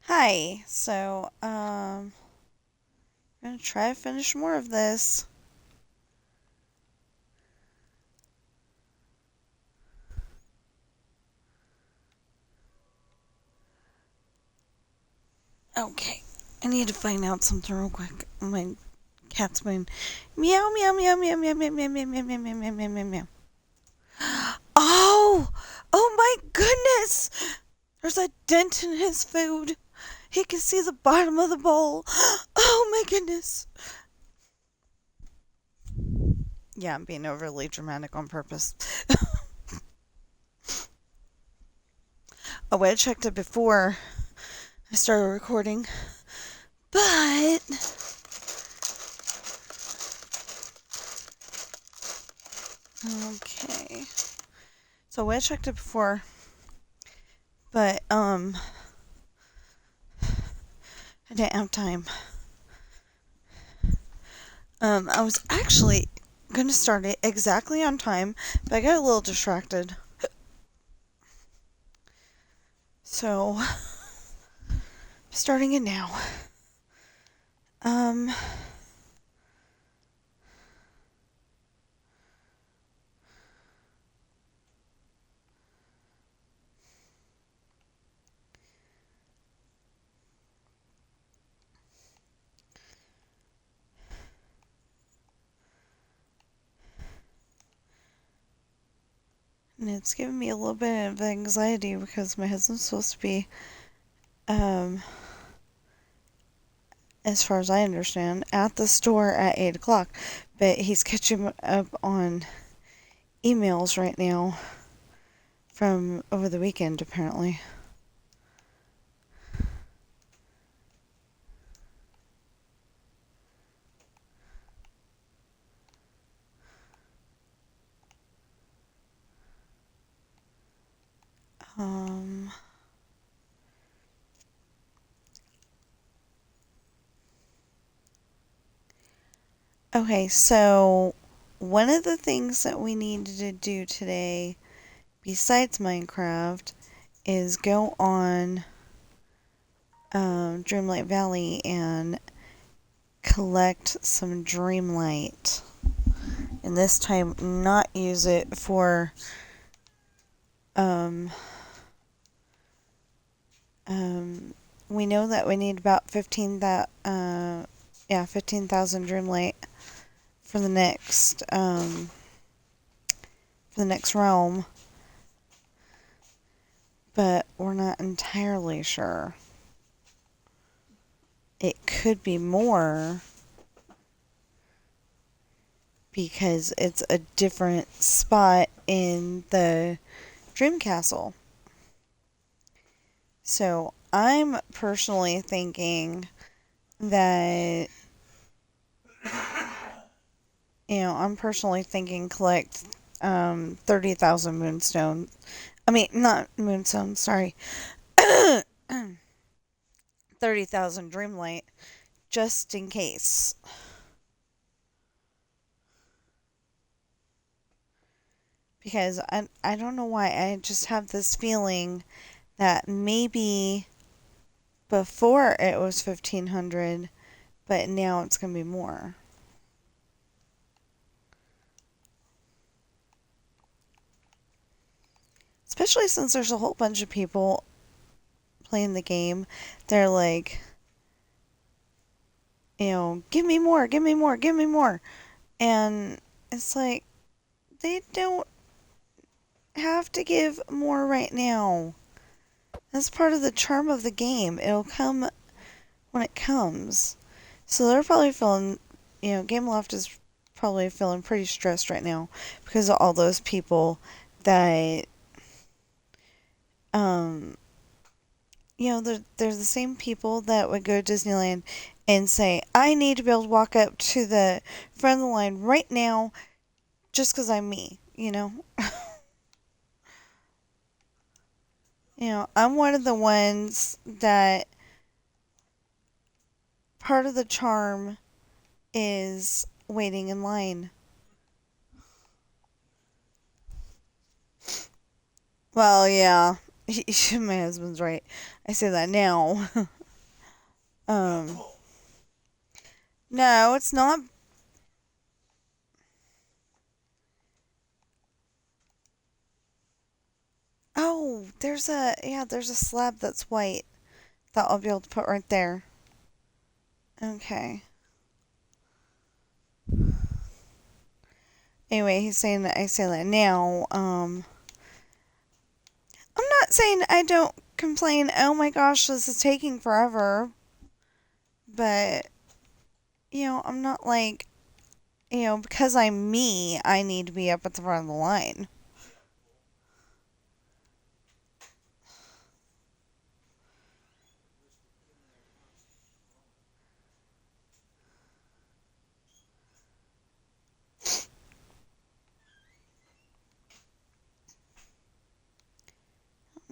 Hi. I'm gonna try to finish more of this. Okay. I need to find out something real quick. My cat's been meow meow meow meow meow meow meow meow meow meow meow meow meow meow meow. Oh! Oh my goodness! There's a dent in his food. He can see the bottom of the bowl. Oh my goodness. Yeah, I'm being overly dramatic on purpose. Oh, I checked it before I started recording. But okay. So I checked it before, but I didn't have time. I was actually gonna start it exactly on time, but I got a little distracted. So starting it now. Um and it's giving me a little bit of anxiety because my husband's supposed to be um as far as I understand, at the store at 8 o'clock. But he's catching up on emails right now from over the weekend, apparently. Um, okay, so one of the things that we needed to do today, besides Minecraft, is go on Dreamlight Valley and collect some Dreamlight. And this time, not use it for um, we know that we need about 15,000 Dreamlight for the next realm, but we're not entirely sure. It could be more because it's a different spot in the Dream Castle. So I'm personally thinking that, collect 30,000 moonstone. I mean, not moonstone, sorry. 30,000 dreamlight just in case. Because I don't know why, I just have this feeling that maybe before it was 1,500, but now it's going to be more. Especially since there's a whole bunch of people playing the game. They're like, give me more, give me more, give me more. And it's like, they don't have to give more right now. That's part of the charm of the game. It'll come when it comes. So they're probably feeling, Gameloft is probably feeling pretty stressed right now because of all those people that, they're the same people that would go to Disneyland and say, I need to be able to walk up to the front of the line right now just because I'm me, I'm one of the ones that part of the charm is waiting in line. Well, yeah, my husband's right. I say that now. Um, no, it's not. Oh, there's a slab that's white that I'll be able to put right there. Okay. Anyway, he's saying that I say that now. I'm not saying I don't complain. Oh my gosh, this is taking forever. But I'm not like, because I'm me, I need to be up at the front of the line.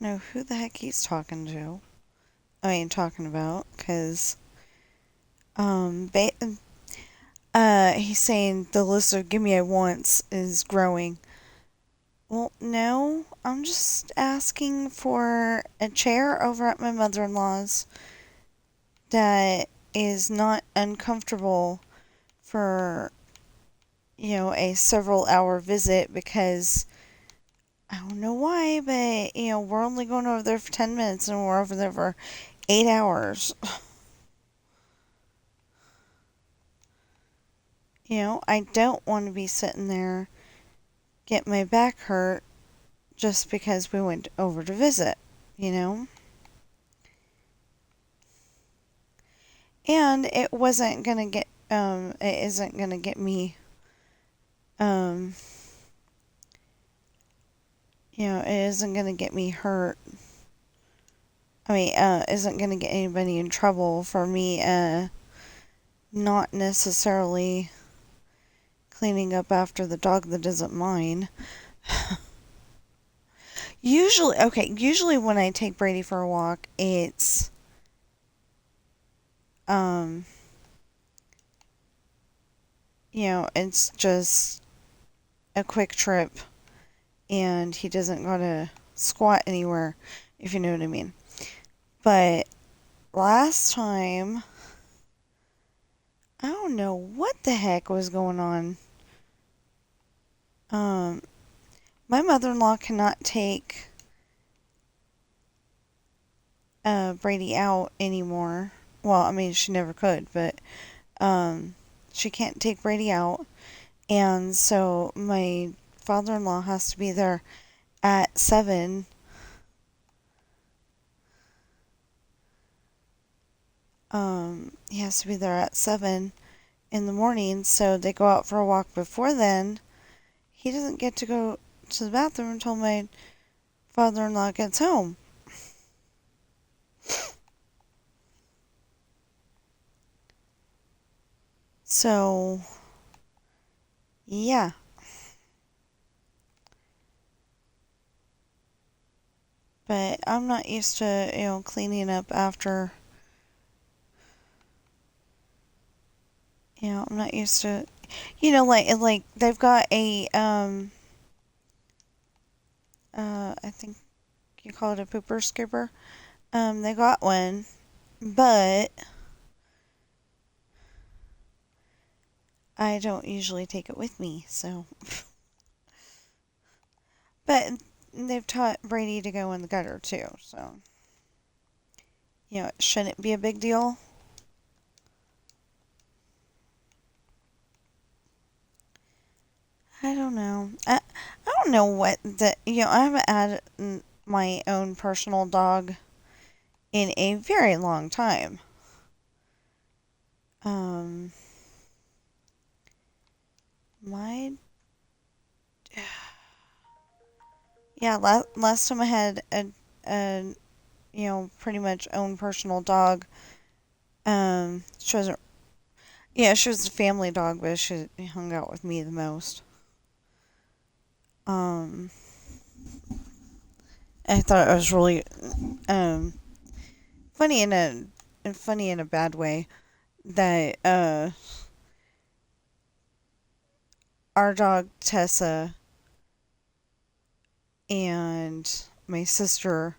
I don't know who the heck he's talking to. I mean, talking about, because um, ba- he's saying the list of gimme I wants is growing. Well, no, I'm just asking for a chair over at my mother-in-law's that is not uncomfortable for, a several hour visit because I don't know why, but, we're only going over there for 10 minutes and we're over there for 8 hours. I don't want to be sitting there, get my back hurt just because we went over to visit, you know? And it isn't gonna get me, um, it isn't gonna get me hurt. I mean, isn't gonna get anybody in trouble for me, not necessarily cleaning up after the dog that isn't mine. Usually when I take Brady for a walk, um, it's just a quick trip and he doesn't gotta squat anywhere, if you know what I mean. But last time, I don't know what the heck was going on. Um, my mother-in-law cannot take Brady out anymore. Well, I mean, she never could, but um, she can't take Brady out. And so my father-in-law has to be there at 7. He has to be there at 7 in the morning, so they go out for a walk before then. He doesn't get to go to the bathroom until my father-in-law gets home. So, yeah. But I'm not used to, cleaning up after, I'm not used to, like they've got I think you call it a pooper scooper. They got one, but I don't usually take it with me, so. But they've taught Brady to go in the gutter too, so. It shouldn't be a big deal. I don't know. I don't know what I haven't had my own personal dog in a very long time. Um, my yeah, last time I had a pretty much own personal dog. She wasn't. Yeah, she was a family dog, but she hung out with me the most. Um, I thought it was really um funny funny in a bad way that our dog Tessa and my sister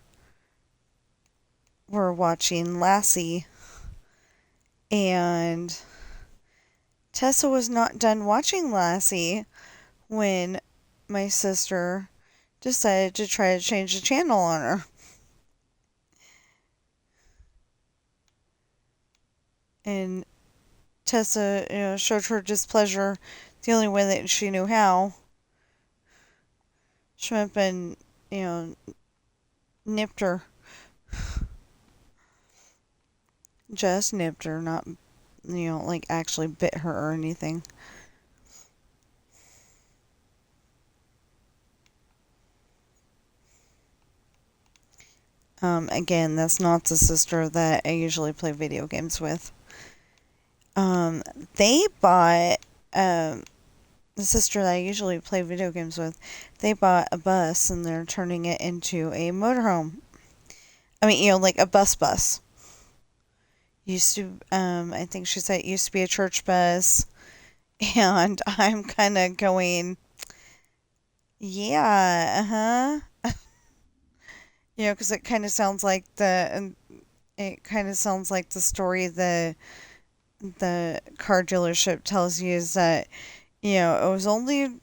were watching Lassie And Tessa was not done watching Lassie when my sister decided to try to change the channel on her. And Tessa, showed her displeasure the only way that she knew how. She went up and, nipped her. Just nipped her, not, like actually bit her or anything. Again, that's not the sister that I usually play video games with. They bought, the sister that I usually play video games with, they bought a bus and they're turning it into a motorhome. I mean, like a bus. Used to, I think she said it used to be a church bus. And I'm kind of going, yeah, because it kind of sounds like the story the car dealership tells you is that, it was only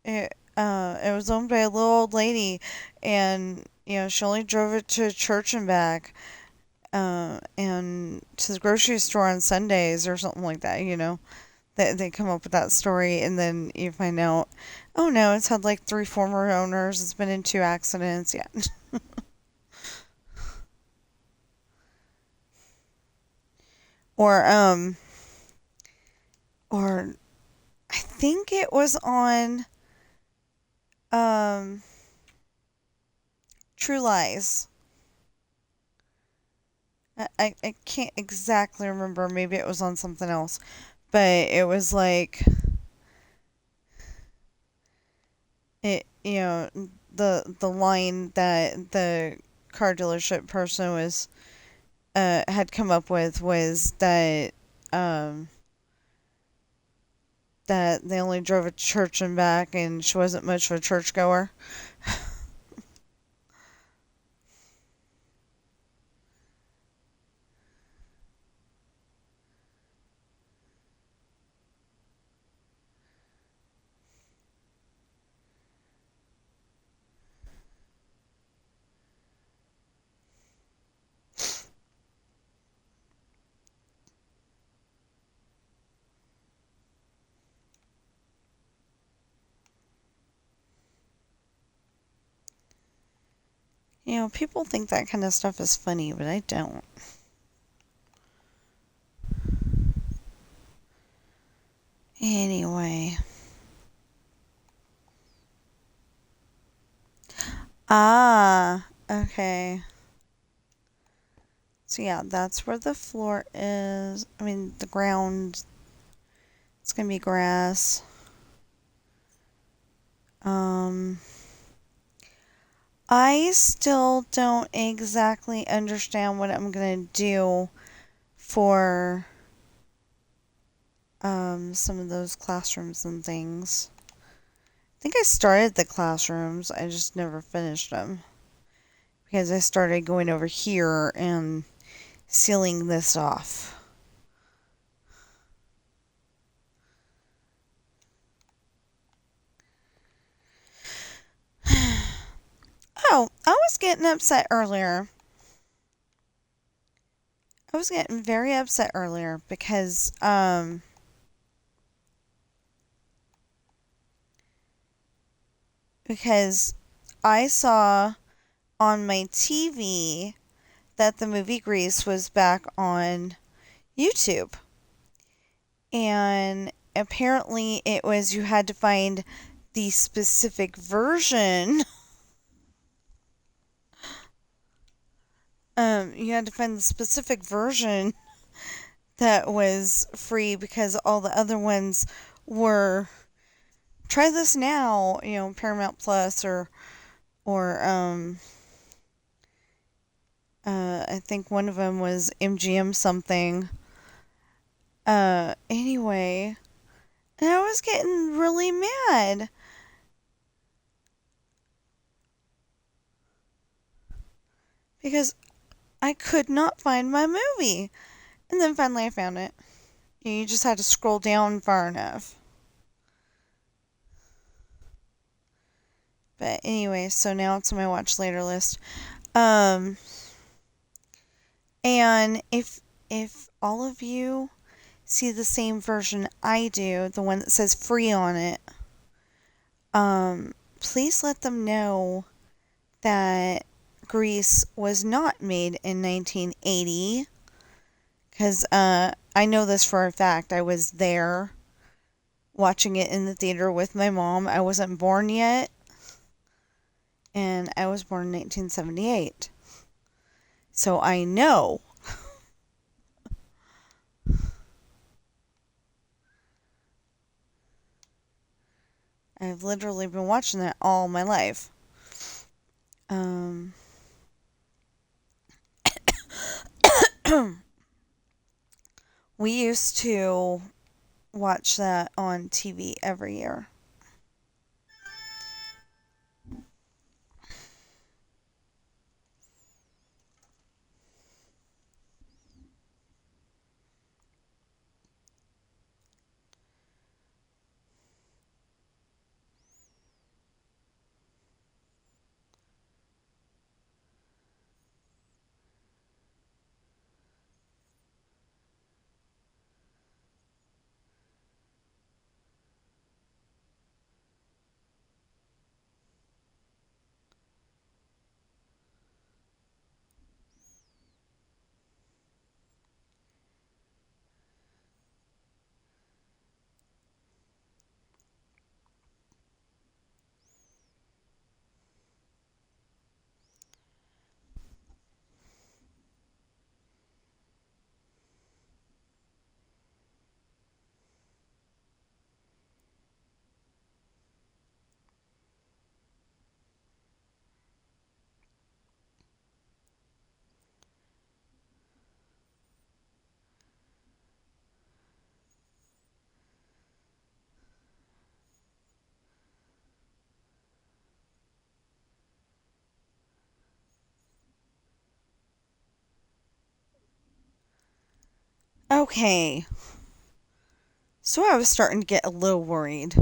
it was owned by a little old lady, and she only drove it to church and back, and to the grocery store on Sundays or something like that. They come up with that story, and then you find out, oh no, it's had like 3 former owners. It's been in 2 accidents. Yeah. or or I think it was on um True Lies. I can't exactly remember. Maybe it was on something else, but it was like it. The line that the car dealership person was had come up with was um that they only drove a church and back, and she wasn't much of a churchgoer. People think that kind of stuff is funny, but I don't. Anyway. Ah, okay. So yeah, that's where the floor is. I mean, the ground. It's gonna be grass. Um, I still don't exactly understand what I'm gonna do for some of those classrooms and things. I think I started the classrooms, I just never finished them. Because I started going over here and sealing this off. Oh, I was getting upset earlier. I was getting very upset earlier because I saw on my TV that the movie Grease was back on YouTube. And apparently it was you had to find the specific version. You had to find the specific version that was free because all the other ones were try this now, Paramount Plus or I think one of them was MGM something. Anyway, and I was getting really mad because I could not find my movie. And then finally I found it. You just had to scroll down far enough. But anyway, so now it's on my watch later list. And if all of you see the same version I do, the one that says free on it, please let them know that Grease was not made in 1980. Because I know this for a fact. I was there watching it in the theater with my mom. I wasn't born yet. And I was born in 1978. So I know. I've literally been watching that all my life. We used to watch that on TV every year. Okay. So I was starting to get a little worried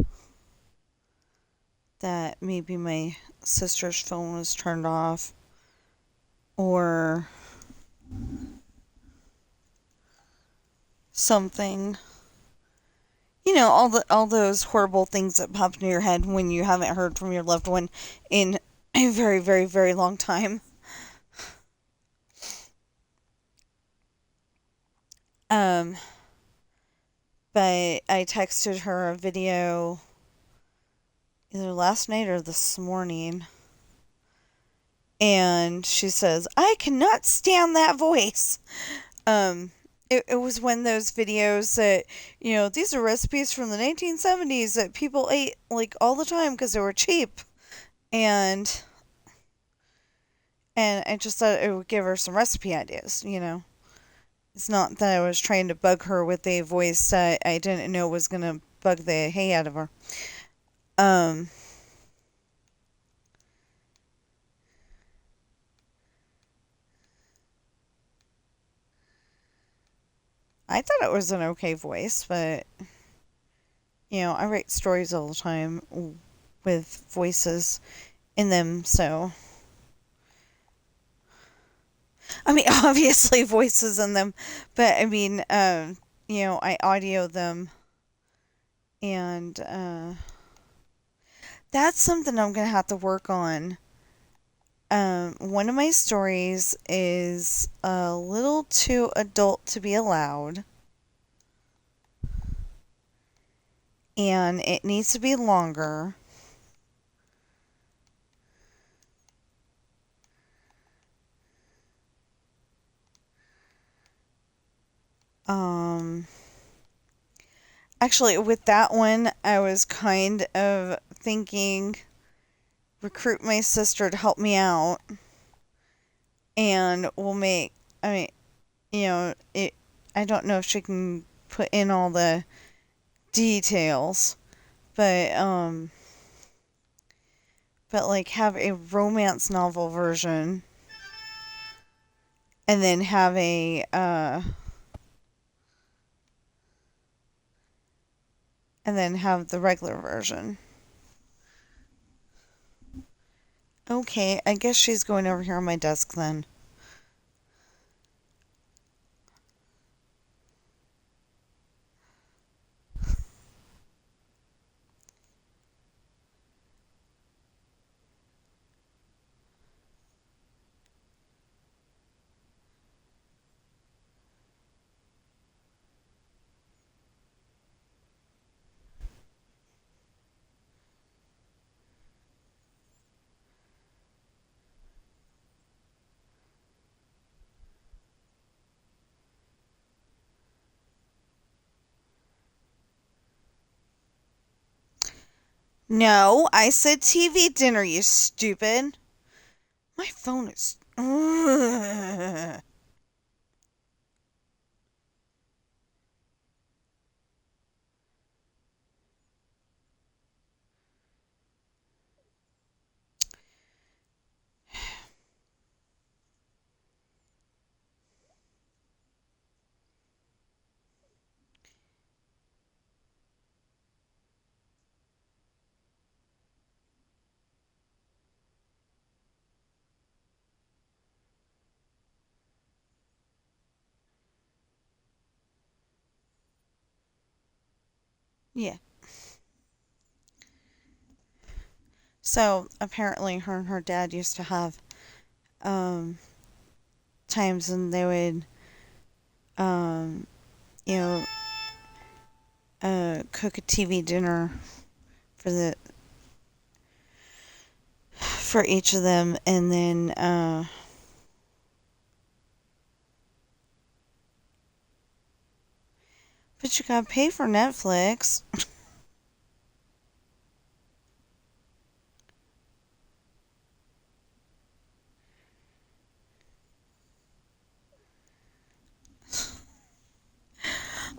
that maybe my sister's phone was turned off or something. You know, all those horrible things that pop into your head when you haven't heard from your loved one in a very, very, very long time. But I texted her a video either last night or this morning. And she says, I cannot stand that voice. It was one of those videos that, you know, these are recipes from the 1970s that people ate, like, all the time because they were cheap. And I just thought it would give her some recipe ideas, you know. It's not that I was trying to bug her with a voice that I didn't know was going to bug the hay out of her. I thought it was an okay voice, but, you know, I write stories all the time with voices in them, so. I mean, obviously voices in them, but I mean, you know, I audio them, and that's something I'm gonna have to work on. One of my stories is a little too adult to be allowed, and it needs to be longer. Actually, with that one, I was kind of thinking recruit my sister to help me out, and we'll make, I mean, you know, I don't know if she can put in all the details, but like have a romance novel version and then have a and then have the regular version. Okay, I guess she's going over here on my desk then. No, I said TV dinner, you stupid. My phone is... Yeah. So, apparently her and her dad used to have, um, times when they would, um, you know, cook a TV dinner for for each of them, and then, but you gotta pay for Netflix.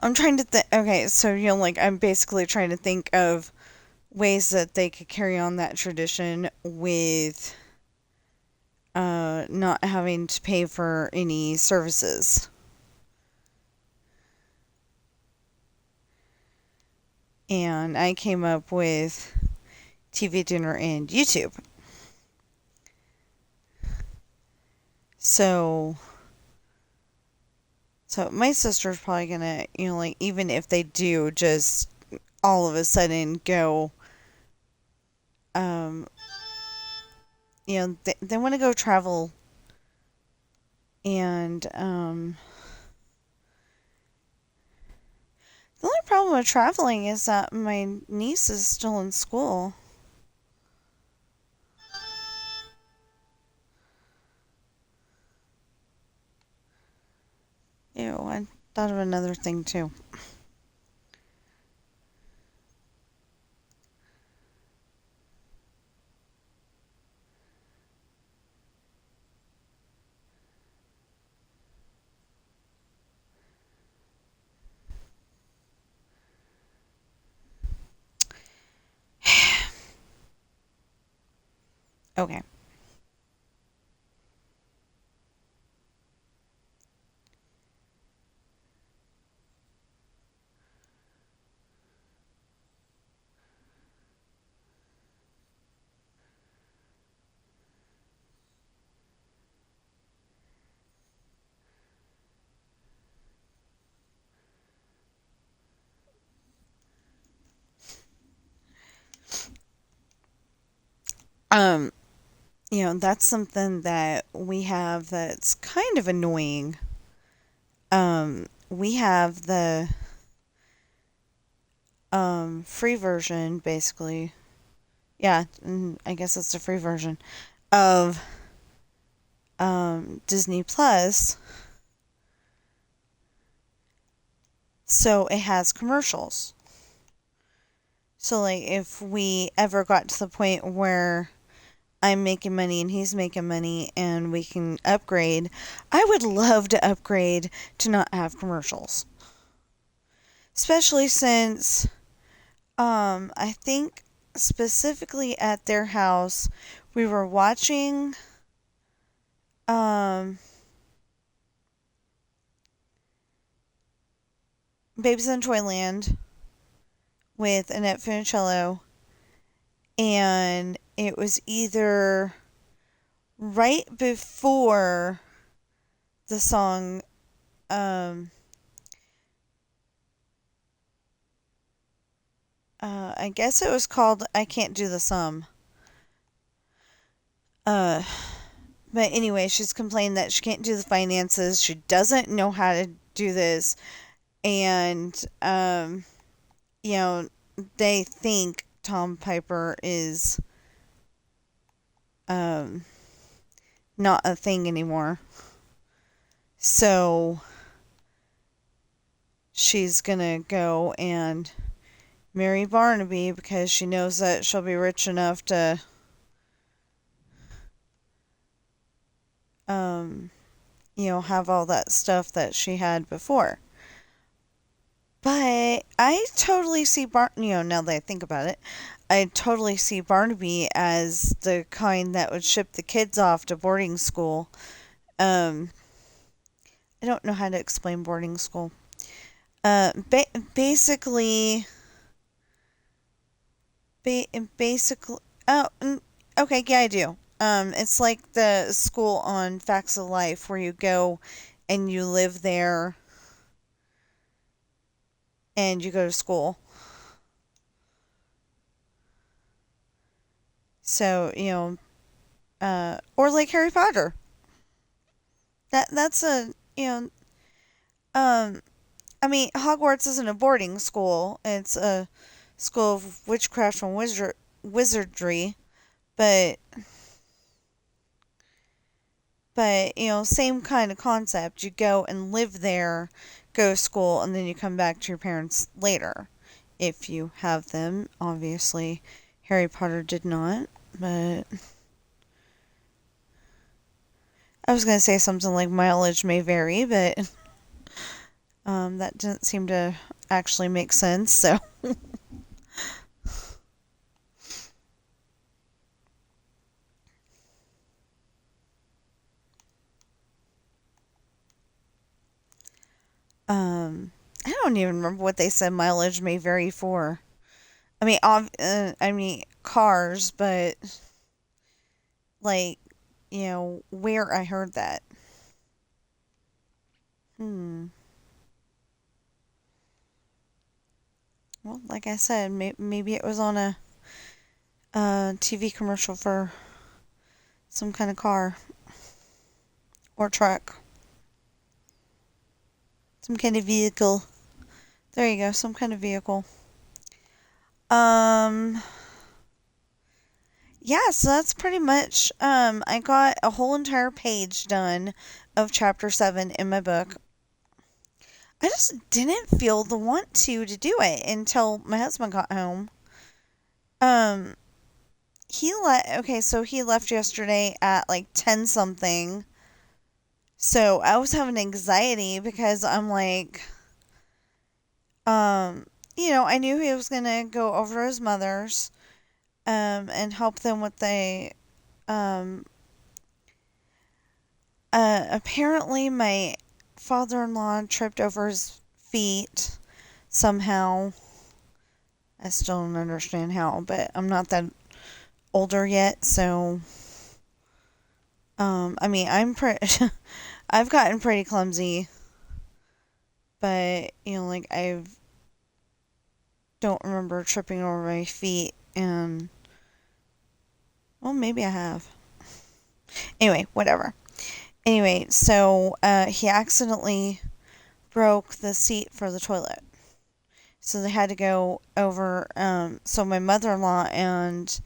I'm trying to think. Okay, so like I'm basically trying to think of ways that they could carry on that tradition with not having to pay for any services. And I came up with TV dinner and YouTube. So my sister's probably gonna, like even if they do just all of a sudden go, um, they want to go travel, and the only problem with traveling is that my niece is still in school. Ew, I thought of another thing too. Okay. Um, that's something that we have that's kind of annoying. We have the free version, basically. Yeah, I guess it's the free version of Disney Plus. So it has commercials. So like if we ever got to the point where I'm making money and he's making money and we can upgrade, I would love to upgrade to not have commercials. Especially since I think specifically at their house we were watching um Babies in Toyland with Annette Funicello, and it was either right before the song, I guess it was called I Can't Do the Sum. Uh, but anyway, she's complaining that she can't do the finances. She doesn't know how to do this. And, you know, they think Tom Piper is not a thing anymore. So she's going to go and marry Barnaby because she knows that she'll be rich enough to have all that stuff that she had before. But I totally see now that I think about it, I totally see Barnaby as the kind that would ship the kids off to boarding school. I don't know how to explain boarding school. Basically, basically, oh, okay, yeah, I do. It's like the school on Facts of Life where you go and you live there and you go to school. So, or like Harry Potter. That's I mean, Hogwarts isn't a boarding school. It's a school of witchcraft and wizardry, but same kind of concept. You go and live there, go to school, and then you come back to your parents later. If you have them, obviously. Harry Potter did not, but I was going to say something like mileage may vary, but that didn't seem to actually make sense, so. I don't even remember what they said mileage may vary for. I mean cars, but like, where I heard that. Well, like I said, maybe it was on a TV commercial for some kind of car or truck, some kind of vehicle. There you go, some kind of vehicle. Yeah, so that's pretty much, I got a whole entire page done of chapter 7 in my book. I just didn't feel the want to do it until my husband got home. So he left yesterday at like 10 something. So I was having anxiety because I'm like, I knew he was going to go over to his mother's, and help them with apparently my father-in-law tripped over his feet somehow. I still don't understand how, but I'm not that older yet, so I'm pretty I've gotten pretty clumsy, but like I don't remember tripping over my feet, and well, maybe I have. Anyway, whatever. Anyway, so he accidentally broke the seat for the toilet. So they had to go over, so my mother-in-law and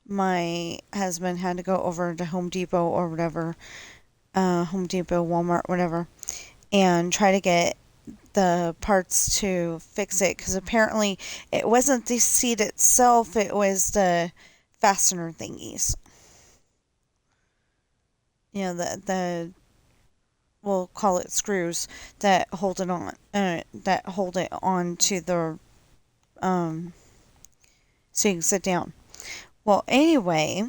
my husband had to go over to Home Depot or whatever, Home Depot, Walmart, whatever, and try to get the parts to fix it, because apparently it wasn't the seat itself, it was the fastener thingies. We'll call it screws that hold it on, to the, so you can sit down. Well, anyway,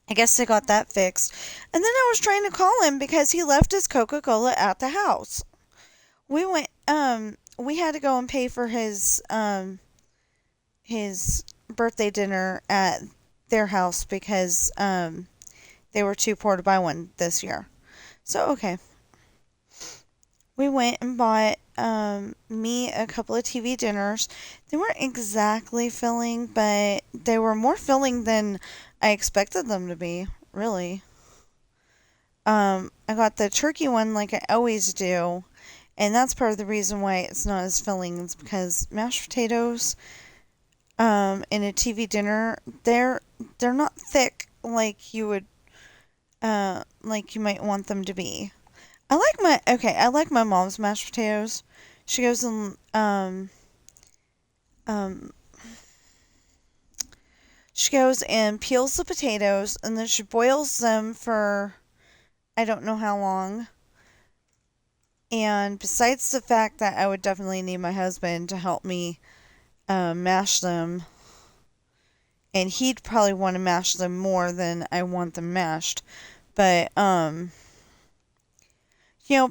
I guess they got that fixed. And then I was trying to call him because he left his Coca-Cola at the house. We had to go and pay for his, his birthday dinner at their house because they were too poor to buy one this year. So, okay. We went and bought me a couple of TV dinners. They weren't exactly filling, but they were more filling than I expected them to be, really. I got the turkey one like I always do, and that's part of the reason why it's not as filling. It's because mashed potatoes in a TV dinner, they're not thick like you might want them to be. I like my mom's mashed potatoes. She goes and um she goes and peels the potatoes and then she boils them for I don't know how long. And besides the fact that I would definitely need my husband to help me mash them, and he'd probably want to mash them more than I want them mashed, but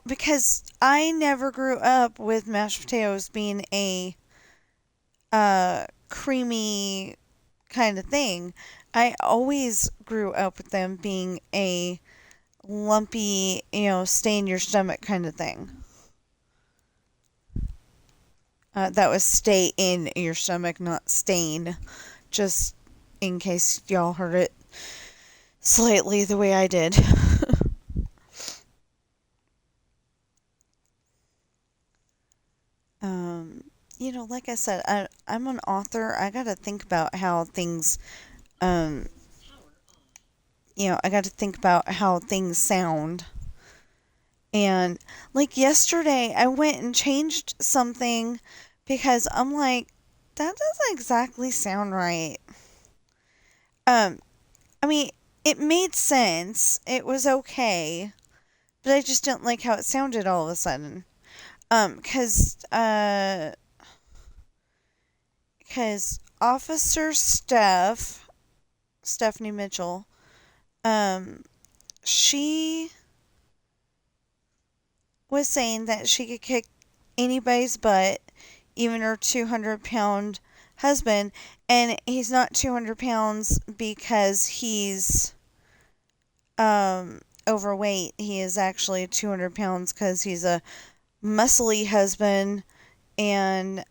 because I never grew up with mashed potatoes being a creamy kind of thing. I always grew up with them being a lumpy, stay in your stomach kind of thing. That was stay in your stomach, not stain. Just in case y'all heard it slightly the way I did. um, like I said, I'm an author. I gotta think about how things, um, I gotta think about how things sound. And like yesterday, I went and changed something because I'm like, that doesn't exactly sound right. Um, I mean, it made sense. It was okay, but I just didn't like how it sounded all of a sudden. Because Officer Stephanie Mitchell, um, she was saying that she could kick anybody's butt, even her 200-pound husband, and he's not 200 pounds because he's overweight. He is actually 200 pounds because he's a muscly husband and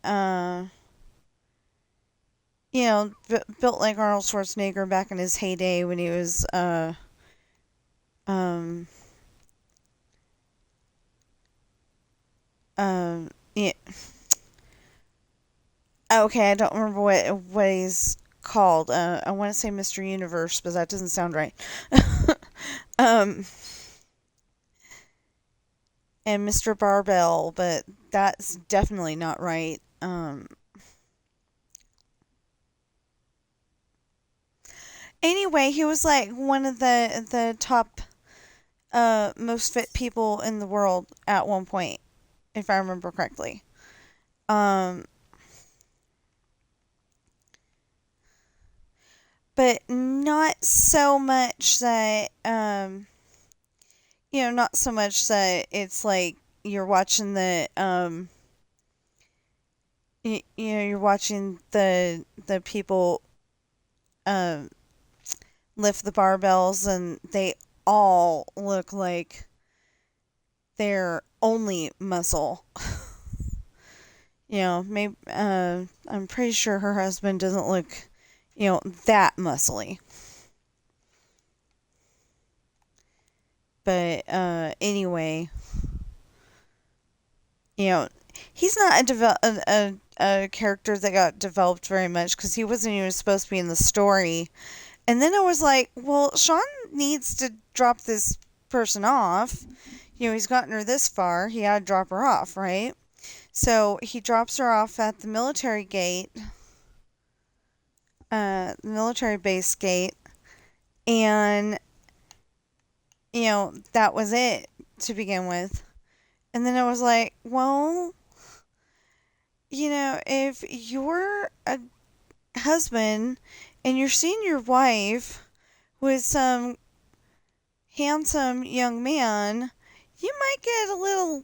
built like Arnold Schwarzenegger back in his heyday when he was um yeah. Okay, I don't remember what he's called. I want to say Mr. Universe, but that doesn't sound right. um and Mr. Barbell, but that's definitely not right. Anyway, he was like one of the top most fit people in the world at one point, if I remember correctly. Um, but not so much that not so much that it's like you're watching you're watching the people um lift the barbells and they all look like they're only muscle. Maybe I'm pretty sure her husband doesn't look, that muscly. But anyway, he's not a character that got developed very much because he wasn't even supposed to be in the story. And then I was like, well, Sean needs to drop this person off. He's gotten her this far. He had to drop her off, right? So he drops her off at the military gate, the military base gate, and, that was it to begin with. And then I was like, well, if you're a husband and you're seeing your wife with some handsome young man, you might get a little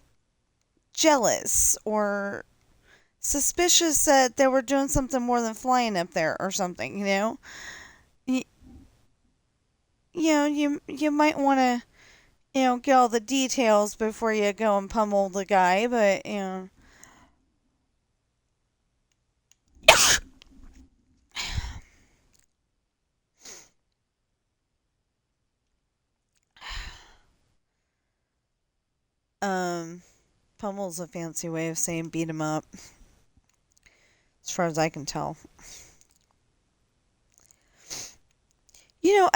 jealous or suspicious that they were doing something more than flying up there or something, you know? You, you might want to, get all the details before you go and pummel the guy, but, um, pummel's a fancy way of saying beat him up, as far as I can tell.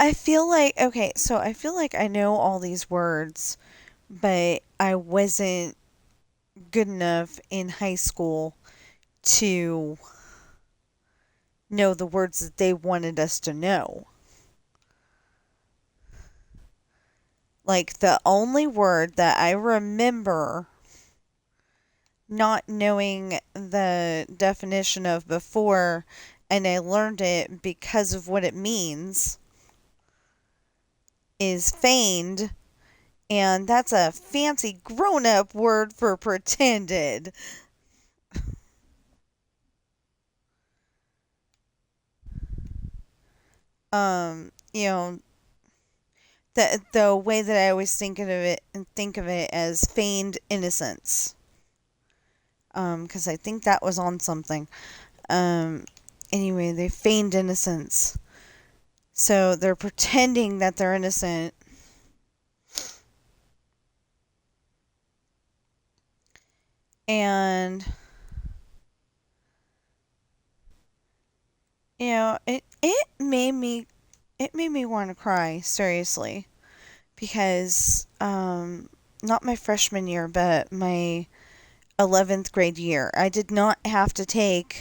I feel like, okay, so I feel like I know all these words, but I wasn't good enough in high school to know the words that they wanted us to know. Like, the only word that I remember not knowing the definition of before, and I learned it because of what it means, is feigned, and that's a fancy grown-up word for pretended. You know, the way that I always think of it as feigned innocence. Because I think that was on something. Um, anyway, they feigned innocence. So they're pretending that they're innocent. And it made me want to cry, seriously. Because not my freshman year, but my 11th grade year, I did not have to take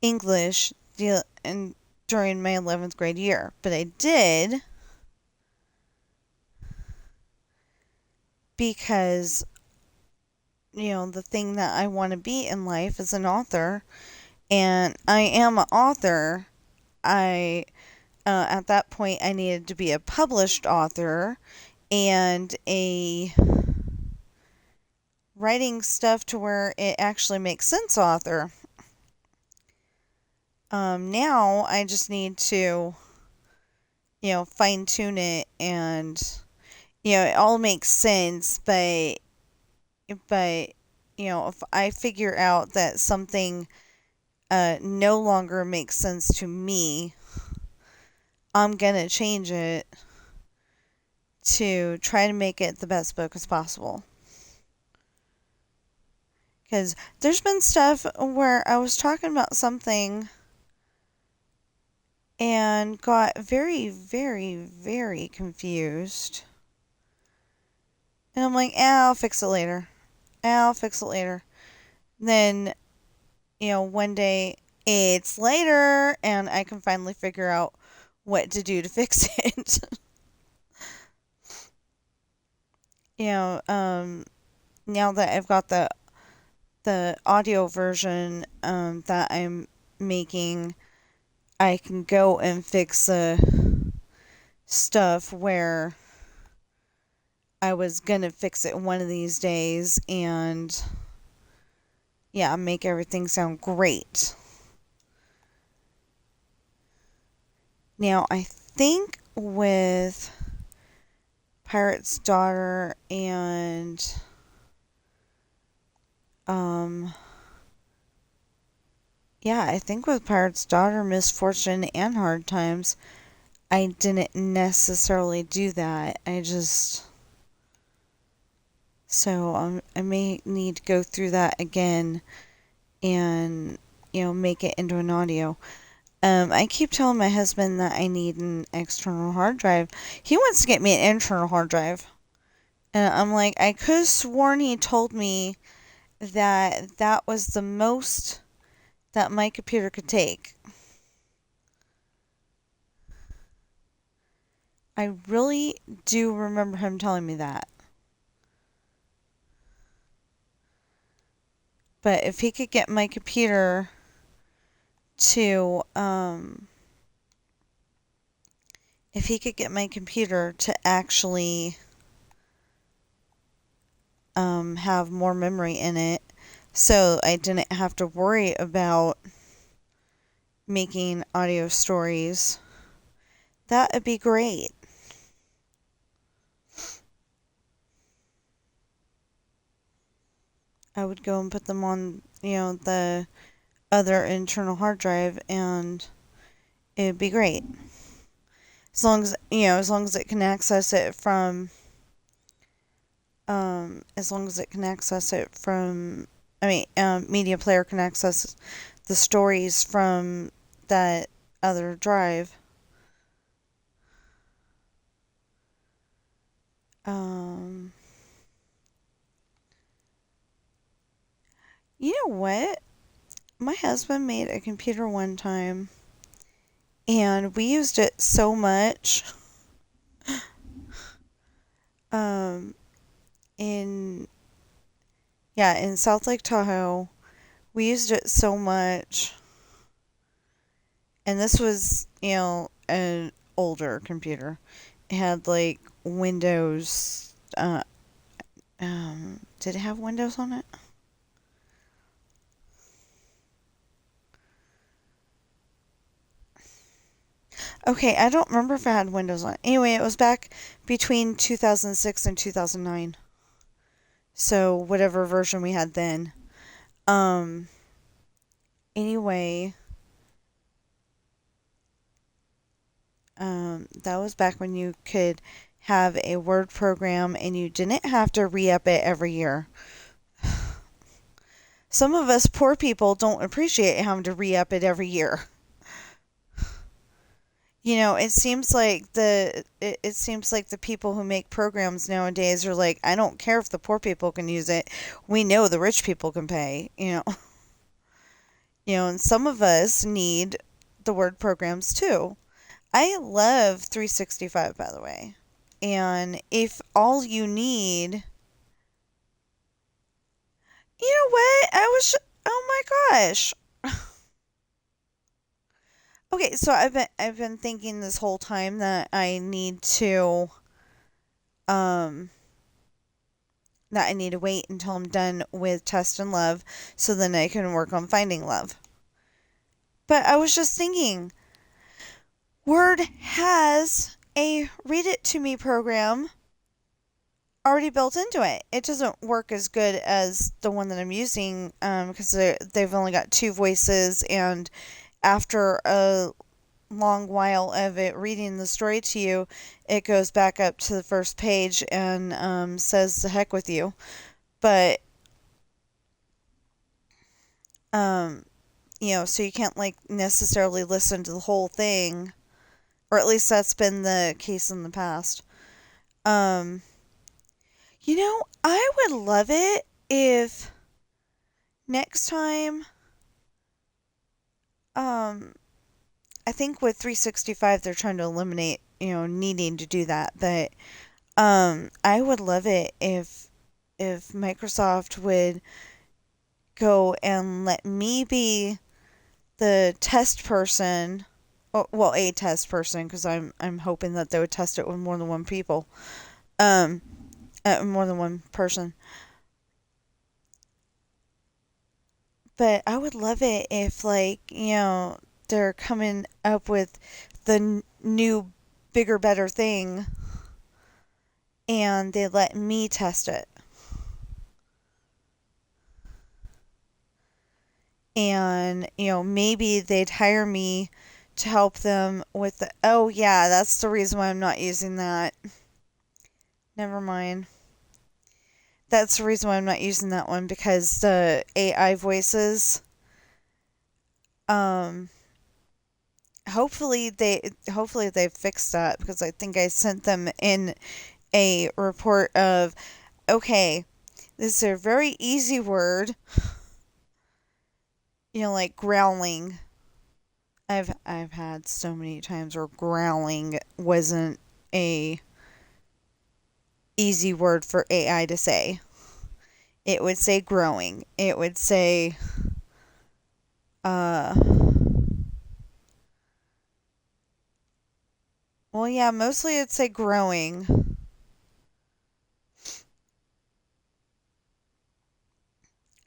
English during my 11th grade year, but I did because the thing that I want to be in life is an author, and I am an author. I At that point I needed to be a published author and a writing stuff to where it actually makes sense author. Now I just need to fine tune it, and it all makes sense, but if I figure out that something no longer makes sense to me, I'm gonna change it to try to make it the best book as possible. Because there's been stuff where I was talking about something and got very, very, very confused. And I'm like, I'll fix it later. I'll fix it later. Then, one day it's later and I can finally figure out what to do to fix it. Now that I've got the audio version that I'm making, I can go and fix the stuff where I was gonna fix it one of these days, and make everything sound great. Now, I think with Pirate's Daughter and I think with Pirate's Daughter, Misfortune, and Hard Times, I didn't necessarily do that. So I may need to go through that again and, make it into an audio. I keep telling my husband that I need an external hard drive. He wants to get me an internal hard drive. And I'm like, I could have sworn he told me that that was the most that my computer could take. I really do remember him telling me that. But if he could get my computer to actually have more memory in it, so I didn't have to worry about making audio stories. That would be great. I would go and put them on, the other internal hard drive, and it'd be great. As long as it can access it from, Media Player can access the stories from that other drive. You know what? My husband made a computer one time, and we used it so much. Um, in in South Lake Tahoe, we used it so much, and this was an older computer. It had like Windows. Did it have Windows on it? Okay, I don't remember if it had Windows on it. Anyway, it was back between 2006 and 2009. So whatever version we had then. Um. Anyway, that was back when you could have a Word program and you didn't have to re-up it every year. Some of us poor people don't appreciate having to re-up it every year. It seems like the people who make programs nowadays are like, I don't care if the poor people can use it. We know the rich people can pay, and some of us need the Word programs too. I love 365, by the way. And if all you need, you know what? Oh my gosh. Okay, so I've been thinking this whole time that um I need to wait until I'm done with Test and Love so then I can work on Finding Love. But I was just thinking, Word has a Read It To Me program already built into it. It doesn't work as good as the one that I'm using because they've only got two voices, and after a long while of it reading the story to you, it goes back up to the first page and says the heck with you. But um, so you can't like necessarily listen to the whole thing, or at least that's been the case in the past. Um, I would love it if next time, um, I think with 365 they're trying to eliminate, needing to do that, but I would love it if Microsoft would go and let me be the test person. Well, a test person, because I'm hoping that they would test it with more than one people, um, more than one person. But I would love it if, like, they're coming up with the new, bigger, better thing, and they let me test it. And, maybe they'd hire me to help them with oh, yeah, that's the reason why I'm not using that. Never mind. That's the reason why I'm not using that one, because the AI voices, um, hopefully they fixed that, because I think I sent them in a report of, okay, this is a very easy word, like growling. I've had so many times where growling wasn't a easy word for AI to say. It would say growing. It would say uh well, yeah, mostly it'd say growing.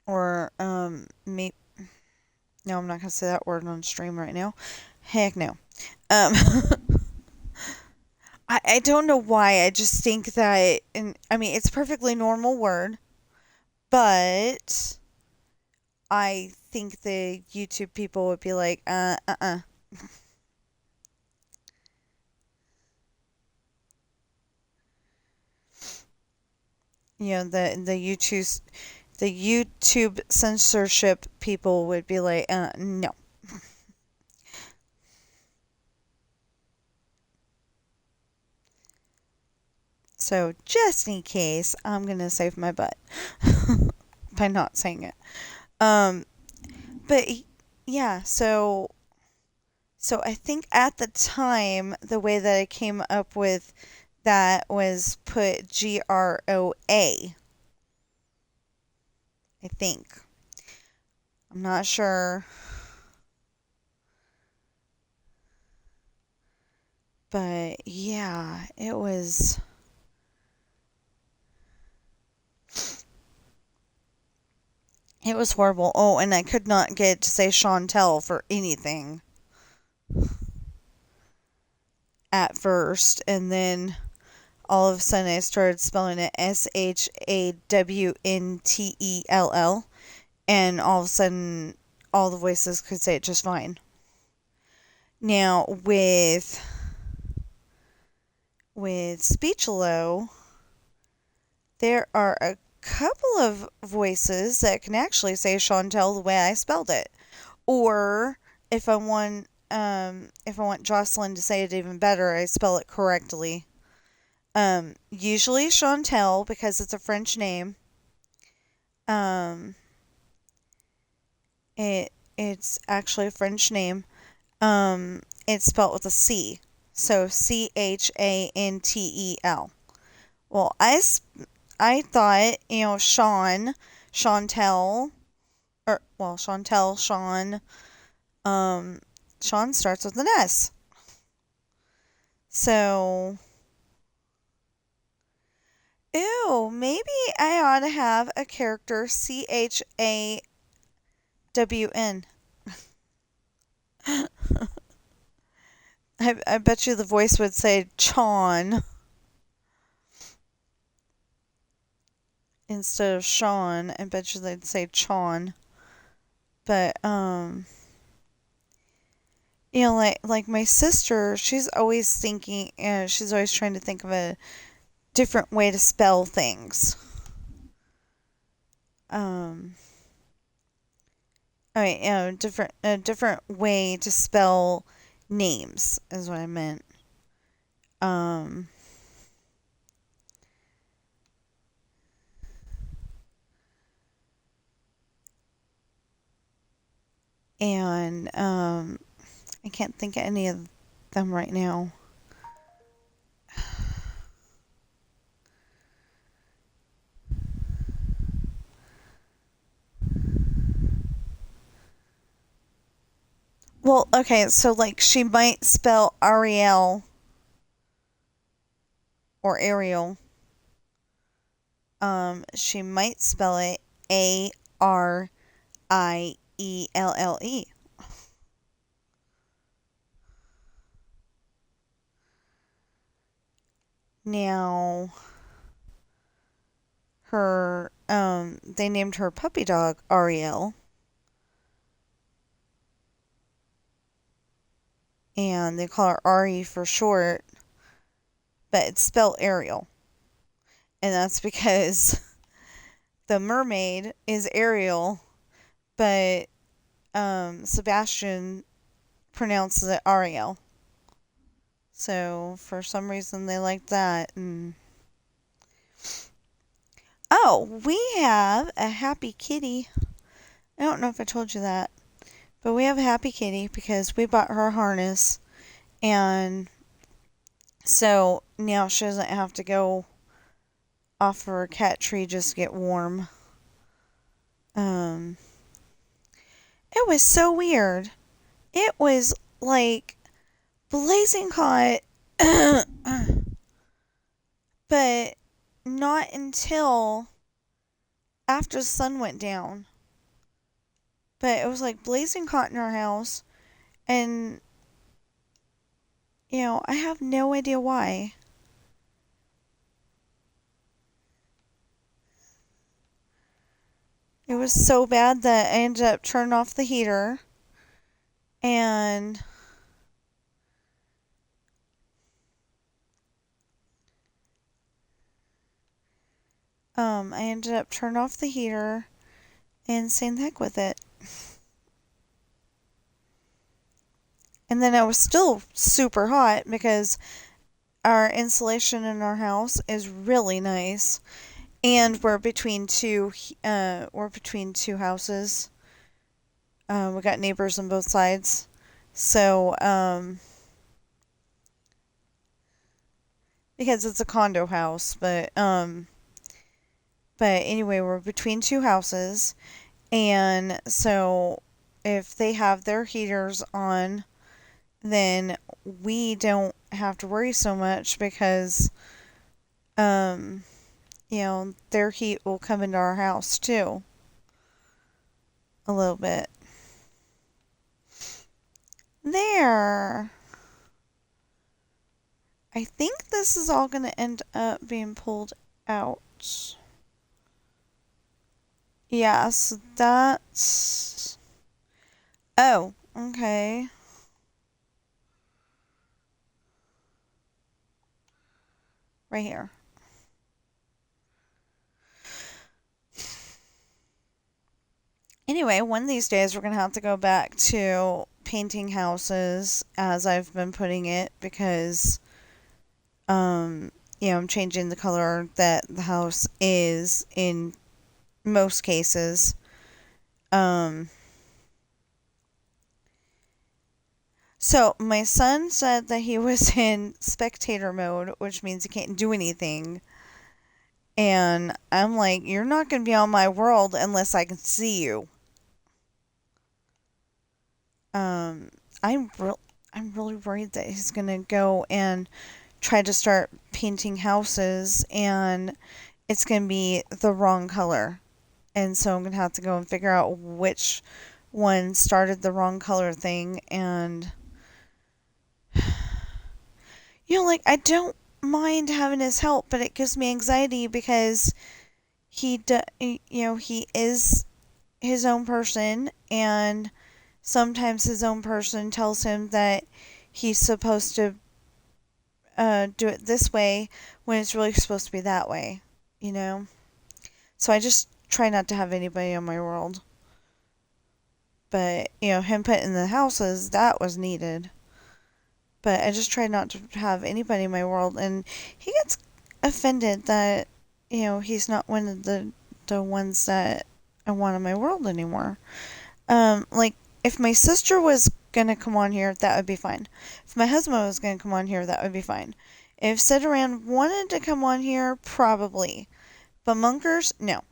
Or, me. No, I'm not going to say that word on stream right now. Heck no. Um, I don't know why. I just think that, and I mean, it's a perfectly normal word, but I think the YouTube people would be like, You know, the YouTube censorship people would be like, no. So just in case, I'm gonna save my butt by not saying it. Um, but yeah, so I think at the time the way that I came up with that was put GROA. I think. I'm not sure. But yeah, it was horrible. Oh, and I could not get to say Chantel for anything at first, and then all of a sudden I started spelling it SHAWNTELL, and all of a sudden all the voices could say it just fine. Now with Speechelo, there are a couple of voices that can actually say Chantel the way I spelled it. Or if I want Jocelyn to say it even better, I spell it correctly. Usually Chantel because it's a French name. Um, it's actually a French name. It's spelled with a C, so CHANTEL. Well, I thought Chantel, or well Chantel, Sean. Sean starts with an S. So, ew, maybe I ought to have a character CHAWN. I bet you the voice would say Chon instead of Sean. I bet you they'd say Chon. But like my sister, she's always thinking, she's always trying to think of a different way to spell things. A different way to spell names is what I meant. And I can't think of any of them right now. Well, okay, so like she might spell Ariel or Ariel. She might spell it ARIELLE. Now, they named her puppy dog Ariel. And they call her Ari for short, but it's spelled Ariel. And that's because the mermaid is Ariel, but Sebastian pronounces it Ariel. So for some reason they like that. And oh, we have a happy kitty. I don't know if I told you that, but we have a happy kitty because we bought her a harness, and so now she doesn't have to go off of her cat tree just to get warm. It was so weird. It was like blazing hot, but not until after the sun went down. But it was like blazing hot in our house, and I have no idea why. It was so bad that I ended up turning off the heater, and I ended up turning off the heater and saying the heck with it. And then it was still super hot because our insulation in our house is really nice, and we're between two houses. We got neighbors on both sides, so because it's a condo house, but anyway, we're between two houses, and so if they have their heaters on, then we don't have to worry so much because um their heat will come into our house too a little bit. There. I think this is all going to end up being pulled out. Yes, that's... Oh, okay. Right here. Anyway, one of these days we're going to have to go back to painting houses, as I've been putting it, because, I'm changing the color that the house is in most cases. So my son said that he was in spectator mode, which means he can't do anything. And I'm like, you're not going to be on my world unless I can see you. Um, I'm I'm really worried that he's going to go and try to start painting houses, and it's going to be the wrong color. And so I'm going to have to go and figure out which one started the wrong color thing. And, like, I don't mind having his help, but it gives me anxiety because he is his own person, and sometimes his own person tells him that he's supposed to do it this way when it's really supposed to be that way, you know? So I just try not to have anybody in my world. But, him putting the houses, that was needed. But I just try not to have anybody in my world. And he gets offended that, he's not one of the ones that I want in my world anymore. Like, if my sister was gonna come on here, that would be fine. If my husband was gonna come on here, that would be fine. If Cideran wanted to come on here, probably. But Munkers, no.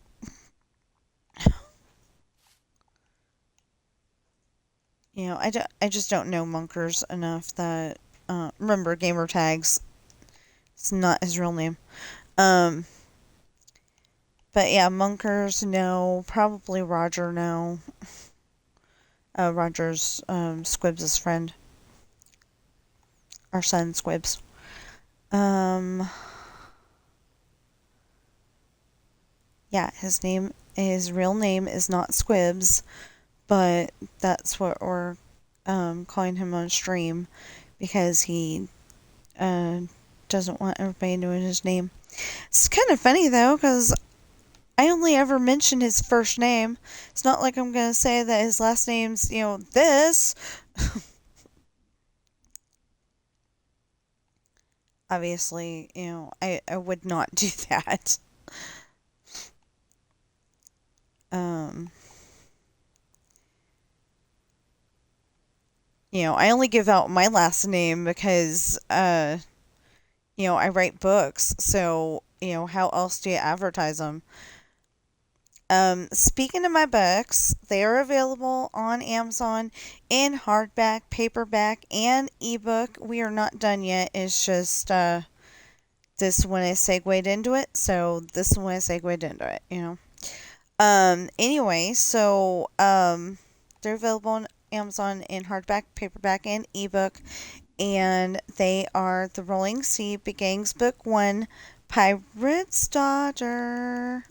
I just don't know Munkers enough that, remember, gamer tags, it's not his real name. Um, but yeah, Munkers, no. Probably Roger, no. Roger's, Squibs' friend. Our son, Squibs. Yeah, his real name is not Squibs, but that's what we're calling him on stream because he doesn't want everybody knowing his name. It's kind of funny though, because I only ever mention his first name. It's not like I'm gonna say that his last name's this. Obviously, I would not do that. Um, I only give out my last name because I write books, so how else do you advertise them? Speaking of my books, they are available on Amazon in hardback, paperback, and ebook. We are not done yet. It's just this one I segued into it, so this one I segued into it. Anyway, so They're available on Amazon in hardback, paperback, and ebook. And they are The Rolling Sea Begins Book 1, Pirate's Daughter.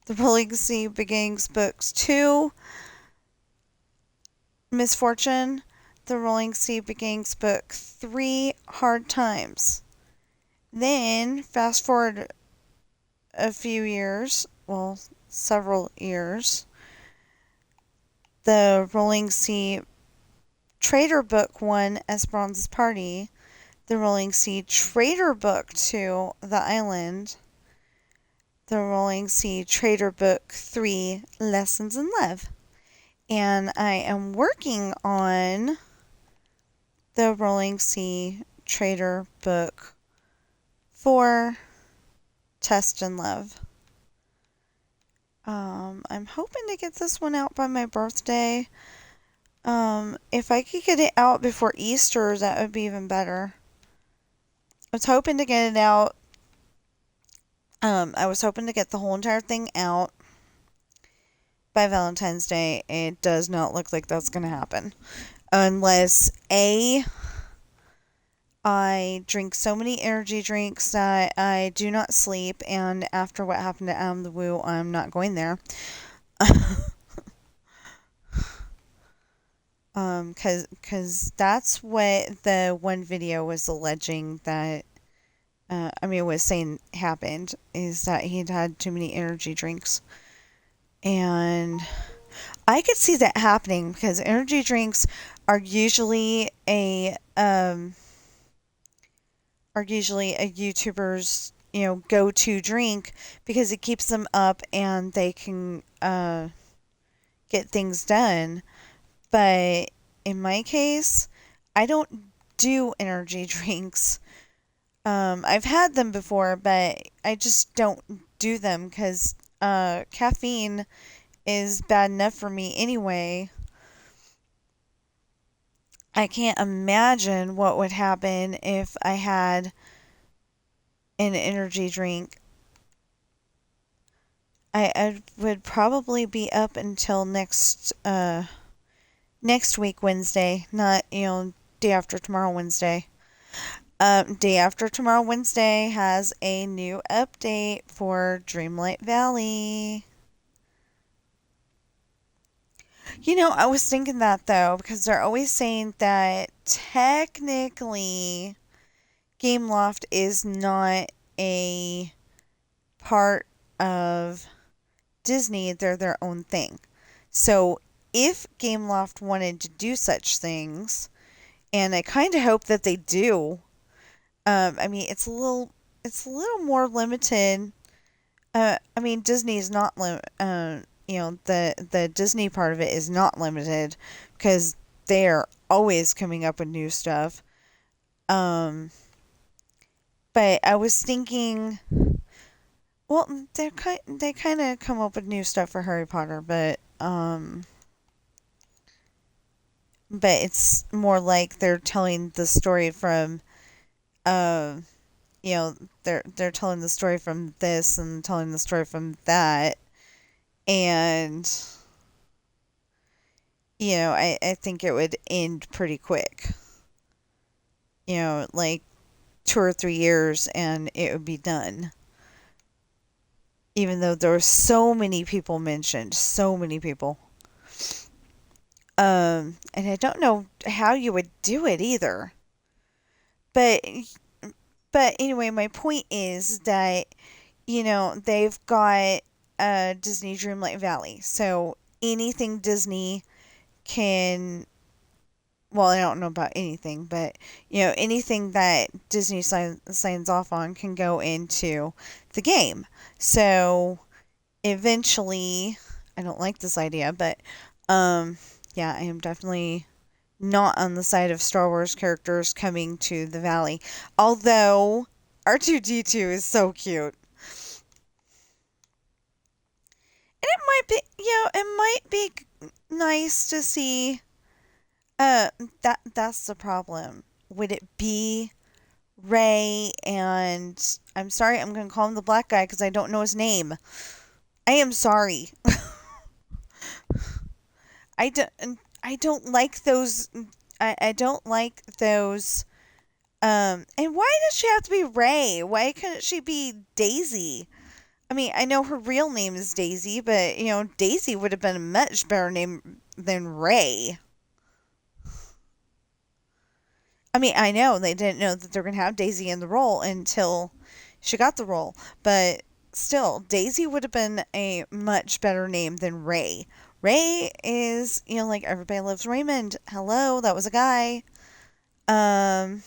The Rolling Sea Begins Books 2, Misfortune. The Rolling Sea Begins Book 3, Hard Times. Then, fast forward a few years, well, several years, the Rolling Sea Traitor Book 1, Esperanza's Party. The Rolling Sea Traitor Book 2, The Island. The Rolling Sea Traitor Book 3, Lessons in Love. And I am working on the Rolling Sea Traitor Book 4, Test in Love. I'm hoping to get this one out by my birthday. If I could get it out before Easter, that would be even better. I was hoping to get it out. I was hoping to get the whole entire thing out by Valentine's Day. It does not look like that's going to happen. Unless, A, I drink so many energy drinks that I do not sleep, and after what happened to Adam the Woo, I'm not going there. Cause that's what the one video was alleging that, was saying happened, is that he'd had too many energy drinks. And I could see that happening because energy drinks are usually a YouTuber's, go-to drink because it keeps them up and they can get things done. But in my case, I don't do energy drinks. I've had them before, but I just don't do them because caffeine is bad enough for me anyway. I can't imagine what would happen if I had an energy drink. I would probably be up until next week Wednesday, not day after tomorrow Wednesday. Day after tomorrow Wednesday has a new update for Dreamlight Valley. I was thinking that though, because they're always saying that technically Gameloft is not a part of Disney, they're their own thing. So if Gameloft wanted to do such things, and I kind of hope that they do, it's a little more limited. Disney is not the Disney part of it is not limited because they are always coming up with new stuff. But I was thinking, well, they kind of come up with new stuff for Harry Potter, but it's more like they're telling the story from they're telling the story from this and telling the story from that, and I think it would end pretty quick. Like 2 or 3 years and it would be done. Even though there were so many people mentioned, so many people. And I don't know how you would do it either. But anyway, my point is that, they've got Disney Dreamlight Valley. So anything Disney can, well, I don't know about anything, but, anything that Disney signs off on can go into the game. So eventually, I don't like this idea, but, yeah, I am definitely not on the side of Star Wars characters coming to the Valley. Although R2-D2 is so cute. And it might be nice to see. That's the problem. Would it be Ray and I'm sorry, I'm gonna call him the black guy because I don't know his name. I am sorry. I don't. I don't like those. I don't like those. And why does she have to be Ray? Why couldn't she be Daisy? I mean, I know her real name is Daisy, but Daisy would have been a much better name than Ray. I mean, I know they didn't know that they're going to have Daisy in the role until she got the role, but still, Daisy would have been a much better name than Ray. Ray is, like Everybody Loves Raymond. Hello, that was a guy. Um,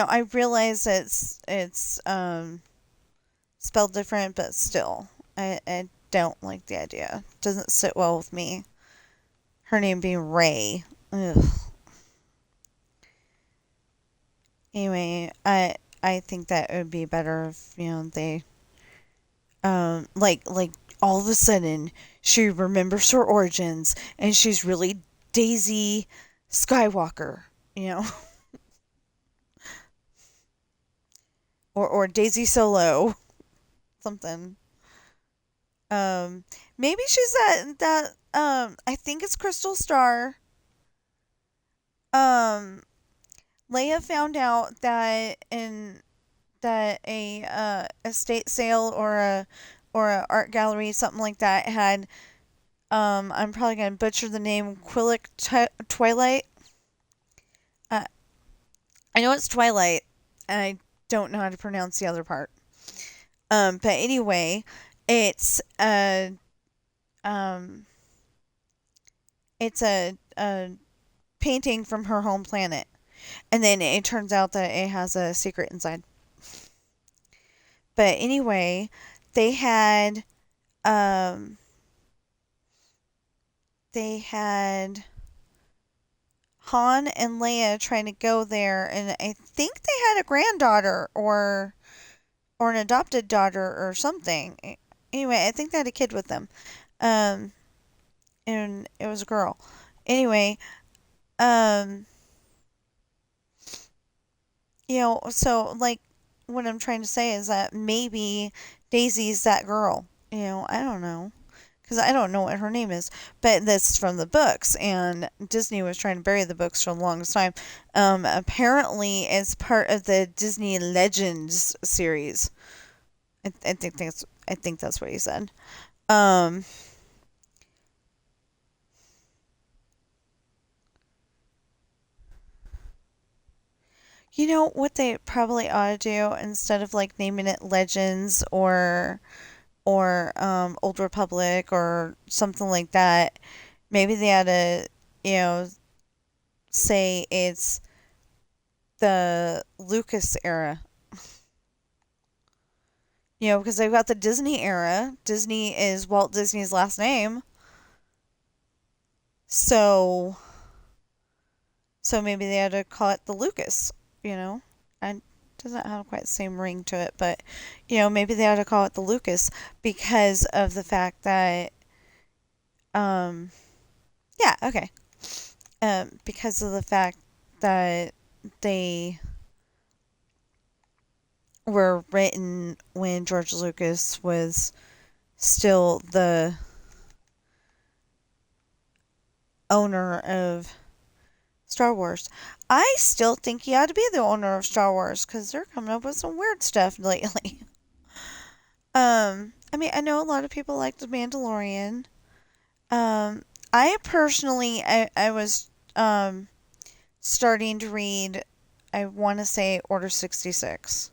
I realize it's spelled different, but still, I don't like the idea. It doesn't sit well with me. Her name being Ray. Ugh. Anyway, I think that it would be better if they like all of a sudden she remembers her origins and she's really Daisy Skywalker, you know, or Daisy Solo, something. Um, Maybe she's that I think it's Crystal Star. Um, Leia found out that a estate sale or a art gallery, something like that, had I'm probably gonna butcher the name, Quillic Twilight. Uh, I know it's Twilight, and I don't know how to pronounce the other part. But anyway, it's a um, it's a painting from her home planet, and then it turns out that it has a secret inside. But anyway, they had um, they had Han and Leia trying to go there, and I think they had a granddaughter or an adopted daughter or something. Anyway, I think they had a kid with them, um, and it was a girl. Anyway, um, so like what I'm trying to say is that maybe Daisy's that girl. I don't know. Because I don't know what her name is, but this is from the books, and Disney was trying to bury the books for the longest time. Apparently, it's part of the Disney Legends series. I think that's what he said. Um, you know what they probably ought to do instead of like naming it Legends or Old Republic or something like that. Maybe they ought to, you know, say it's the Lucas era. Because they've got the Disney era. Disney is Walt Disney's last name. So maybe they had to call it the Lucas, And it doesn't have quite the same ring to it, but maybe they ought to call it the Lucas because of the fact that um yeah, okay. Because of the fact that they were written when George Lucas was still the owner of Star Wars. I still think he ought to be the owner of Star Wars because they're coming up with some weird stuff lately. I mean, I know a lot of people like The Mandalorian. Um, I personally, I was starting to read, I want to say Order 66.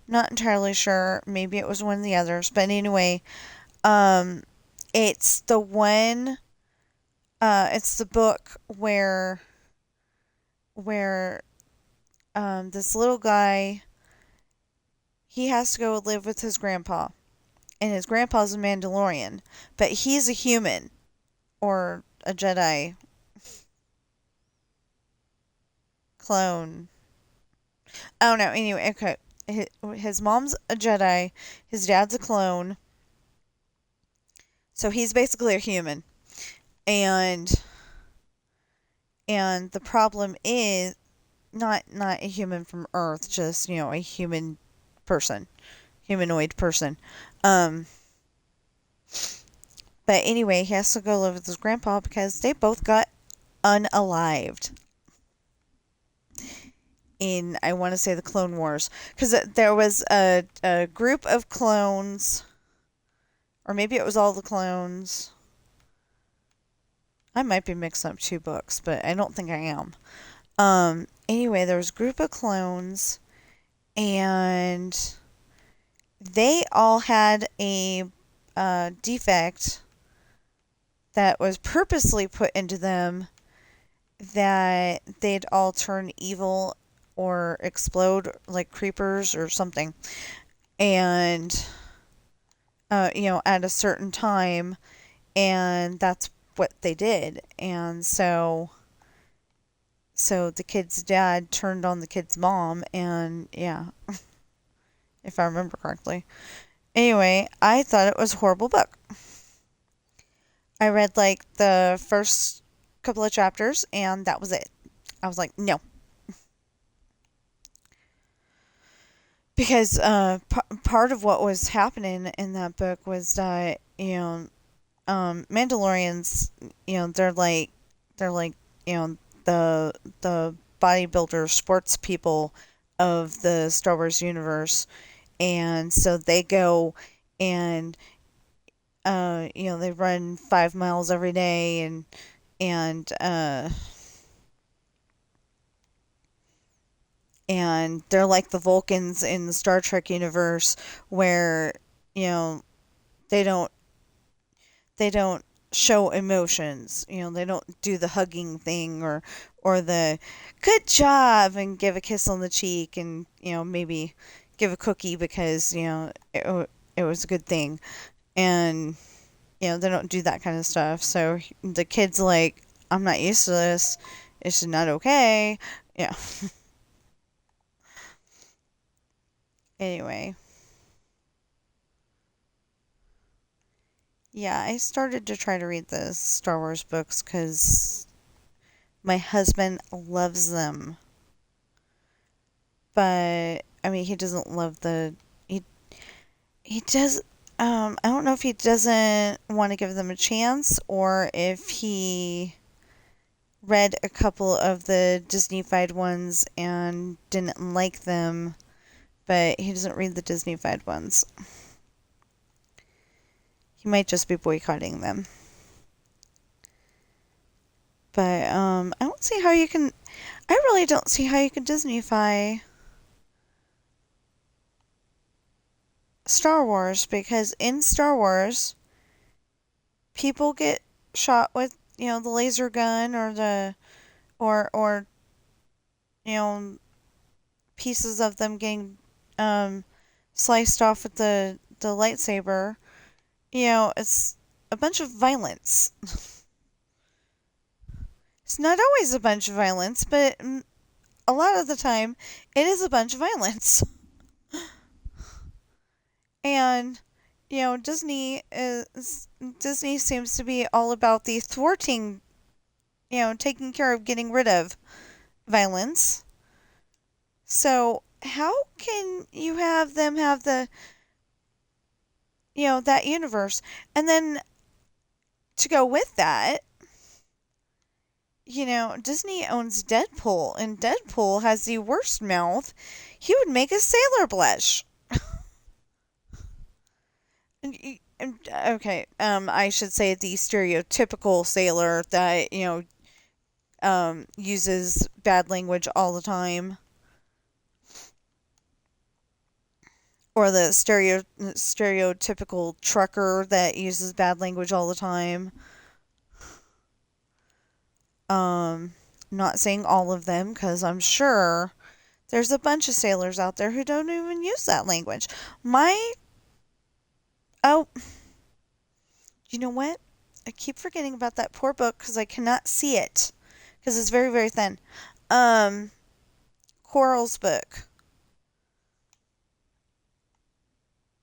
Not entirely sure. Maybe it was one of the others. But anyway, um, it's the one, it's the book where this little guy, he has to go live with his grandpa. And his grandpa's a Mandalorian. But he's a human. Or a Jedi clone. I don't know. Anyway, okay. His mom's a Jedi. His dad's a clone. So he's basically a human. And the problem is not a human from Earth, just, a human person. humanoid person. Um, but anyway, he has to go live with his grandpa because they both got unalived in, I want to say, the Clone Wars. Because there was a group of clones, or maybe it was all the clones. I might be mixing up two books, but I don't think I am. Anyway, there was a group of clones, and they all had a defect that was purposely put into them that they'd all turn evil or explode like creepers or something. And, at a certain time, and that's what they did. And so the kid's dad turned on the kid's mom, and yeah, if I remember correctly. Anyway, I thought it was a horrible book. I read like the first couple of chapters, and that was it. I was like, no. Because part of what was happening in that book was that, Mandalorians, they're like, the bodybuilder sports people of the Star Wars universe, and so they go and they run 5 miles every day, and and they're like the Vulcans in the Star Trek universe, where you know they don't they don't show emotions. They don't do the hugging thing, or the good job and give a kiss on the cheek, and maybe give a cookie because it was a good thing. And they don't do that kind of stuff. So the kid's like, I'm not used to this. It's not okay. Yeah. Anyway. Yeah, I started to try to read the Star Wars books because my husband loves them. But, I mean, he doesn't love he does, I don't know if he doesn't want to give them a chance or if he read a couple of the Disney-fied ones and didn't like them, but he doesn't read the Disney-fied ones. He might just be boycotting them. But I don't see how you can. I really don't see how you can Disneyfy Star Wars, because in Star Wars, people get shot with the laser gun or or you know pieces of them getting sliced off with the lightsaber. It's a bunch of violence. It's not always a bunch of violence, but a lot of the time, it is a bunch of violence. And Disney seems to be all about the thwarting, taking care of getting rid of violence. So how can you have them have that universe, and then to go with that, Disney owns Deadpool, and Deadpool has the worst mouth. He would make a sailor blush. Okay, I should say the stereotypical sailor that, uses bad language all the time. Or the stereotypical trucker that uses bad language all the time. Not saying all of them, because I'm sure there's a bunch of sailors out there who don't even use that language. Oh, you know what? I keep forgetting about that poor book because I cannot see it because it's very, very thin. Coral's book.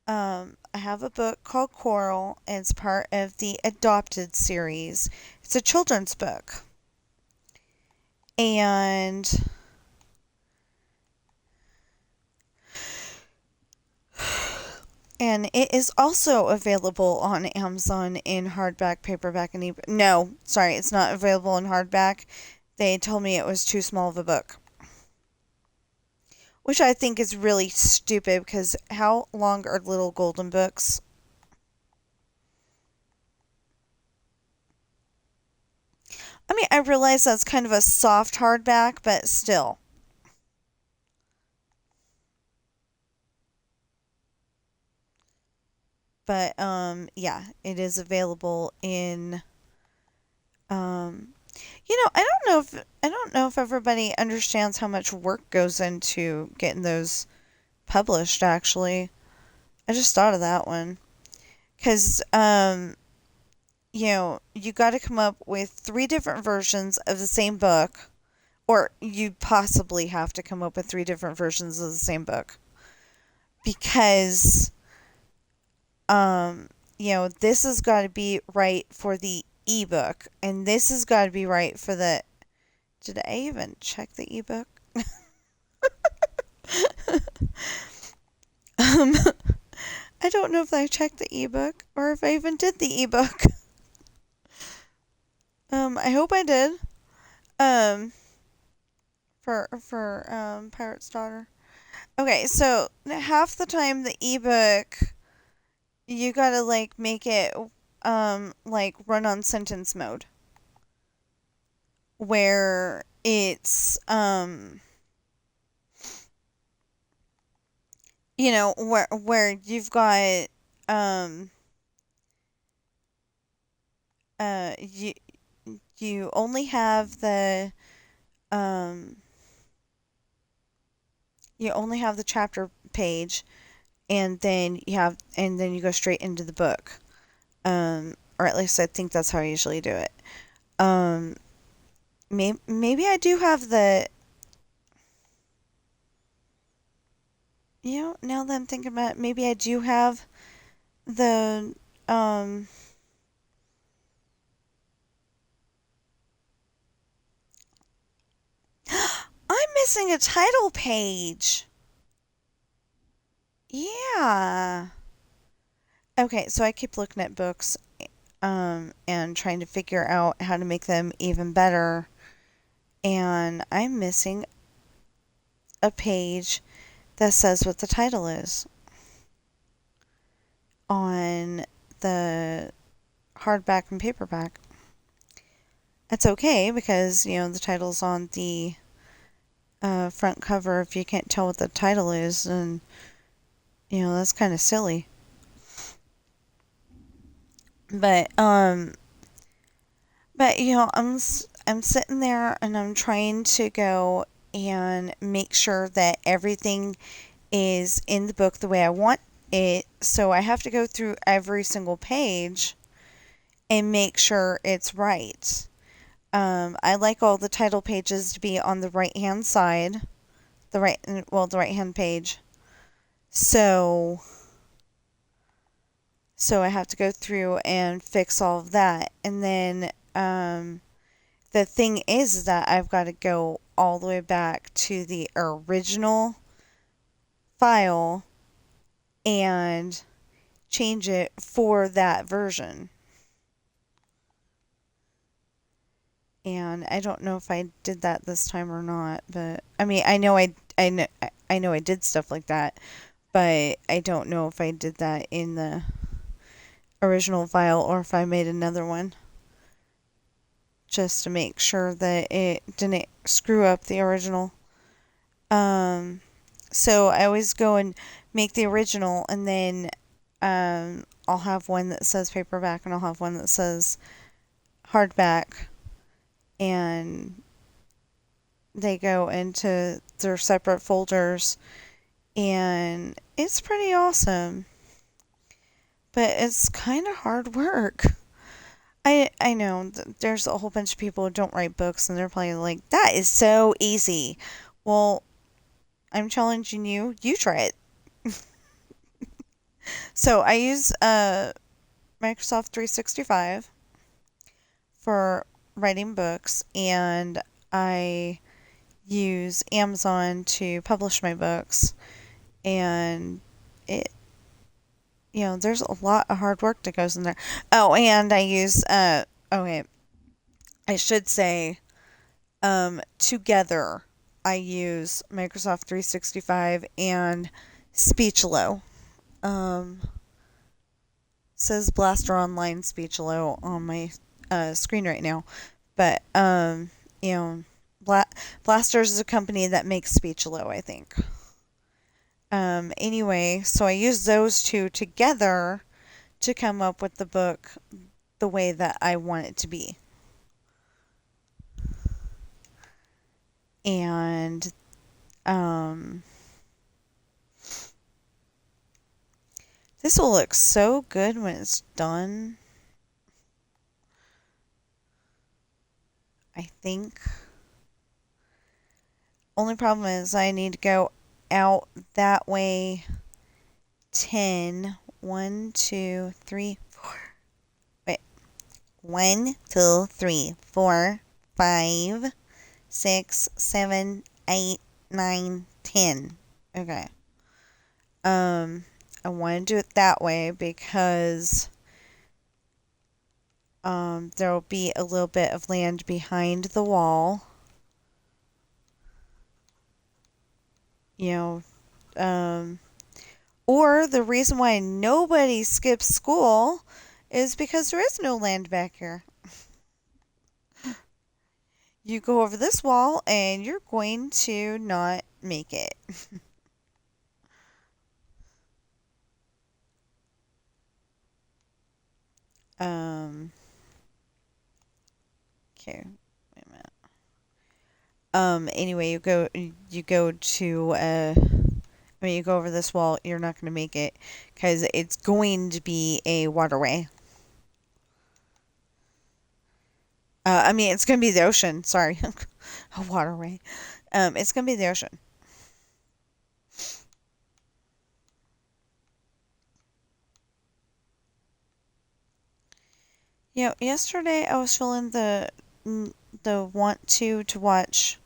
I have a book called Coral, and it's part of the Adopted series. It's a children's book. And And it is also available on Amazon in hardback, paperback, and ebook. No, sorry, it's not available in hardback. They told me it was too small of a book. Which I think is really stupid because how long are little golden books? I mean, I realize that's kind of a soft hardback, but still. But yeah, it is available in I don't know if everybody understands how much work goes into getting those published actually. I just thought of that one. Cuz you got to come up with 3 different versions of the same book, or you possibly have to come up with 3 different versions of the same book. Because this has got to be right for the ebook, and this has got to be right for the. Did I even check the ebook? um, I don't know if I checked the ebook or if I even did the ebook. I hope I did. Um, for Pirate's Daughter. Okay, so half the time the ebook, you gotta like make it like run on sentence mode, where it's where you've got um you you only have the um you only have the chapter page, and then you go straight into the book, or at least I think that's how I usually do it. um maybe I do have the now that I'm thinking about it, maybe I do have the um I'm missing a title page. Yeah. Okay, so I keep looking at books and trying to figure out how to make them even better, and I'm missing a page that says what the title is on the hardback and paperback. It's okay because, the title's on the front cover. If you can't tell what the title is, then, that's kind of silly. But, I'm sitting there and I'm trying to go and make sure that everything is in the book the way I want it. So I have to go through every single page and make sure it's right. I like all the title pages to be on the right hand side, the right hand page. So I have to go through and fix all of that. And then the thing is that I've got to go all the way back to the original file and change it for that version. And I don't know if I did that this time or not, but I mean, I know I did stuff like that, but I don't know if I did that in the original file or if I made another one just to make sure that it didn't screw up the original. So I always go and make the original, and then I'll have one that says paperback and I'll have one that says hardback, and they go into their separate folders, and it's pretty awesome. But it's kind of hard work. I know there's a whole bunch of people who don't write books, and they're probably like, that is so easy. Well, I'm challenging you. You try it. So I use Microsoft 365 for writing books, and I use Amazon to publish my books, and it there's a lot of hard work that goes in there. Oh, and I use, okay, I should say, together, I use Microsoft 365 and Speechlo. Um, says Blaster Online Speechlo on my screen right now. But, you know, Blasters is a company that makes Speechlo, I think. Anyway, so I use those two together to come up with the book the way that I want it to be. And, this will look so good when it's done. I think. Only problem is I need to go out that way 10. 1, 2, 3, 4. Wait. 1, 2, 3, 4, 5, 6, 7, 8, 9, 10. Okay. I want to do it that way because there will be a little bit of land behind the wall. You know, or the reason why nobody skips school is because there is no land back here. You go over this wall and you're going to not make it. Okay, wait a minute. Anyway, you go to you go over this wall, you're not going to make it because it's going to be a waterway. It's going to be the ocean. Sorry. A waterway. It's going to be the ocean. Yesterday I was feeling the want to watch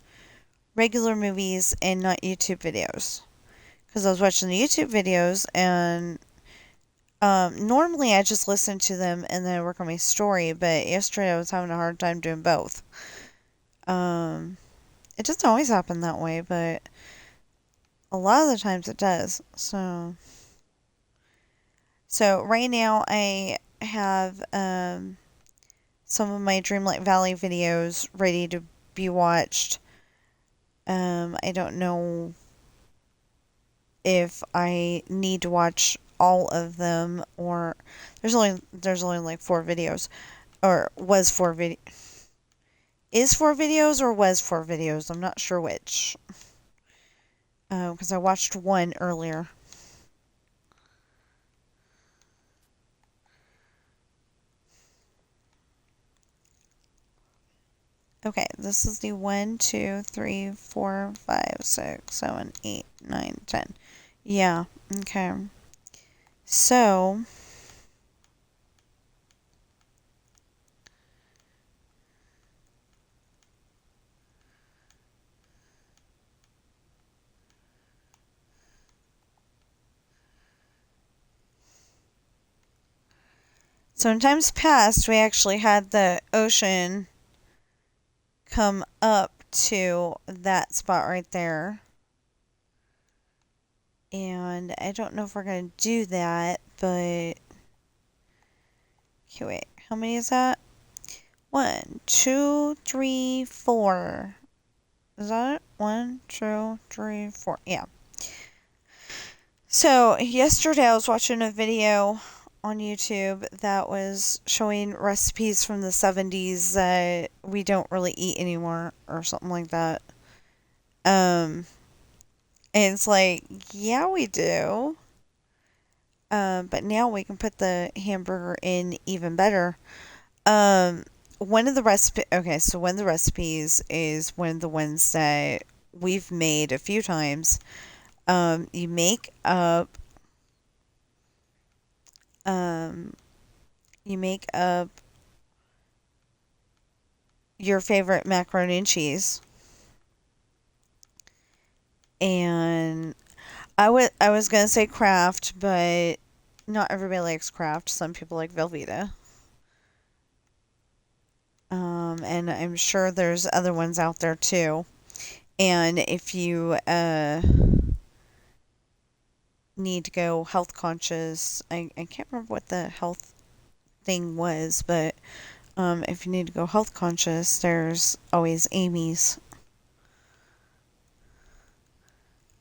regular movies and not YouTube videos. Because I was watching the YouTube videos and normally I just listen to them and then I work on my story, but yesterday I was having a hard time doing both. It doesn't always happen that way, but a lot of the times it does. So right now I have some of my Dreamlight Valley videos ready to be watched. I don't know if I need to watch all of them or there's only like 4 videos or was 4 is 4 videos or was 4 videos. I'm not sure which. Because I watched one earlier. Okay, this is the 1, 2, 3, 4, 5, 6, 7, 8, 9, 10. Yeah, okay. So, in times past, we actually had the ocean come up to that spot right there. And I don't know if we're going to do that, but... Okay, wait. How many is that? 1, 2, 3, 4. Is that it? 1, 2, 3, 4. Yeah. So, yesterday I was watching a video on YouTube that was showing recipes from the 70s that we don't really eat anymore or something like that. And it's like, yeah, we do. But now we can put the hamburger in even better. One of the recipes is one of the ones that we've made a few times. You make up your favorite macaroni and cheese. And I was gonna say Kraft, but not everybody likes Kraft. Some people like Velveeta. And I'm sure there's other ones out there too. And if you need to go health conscious, I can't remember what the health thing was, but if you need to go health conscious, there's always Amy's.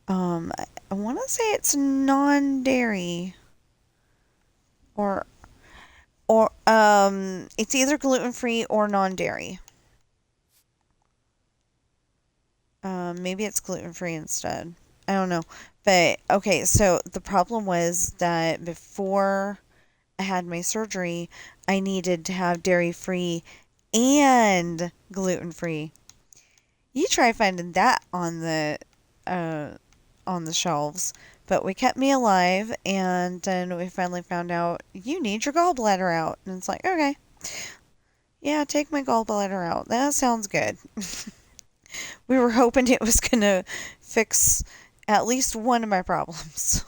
I want to say it's non-dairy, or it's either gluten-free or non-dairy. Maybe it's gluten-free instead. I don't know. But okay, so the problem was that before I had my surgery, I needed to have dairy-free and gluten-free. You try finding that uh on the shelves, but we kept me alive, and then we finally found out you need your gallbladder out, and it's like, okay, yeah, take my gallbladder out. That sounds good. We were hoping it was gonna fix at least one of my problems.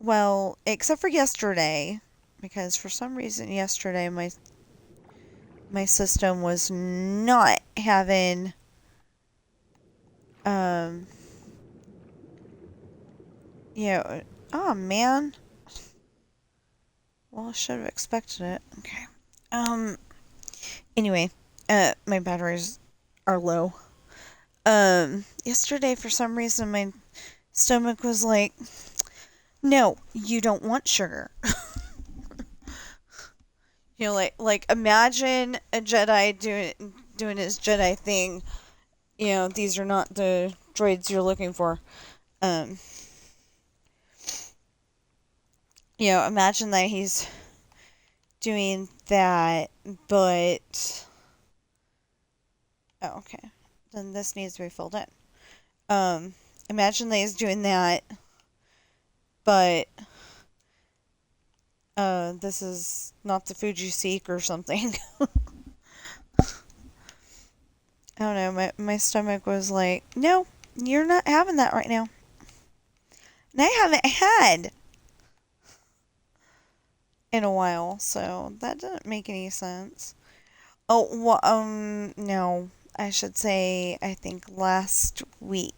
Well, except for yesterday, because for some reason yesterday my system was not having um you know, oh man. Well, I should have expected it. Okay. Um anyway, my batteries are low. Yesterday for some reason my stomach was like, "No, you don't want sugar." Like imagine a Jedi doing his Jedi thing. These are not the droids you're looking for. Um, imagine that he's doing that, but oh, okay. Then this needs to be filled in. Um, Imagine that he's doing that, but this is not the food you seek or something. I don't know. My stomach was like, no, you're not having that right now. And I haven't had in a while, so that doesn't make any sense. Oh, well, no, I should say, I think last week.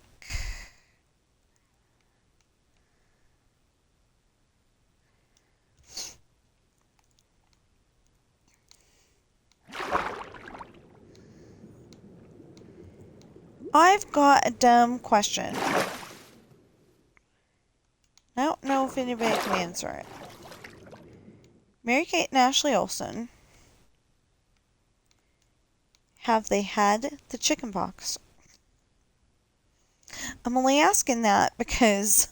I've got a dumb question. I don't know if anybody can answer it. Mary-Kate and Ashley Olsen, have they had the chicken pox? I'm only asking that because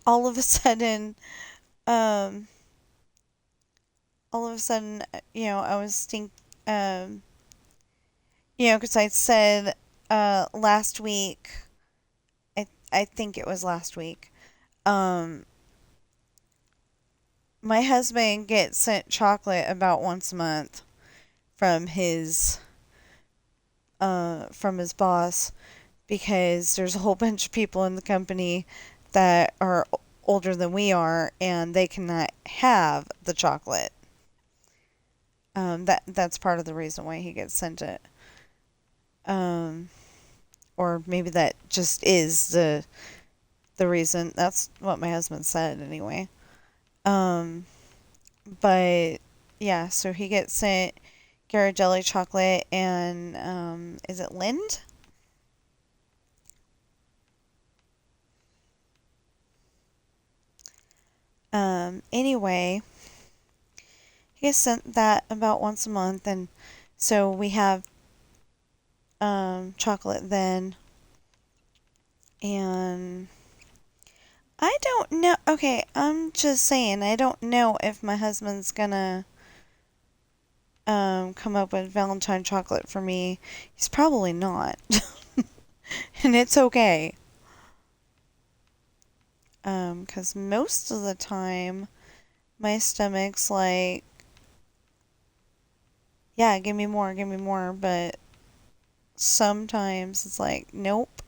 all of a sudden, um, I was because I said last week, I think it was last week, um, my husband gets sent chocolate about once a month from his boss, because there's a whole bunch of people in the company that are older than we are, and they cannot have the chocolate. That's part of the reason why he gets sent it. Um, or maybe that just is the reason. That's what my husband said anyway. Um, but yeah, so he gets sent Ghirardelli chocolate and is it Lind? Anyway, he gets sent that about once a month, and so we have chocolate then. And I don't know. Okay, I'm just saying, I don't know if my husband's gonna come up with Valentine chocolate for me. He's probably not. And it's okay. 'Cause most of the time my stomach's like, yeah, give me more, but sometimes it's like, nope.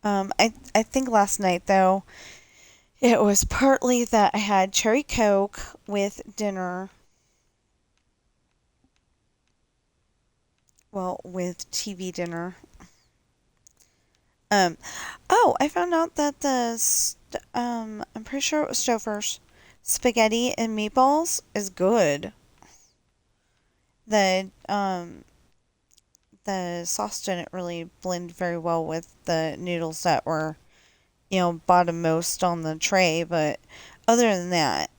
I think last night though, It was partly that I had cherry coke with dinner, well, with TV dinner. Um, oh, I found out that I'm pretty sure it was Stouffer's spaghetti and meatballs is good. The the sauce didn't really blend very well with the noodles that were, bottommost on the tray, but other than that,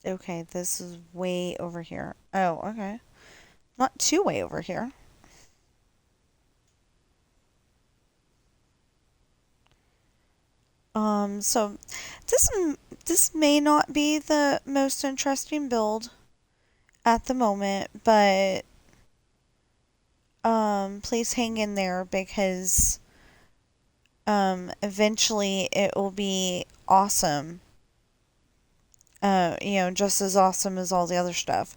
okay, this is way over here. Oh, okay. Not too way over here. So this this may not be the most interesting build at the moment, but please hang in there because eventually it will be awesome. Just as awesome as all the other stuff.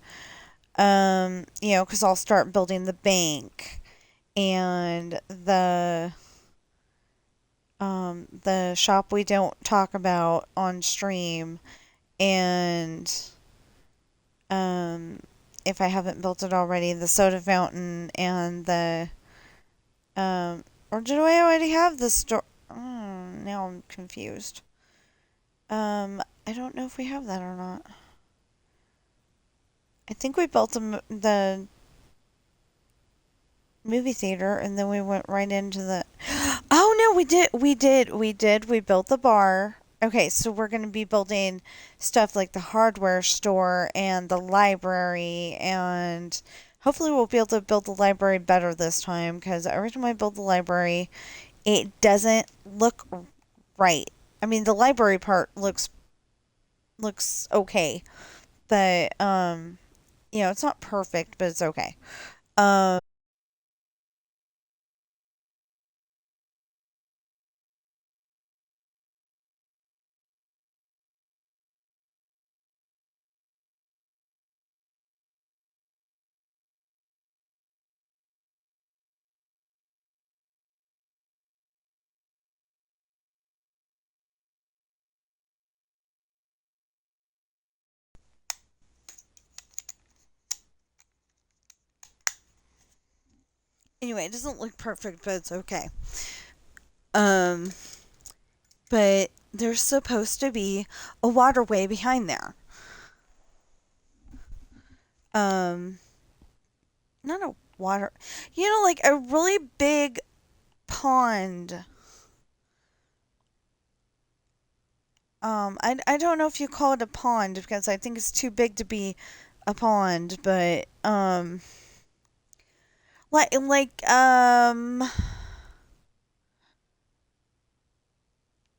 Because I'll start building the bank and the shop we don't talk about on stream, and um, if I haven't built it already, the soda fountain and the or did I already have the store? Now I'm confused. I don't know if we have that or not. I think we built the movie theater and then we went right into the. Oh no, we did. We built the bar. Okay, so we're going to be building stuff like the hardware store and the library, and hopefully we'll be able to build the library better this time because every time I build the library, it doesn't look right. I mean, the library part looks okay, but it's not perfect, but it's okay. Um, anyway, it doesn't look perfect, but it's okay. Um, but there's supposed to be a waterway behind there. Um, Not a water, like a really big pond. I don't know if you call it a pond because I think it's too big to be a pond, but like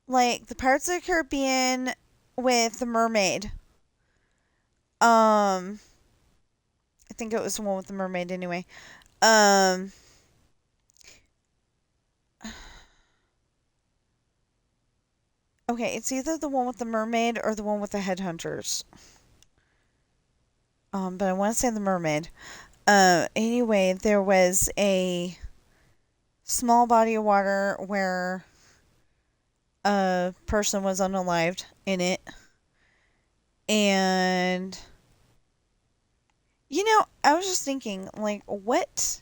like the Pirates of the Caribbean with the mermaid. Um, I think it was the one with the mermaid anyway. Um, okay, it's either the one with the mermaid or the one with the headhunters. But I want to say the mermaid. Anyway, there was a small body of water where a person was unalived in it, and I was just thinking, like, what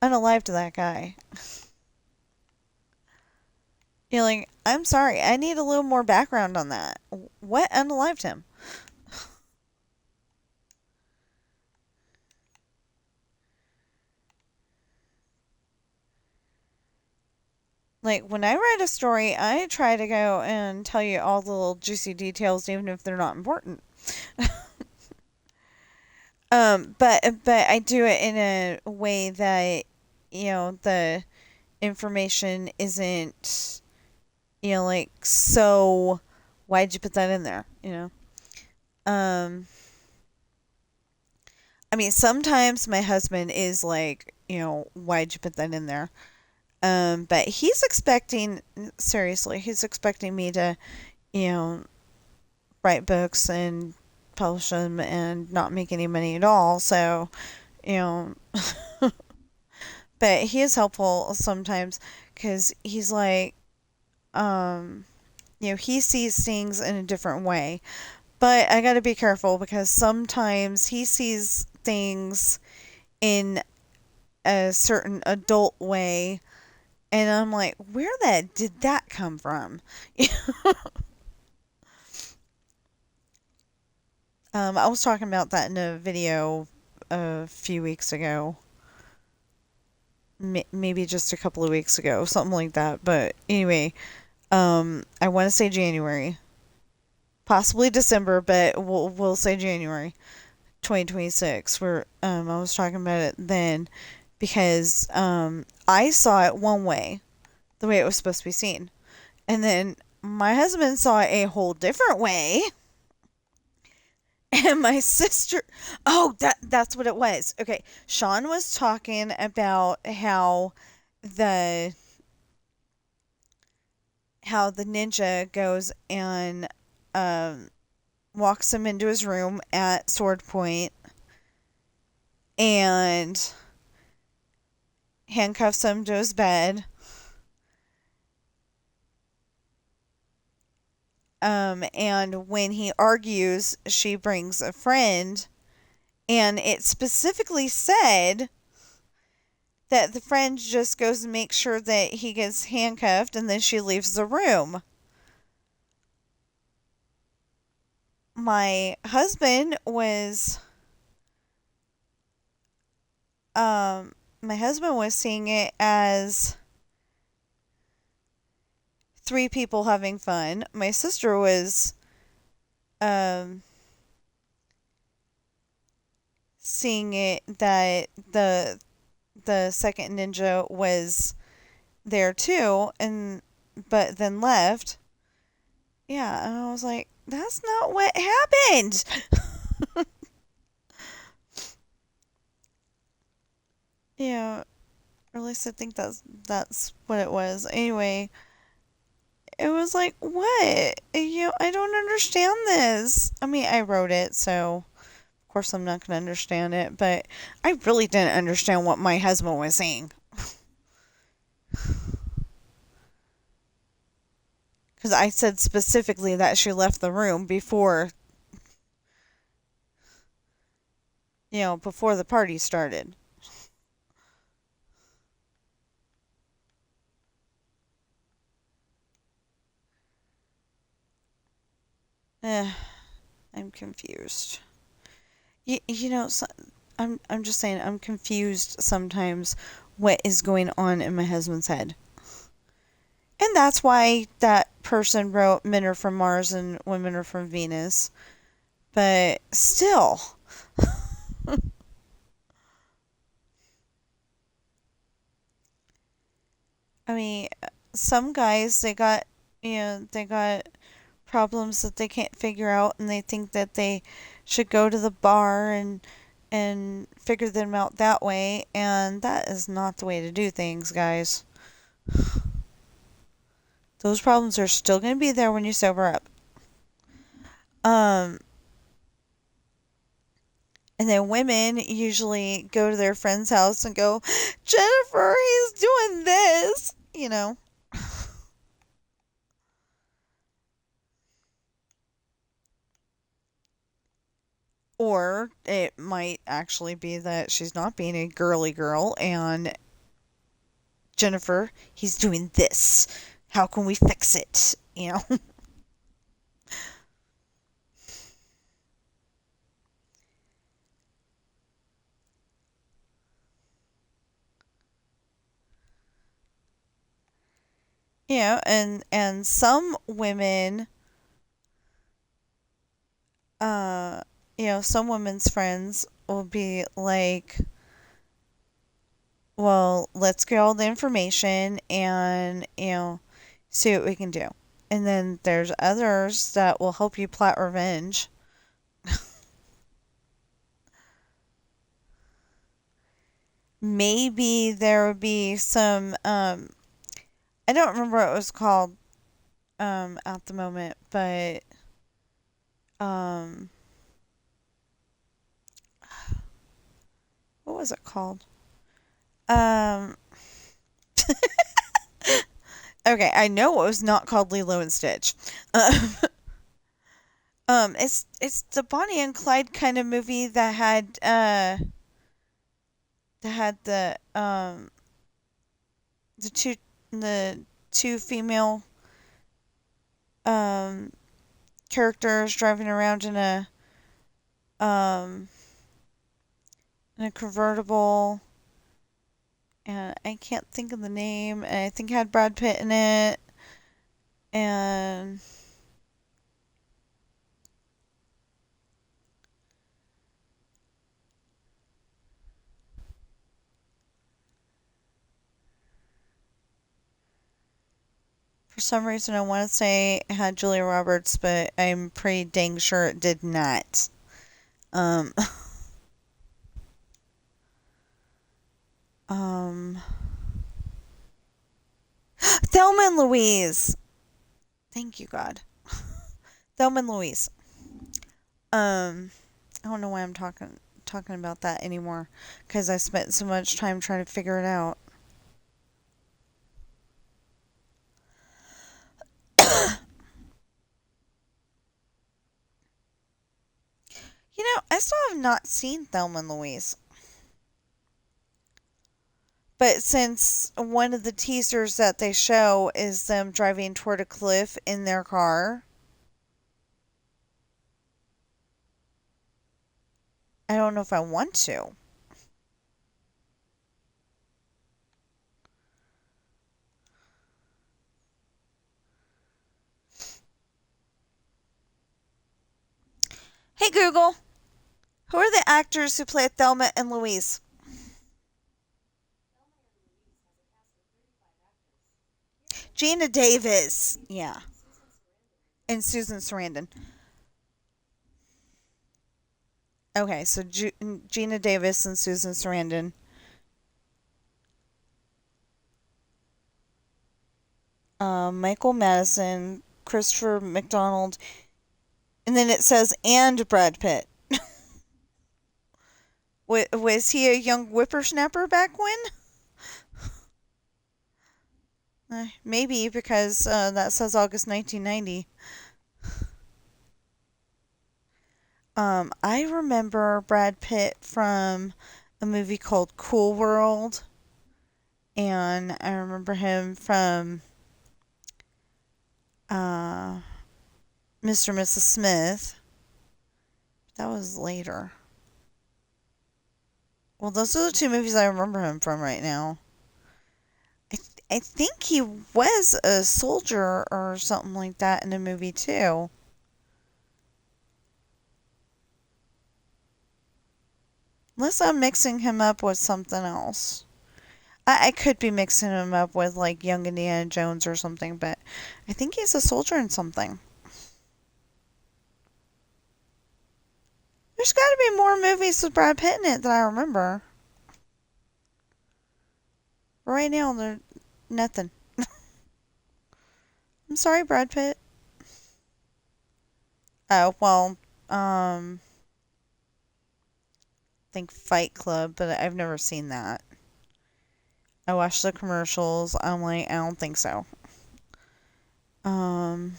unalived that guy? Like, I'm sorry, I need a little more background on that. What unalived him? Like, when I write a story, I try to go and tell you all the little juicy details, even if they're not important. But I do it in a way that the information isn't like, so why'd you put that in there? Um, I mean, sometimes my husband is like, why'd you put that in there? But he's expecting, seriously, he's expecting me to, you know, write books and publish them and not make any money at all. So, you know, But he is helpful sometimes because he's like, um, he sees things in a different way. But I gotta be careful because sometimes he sees things in a certain adult way, and I'm like, where the did that come from? I was talking about that in a video a few weeks ago, maybe just a couple of weeks ago, something like that. But anyway, I want to say January, possibly December, but we'll say January 2026. Where I was talking about it then because I saw it one way, the way it was supposed to be seen, and then my husband saw it a whole different way. And my sister, oh, that's what it was. Okay, Sean was talking about the how the ninja goes and um, walks him into his room at sword point and handcuffs him to his bed. And when he argues, she brings a friend, and it specifically said that the friend just goes and makes sure that he gets handcuffed, and then she leaves the room. My husband was um my husband was seeing it as three people having fun. My sister was um seeing it that the second ninja was there too, and but then left. Yeah, and I was like, that's not what happened. Yeah, or at least I think that's what it was. Anyway, it was like, what? I don't understand this. I mean, I wrote it, so of course I'm not going to understand it, but I really didn't understand what my husband was saying. Because I said specifically that she left the room before the party started. Eh, I'm confused. So, I'm just saying I'm confused sometimes what is going on in my husband's head. And that's why that person wrote men are from Mars and women are from Venus. But still, I mean, some guys they got problems that they can't figure out, and they think that they should go to the bar and figure them out that way, and that is not the way to do things, guys. Those problems are still going to be there when you sober up. Um, and then women usually go to their friend's house and go, Jennifer, he's doing this. Or it might actually be that she's not being a girly girl and Jennifer, he's doing this. How can we fix it? And some women, uh, some women's friends will be like, well, let's get all the information and, see what we can do. And then there's others that will help you plot revenge. Maybe there would be some, I don't remember what it was called, at the moment, but, um, what was it called? Um, okay, I know it was not called Lilo and Stitch. Um, it's the Bonnie and Clyde kind of movie that had the the two female um characters driving around um in a convertible, and I can't think of the name, and I think it had Brad Pitt in it, and for some reason I want to say it had Julia Roberts, but I'm pretty dang sure it did not. Um, um, Thelma and Louise. Thank you, God. Thelma and Louise. I don't know why I'm talking about that anymore, because I spent so much time trying to figure it out. I still have not seen Thelma and Louise. But since one of the teasers that they show is them driving toward a cliff in their car, I don't know if I want to. Hey Google, who are the actors who play Thelma and Louise? Gina Davis. Yeah. And Susan Sarandon. Okay, so Gina Davis and Susan Sarandon. Michael Madison, Christopher McDonald, and then it says and Brad Pitt. Was he a young whippersnapper back when? Maybe, because that says August 1990. I remember Brad Pitt from a movie called Cool World, and I remember him from Mr. and Mrs. Smith. That was later. Well, those are the two movies I remember him from right now. I think he was a soldier or something like that in a movie too. Unless I'm mixing him up with something else. I could be mixing him up with like Young Indiana Jones or something, but I think he's a soldier in something. There's got to be more movies with Brad Pitt in it that I remember. Right now, there's nothing. I'm sorry, Brad Pitt. Oh, well, I think Fight Club, but I've never seen that. I watched the commercials. I'm like, I don't think so. Um,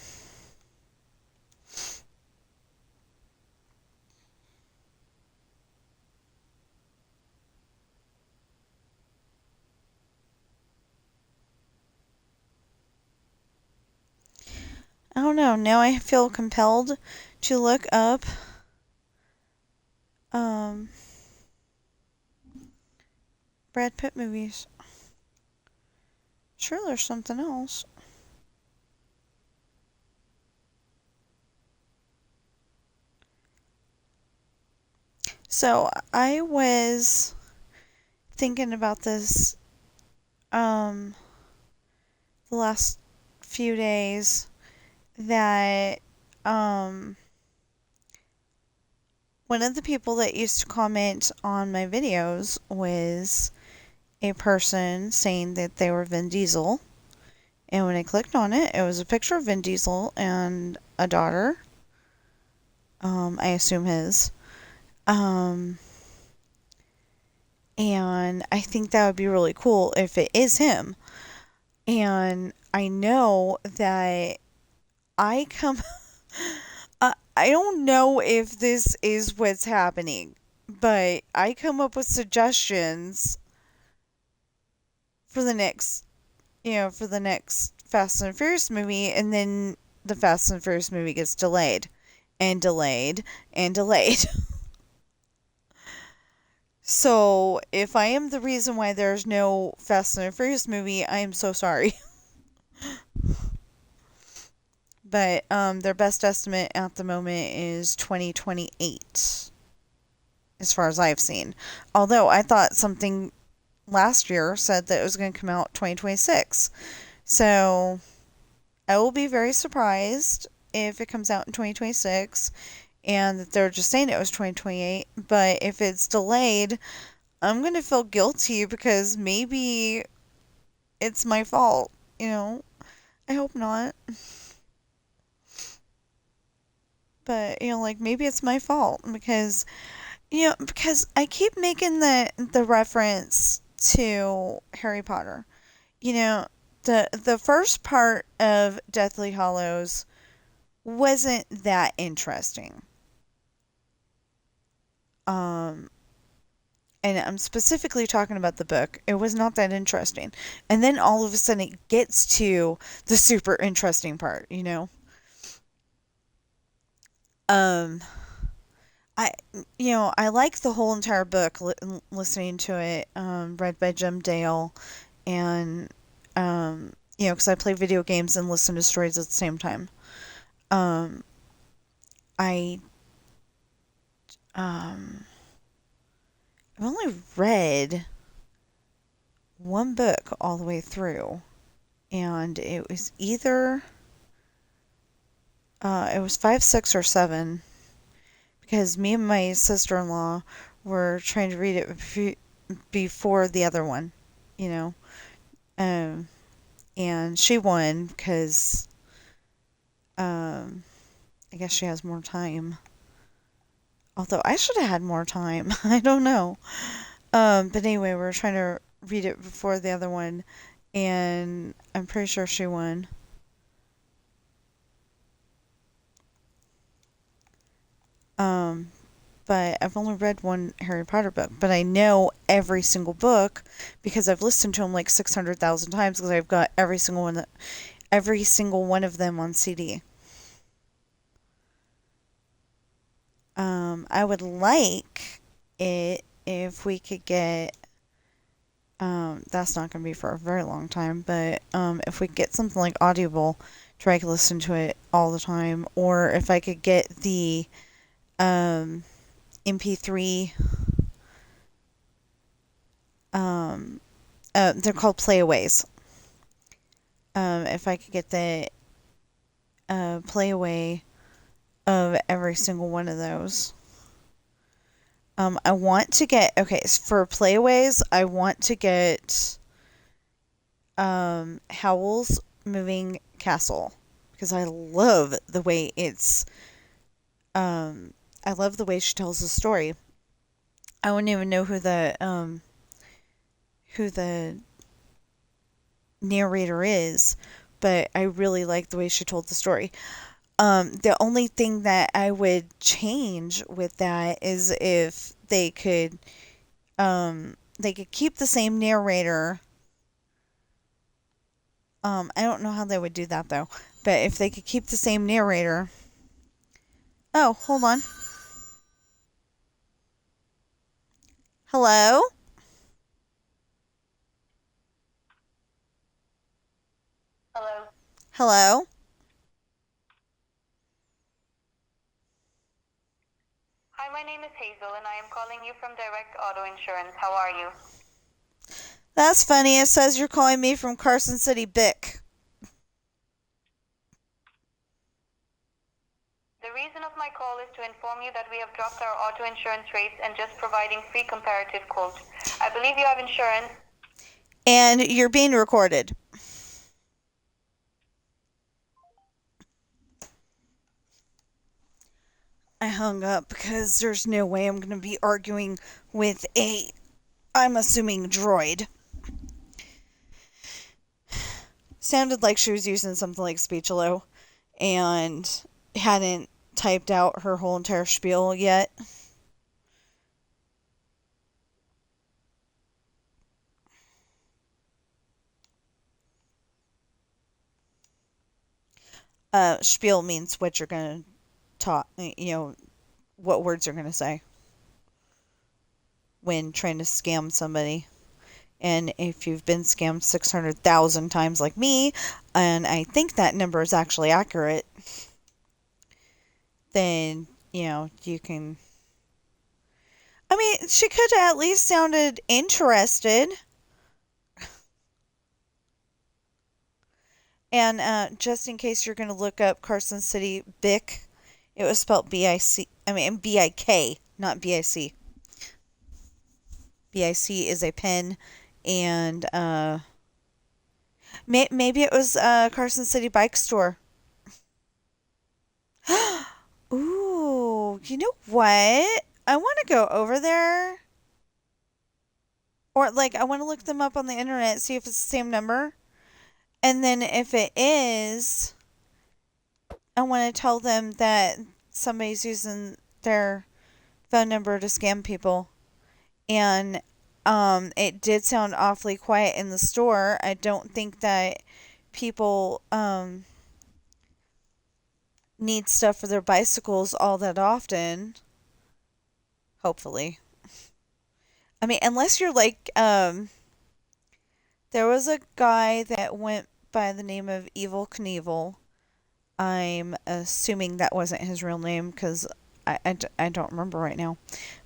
I don't know. Now I feel compelled to look up um Brad Pitt movies. Sure, there's something else. So I was thinking about this the last few days that one of the people that used to comment on my videos was a person saying that they were Vin Diesel. And when I clicked on it, it was a picture of Vin Diesel and a daughter. I assume his. And I think that would be really cool if it is him. And I know that I come. I don't know if this is what's happening, but I come up with suggestions for the next, for the next Fast and Furious movie, and then the Fast and Furious movie gets delayed and delayed and delayed. So, if I am the reason why there's no Fast and Furious movie, I am so sorry. But their best estimate at the moment is 2028, as far as I've seen. Although I thought something last year said that it was going to come out 2026. So I will be very surprised if it comes out in 2026 and that they're just saying it was 2028. But if it's delayed, I'm going to feel guilty because maybe it's my fault, you know? I hope not. But, like maybe it's my fault because, because I keep making the reference to Harry Potter. You know, the first part of Deathly Hallows wasn't that interesting. Um, and I'm specifically talking about the book. It was not that interesting. And then all of a sudden it gets to the super interesting part. Um, I I like the whole entire book, listening to it, read by Jim Dale, and because I play video games and listen to stories at the same time. Um, I um, I've only read one book all the way through, and it was either it was 5, 6, or 7, because me and my sister-in-law were trying to read it before the other one, you know, um, and she won because I guess she has more time. Although I should have had more time. I don't know. But anyway, we were trying to read it before the other one, and I'm pretty sure she won. Um, but I've only read one Harry Potter book, but I know every single book because I've listened to them like 600,000 times because I've got every single one of them on CD. I would like it if we could get. That's not going to be for a very long time, but if we could get something like Audible to where I could listen to it all the time, or if I could get the um, MP3, um, they're called playaways. If I could get the playaway of every single one of those. I want to get, okay, so for playaways, I want to get Howl's Moving Castle because I love the way she tells the story. I wouldn't even know who the narrator is, but I really like the way she told the story. The only thing that I would change with that is if they could keep the same narrator. I don't know how they would do that though, but if they could keep the same narrator. Oh, hold on. Hello? Hello. Hello? Hi, my name is Hazel and I am calling you from Direct Auto Insurance. How are you? That's funny. It says you're calling me from Carson City, Bic. The reason of my call is to inform you that we have dropped our auto insurance rates and just providing free comparative quote. I believe you have insurance. And you're being recorded. I hung up because there's no way I'm going to be arguing with a I'm assuming droid. Sounded like she was using something like Speechelo and hadn't typed out her whole entire spiel yet. Spiel means what you're going to talk, what words you're going to say when trying to scam somebody. And if you've been scammed 600,000 times like me, and I think that number is actually accurate, then, you can. I mean, she could have at least sounded interested. And just in case you're going to look up Carson City BIC, it was spelled B-I-C. I mean, B-I-K, not B-I-C. B-I-C is a pen, and maybe it was Carson City Bike Store. Ooh, you know what? I want to go over there. Or, like, I want to look them up on the internet, see if it's the same number. And then if it is, I want to tell them that somebody's using their phone number to scam people. And it did sound awfully quiet in the store. I don't think that people need stuff for their bicycles all that often. Hopefully. I mean, unless you're like, there was a guy that went by the name of Evil Knievel. I'm assuming that wasn't his real name because I don't remember right now.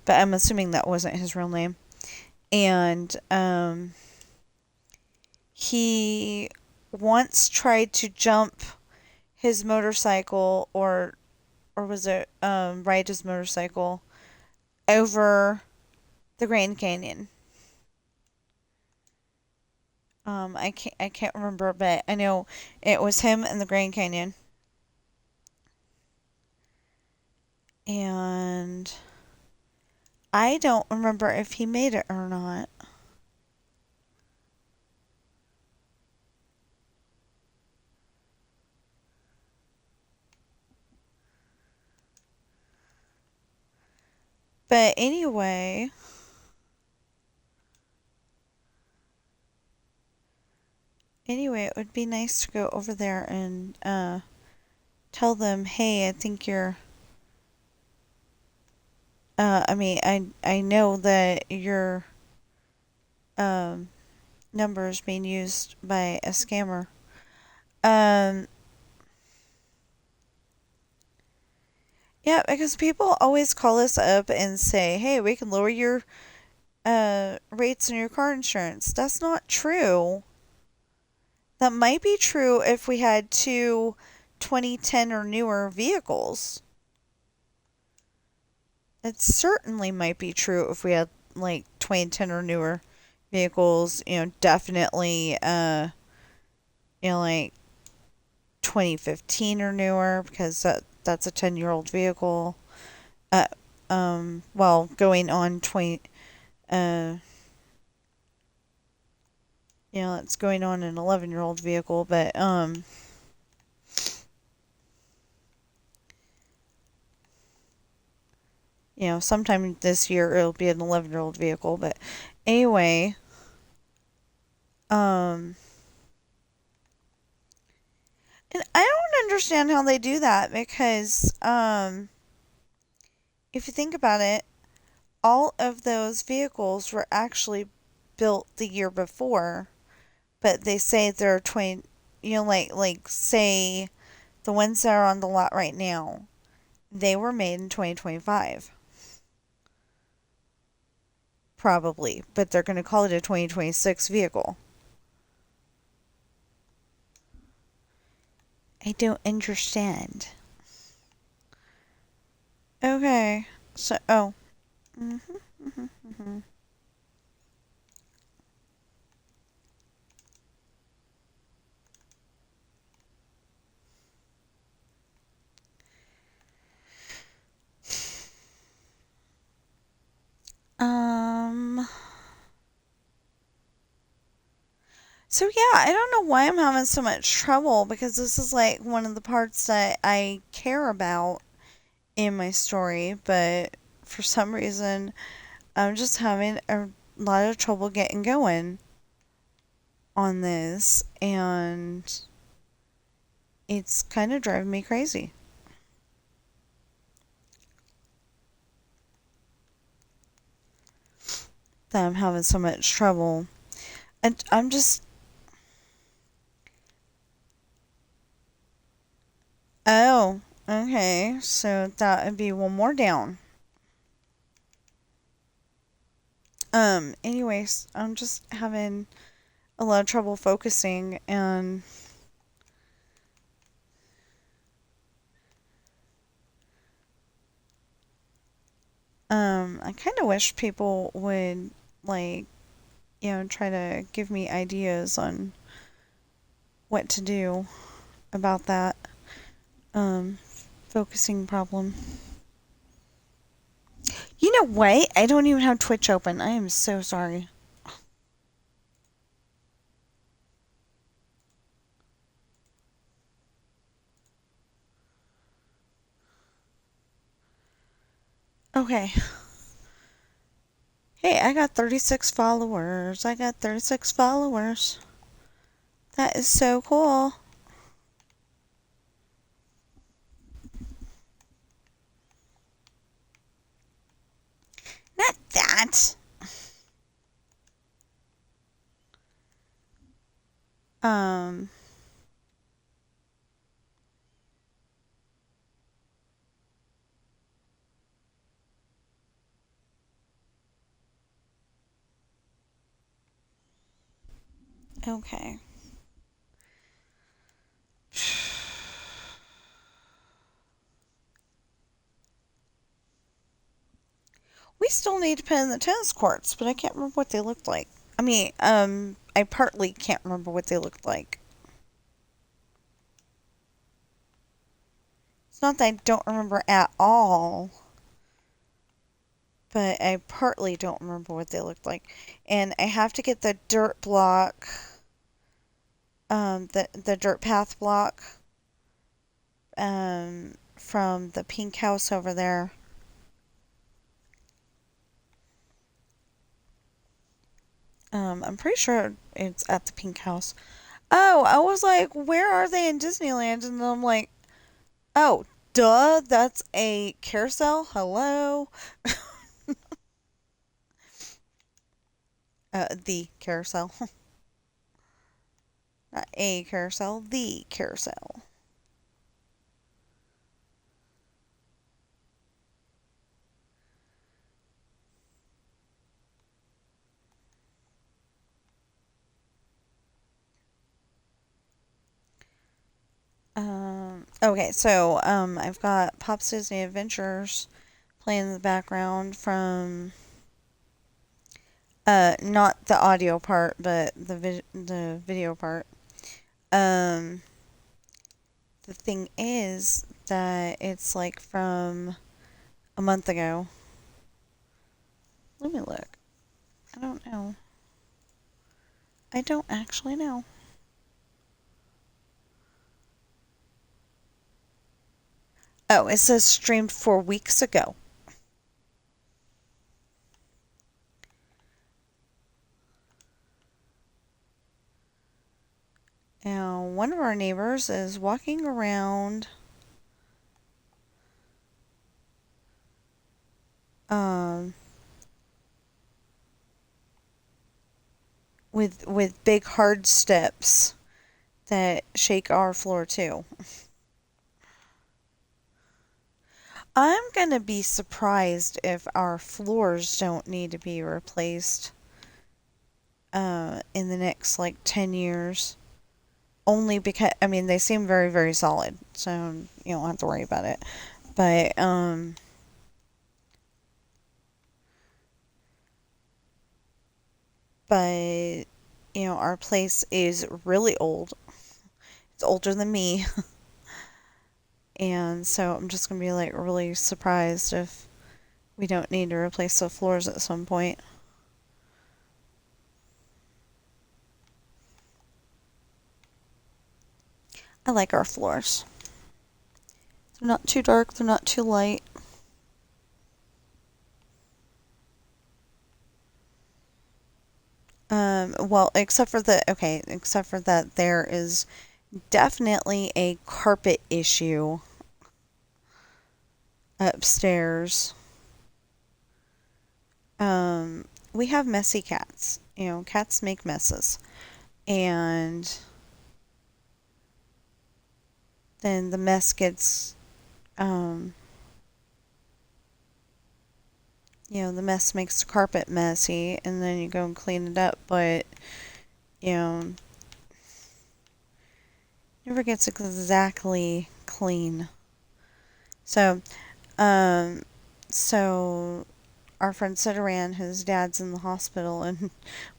But I'm assuming that wasn't his real name. And he once tried to jump his motorcycle or was it ride his motorcycle over the Grand Canyon. I can't remember, but I know it was him in the Grand Canyon. And I don't remember if he made it or not. But anyway, it would be nice to go over there and tell them, hey, I think you're. I mean, I know that your um number is being used by a scammer. Um, yeah, because people always call us up and say, hey, we can lower your rates on your car insurance. That's not true. That might be true if we had two 2010 or newer vehicles. It certainly might be true if we had like 2010 or newer vehicles. Definitely, like 2015 or newer because that's a 10-year-old vehicle. Uh, well, going on 20, uh, it's going on an 11-year-old vehicle, but sometime this year it'll be an 11-year-old vehicle. But anyway, um, and I don't understand how they do that because if you think about it, all of those vehicles were actually built the year before, but they say they're 20, like say the ones that are on the lot right now, they were made in 2025. Probably, but they're going to call it a 2026 vehicle. I don't understand. Okay. So, oh. Mhm. Mhm. Mhm. Um So yeah, I don't know why I'm having so much trouble because this is like one of the parts that I care about in my story, but for some reason I'm just having a lot of trouble getting going on this, and it's kind of driving me crazy that I'm having so much trouble. And I'm just, oh, okay, so that would be one more down. Anyways, I'm just having a lot of trouble focusing, and I kind of wish people would, like, try to give me ideas on what to do about that, um, focusing problem. You know what? I don't even have Twitch open. I am so sorry. Okay. Hey, I got 36 followers. I got 36 followers. That is so cool. Not that. Um, okay. We still need to put in the tennis courts, but I can't remember what they looked like. I mean, I partly can't remember what they looked like. It's not that I don't remember at all, but I partly don't remember what they looked like. And I have to get the dirt block, the dirt path block, from the pink house over there. I'm pretty sure it's at the pink house. Oh, I was like, where are they in Disneyland? And then I'm like, oh, duh, that's a carousel. Hello. The carousel. Not a carousel, the carousel. Okay, so I've got Pop's Disney Adventures playing in the background from not the audio part, but the video part. Um, the thing is that it's like from a month ago. Let me look. I don't know. I don't actually know. Oh, it says streamed 4 weeks ago. Now, one of our neighbors is walking around um, with big hard steps that shake our floor too. I'm gonna be surprised if our floors don't need to be replaced in the next like 10 years. Only because, I mean, they seem very, very solid, so you don't have to worry about it. But, our place is really old. It's older than me. And so I'm just going to be like really surprised if we don't need to replace the floors at some point. I like our floors. They're not too dark, they're not too light. Well, except for that there is definitely a carpet issue upstairs. We have messy cats. You know, cats make messes. And then the mess gets, um, the mess makes the carpet messy, and then you go and clean it up, but, you know, never gets exactly clean. So, um, so our friend Citaran, his dad's in the hospital, and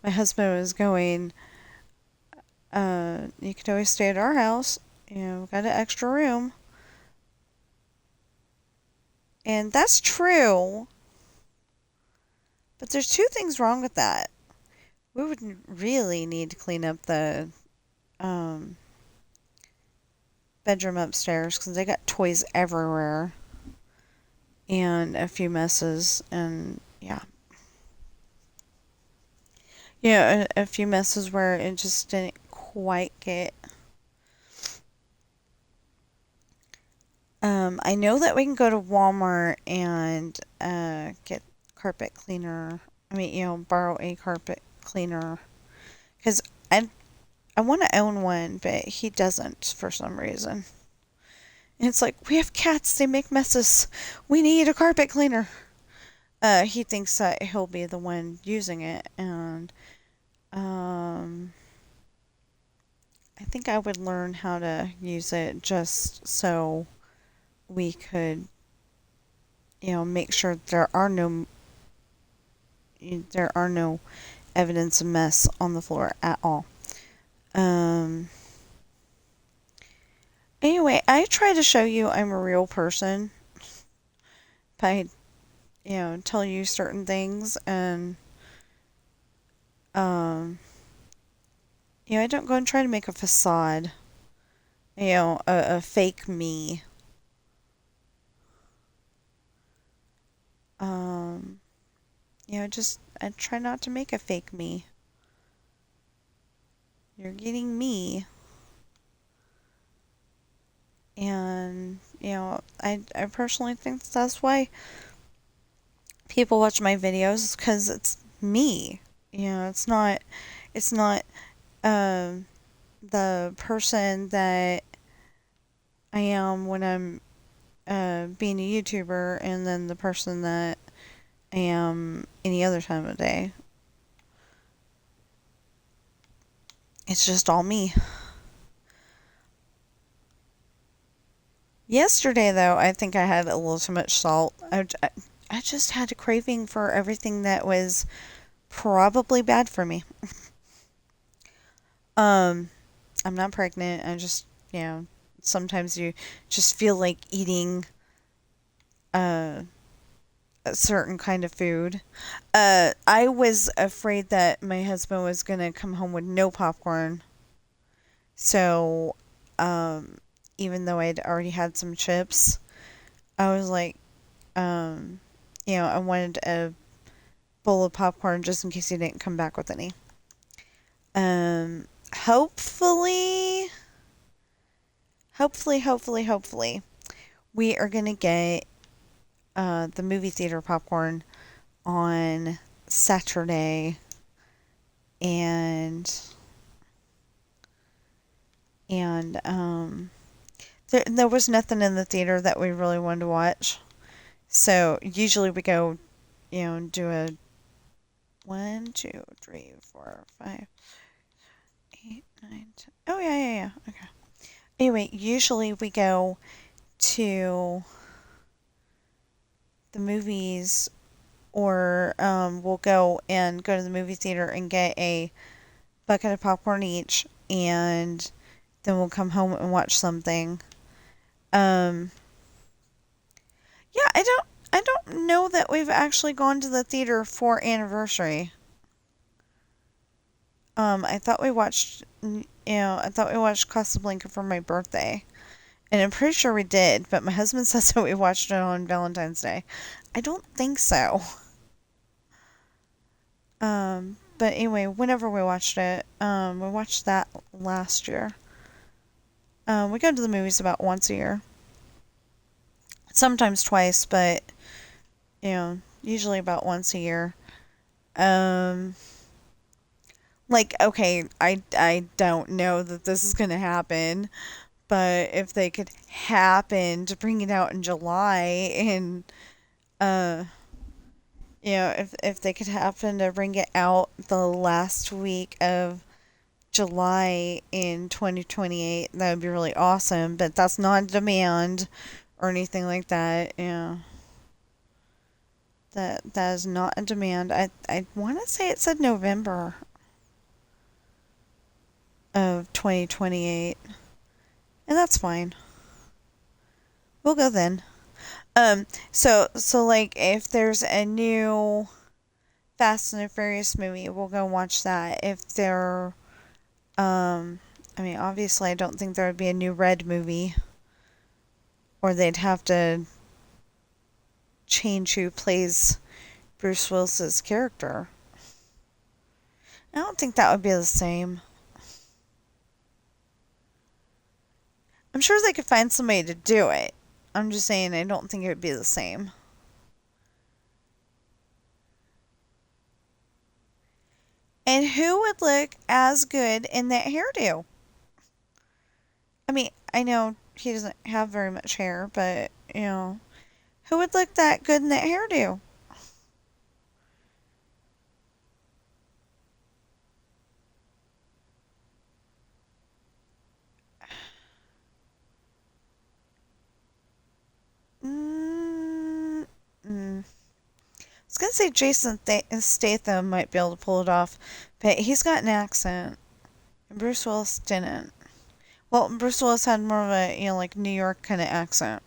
my husband was going, you could always stay at our house. You know, got an extra room. And that's true, but there's two things wrong with that. We would really need to clean up the um, bedroom upstairs because they got toys everywhere and a few messes, and yeah. Yeah, a few messes where it just didn't quite get. I know that we can go to Walmart and get carpet cleaner. I mean, borrow a carpet cleaner because I want to own one, but he doesn't for some reason. And it's like we have cats; they make messes. We need a carpet cleaner. He thinks that he'll be the one using it, and um, I think I would learn how to use it just so we could, make sure there are no evidence of mess on the floor at all. Um, anyway, I try to show you I'm a real person by, tell you certain things, and um, I don't go and try to make a facade, a fake me. Um, just I try not to make a fake me. You're getting me. And, I personally think that's why people watch my videos because it's me. It's not, um, the person that I am when I'm, being a YouTuber and then the person that I am any other time of day. It's just all me. Yesterday, though, I think I had a little too much salt. I just had a craving for everything that was probably bad for me. Um, I'm not pregnant. I just, sometimes you just feel like eating uh, a certain kind of food. I was afraid that my husband was going to come home with no popcorn. So, um, even though I'd already had some chips, I was like, um, I wanted a bowl of popcorn just in case he didn't come back with any. Hopefully, hopefully, we are gonna get the movie theater popcorn on Saturday, and there was nothing in the theater that we really wanted to watch. So usually we go, do a 1, 2, 3, 4, 5, 8, 9, 10. Oh yeah. Okay. Anyway, usually we go to the movies, or we'll go to the movie theater and get a bucket of popcorn each, and then we'll come home and watch something. Um, yeah, I don't know that we've actually gone to the theater for anniversary. I thought we watched, I thought we watched Casablanca for my birthday. And I'm pretty sure we did, but my husband says that we watched it on Valentine's Day. I don't think so. But anyway, whenever we watched that last year. We go to the movies about once a year. Sometimes twice, but, usually about once a year. Um, okay, I don't know that this is going to happen, but if they could happen to bring it out in July and, uh, if they could happen to bring it out the last week of July in 2028, that would be really awesome, but that's not a demand or anything like that. Yeah. That is not a demand. I want to say it said November of 2028, and that's fine. We'll go then. So like if there's a new Fast and the Furious movie, we'll go watch that. If there, I mean, obviously, I don't think there would be a new Red movie, or they'd have to change who plays Bruce Willis's character. I don't think that would be the same. I'm sure they could find somebody to do it. I'm just saying I don't think it would be the same. And who would look as good in that hairdo? I mean, I know he doesn't have very much hair, but, who would look that good in that hairdo? Mm, mm. I was gonna say Jason Statham might be able to pull it off, but he's got an accent, and Bruce Willis didn't. Well, Bruce Willis had more of a, like New York kind of accent.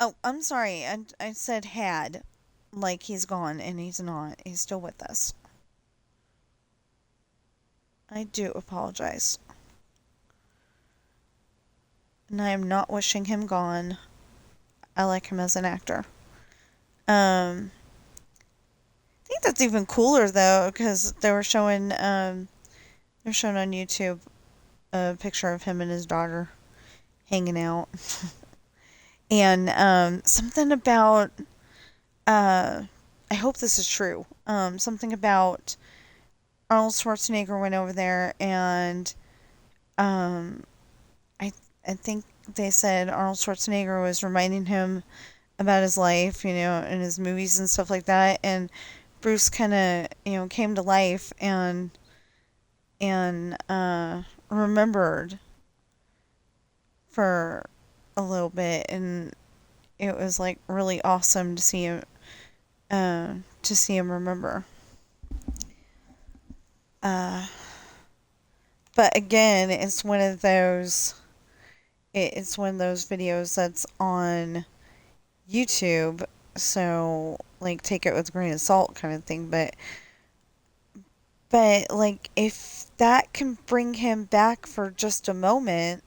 Oh, I'm sorry. I said had. Like he's gone, and he's not. He's still with us. I do apologize. And I am not wishing him gone. I like him as an actor. I think that's even cooler though, because they're showing on YouTube a picture of him and his daughter hanging out, and something about I hope this is true. Something about Arnold Schwarzenegger went over there, and um, I I think they said Arnold Schwarzenegger was reminding him about his life, and his movies and stuff like that, and Bruce kind of came to life and remembered for a little bit, and it was like really awesome to see him remember. Uh, but again, it's one of those videos that's on YouTube, so like take it with a grain of salt kind of thing. But like if that can bring him back for just a moment,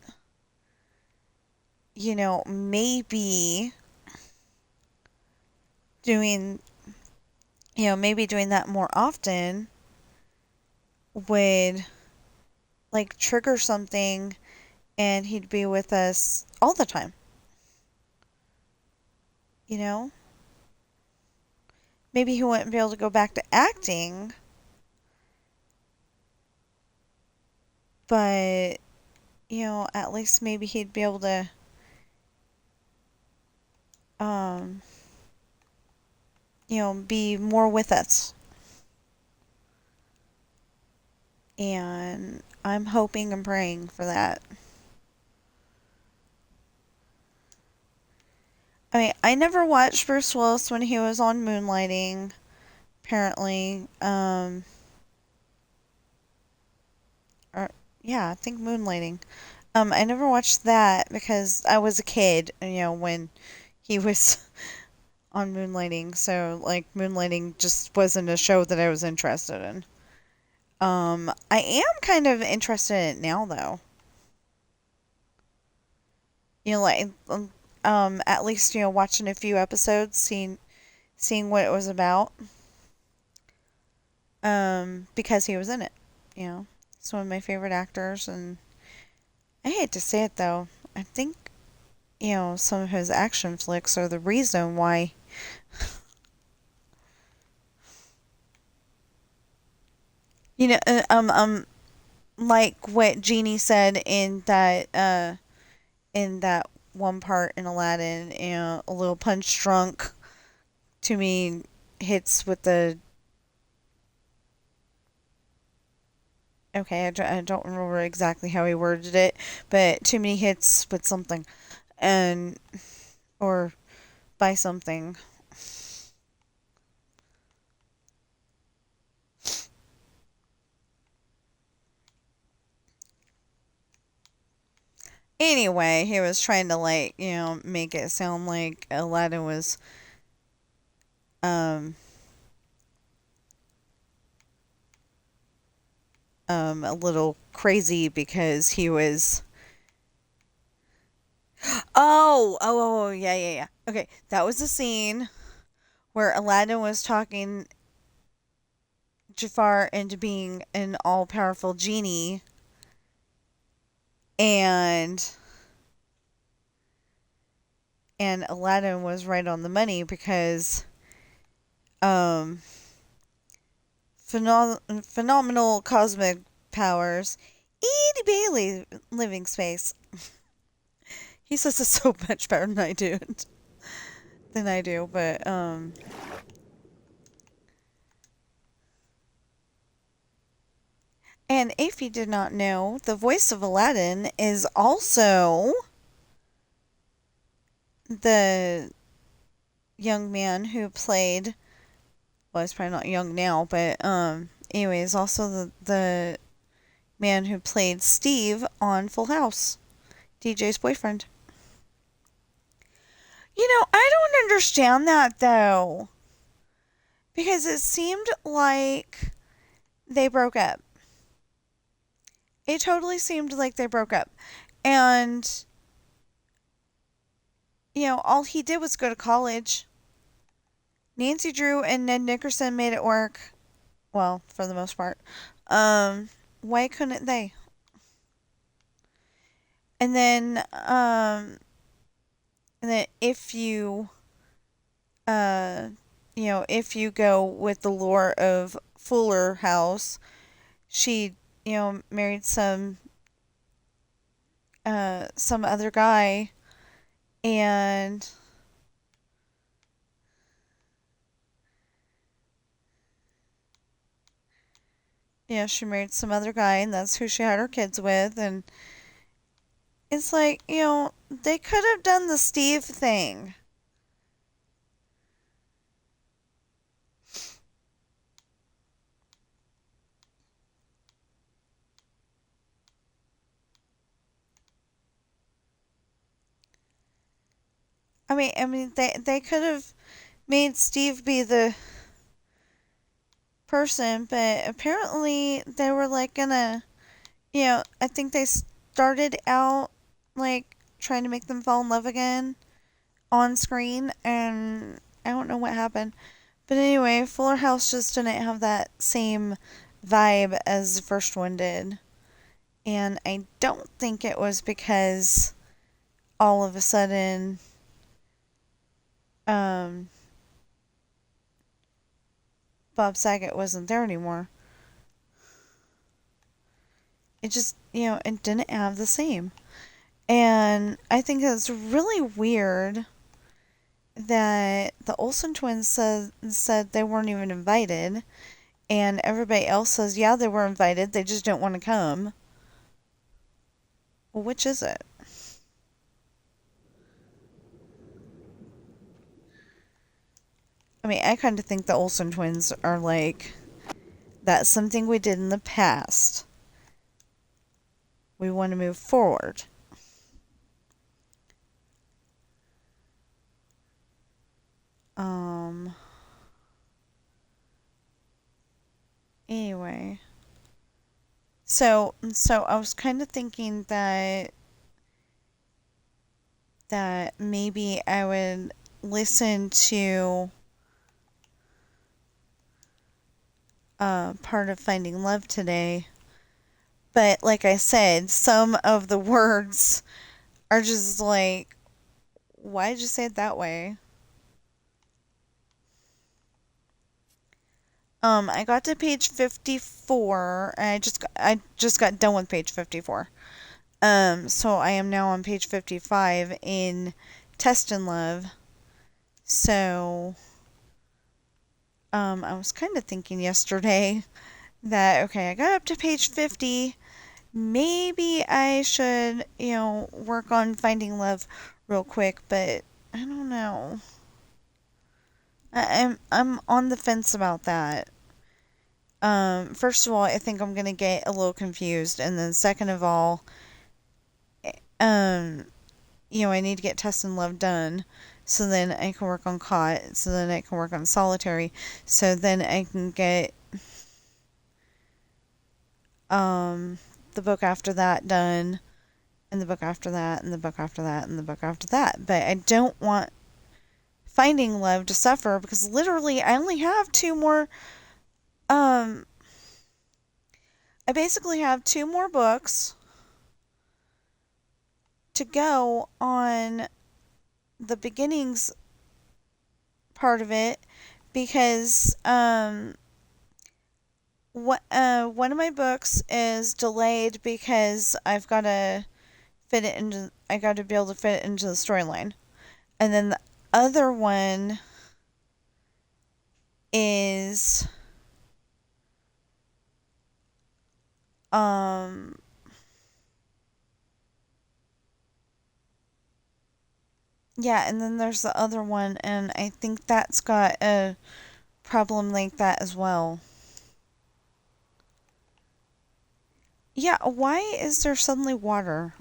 maybe doing maybe doing that more often would like trigger something, and he'd be with us all the time. You know? Maybe he wouldn't be able to go back to acting, but at least maybe he'd be able to um be more with us. And I'm hoping and praying for that. I mean, I never watched Bruce Willis when he was on Moonlighting, apparently. Or yeah, I think Moonlighting. I never watched that because I was a kid, when he was on Moonlighting, so like Moonlighting just wasn't a show that I was interested in. I am kind of interested in it now though. Like at least watching a few episodes, seeing what it was about. Because he was in it. He's one of my favorite actors, and I hate to say it though. I think some of his action flicks are the reason why. You know, like what Genie said in that one part in Aladdin, a little punch drunk to me hits with the. Okay, I don't remember exactly how he worded it, but too many hits with something, and or by something. Anyway, he was trying to like make it sound like Aladdin was um a little crazy because he was. Oh, yeah, yeah, yeah. Okay, that was the scene where Aladdin was talking Jafar into being an all-powerful genie, and Aladdin was right on the money because um phenomenal cosmic powers. Edie Bailey living space. He says it so much better than I do. But and if you did not know, the voice of Aladdin is also the young man who played. Well, he's probably not young now, but anyways, also the man who played Steve on Full House, DJ's boyfriend. I don't understand that though, because it seemed like they broke up. It totally seemed like they broke up, and all he did was go to college. Nancy Drew and Ned Nickerson made it work. Well, for the most part. Um, why couldn't they? And then, if you, uh, if you go with the lore of Fuller House, she, married some other guy, and she married some other guy, and that's who she had her kids with, and it's like, they could have done the Steve thing. I mean, they could have made Steve be the person, but apparently they were like gonna, I think they started out like trying to make them fall in love again on screen, and I don't know what happened. But anyway, Fuller House just didn't have that same vibe as the first one did. And I don't think it was because all of a sudden, um, Bob Saget wasn't there anymore. It just, it didn't have the same. And I think it's really weird that the Olsen twins said they weren't even invited, and everybody else says, yeah, they were invited, they just didn't want to come. Well, which is it? I mean, I kind of think the Olsen twins are like, that's something we did in the past. We want to move forward. Okay. So I was kind of thinking that maybe I would listen to part of Finding Love today. But like I said, some of the words are just like, why did you say it that way? I got to page 54. And I just got done with page 54. So I am now on page 55 in Test and Love. So, I was kind of thinking yesterday that, okay, I got up to page 50. Maybe I should, work on Finding Love real quick, but I don't know. I'm on the fence about that. First of all, I think I'm gonna get a little confused, and then second of all, um, I need to get Test and Love done, so then I can work on Caught, so then I can work on Solitary, so then I can get um the book after that done, and the book after that, and the book after that, and the book after that. But I don't want Finding Love to suffer because literally I only have two more. Um, I basically have two more books to go on the beginnings part of it because one of my books is delayed because I got to be able to fit it into the storyline. And then the other one is um yeah, and then there's the other one and I think that's got a problem like that as well. Yeah, why is there suddenly water?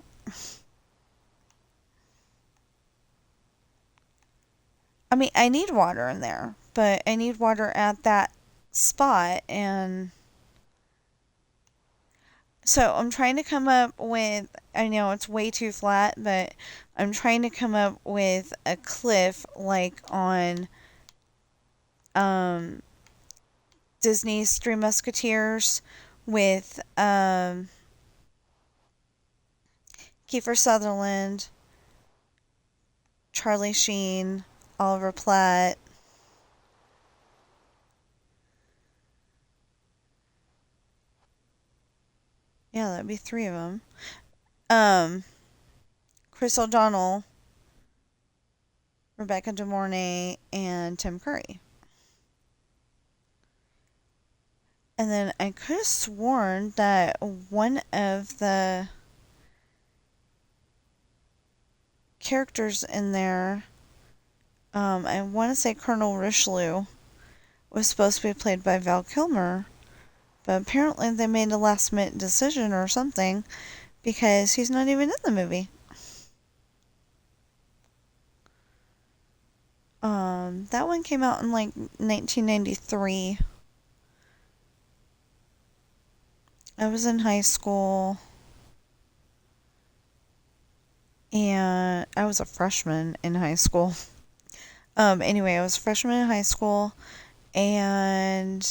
I mean, I need water in there, but I need water at that spot and so I'm trying to come up with, I know it's way too flat, but I'm trying to come up with a cliff like on um, Disney's Three Musketeers with Kiefer Sutherland, Charlie Sheen, Oliver Platt. Yeah, that'd be three of them. Um, Chris O'Donnell, Rebecca De Mornay, and Tim Curry. And then I could have sworn that one of the characters in there, I want to say Colonel Richelieu, was supposed to be played by Val Kilmer, but apparently they made a last minute decision or something because he's not even in the movie. That one came out in like 1993. I was in high school and I was a freshman in high school. Anyway, I was a freshman in high school and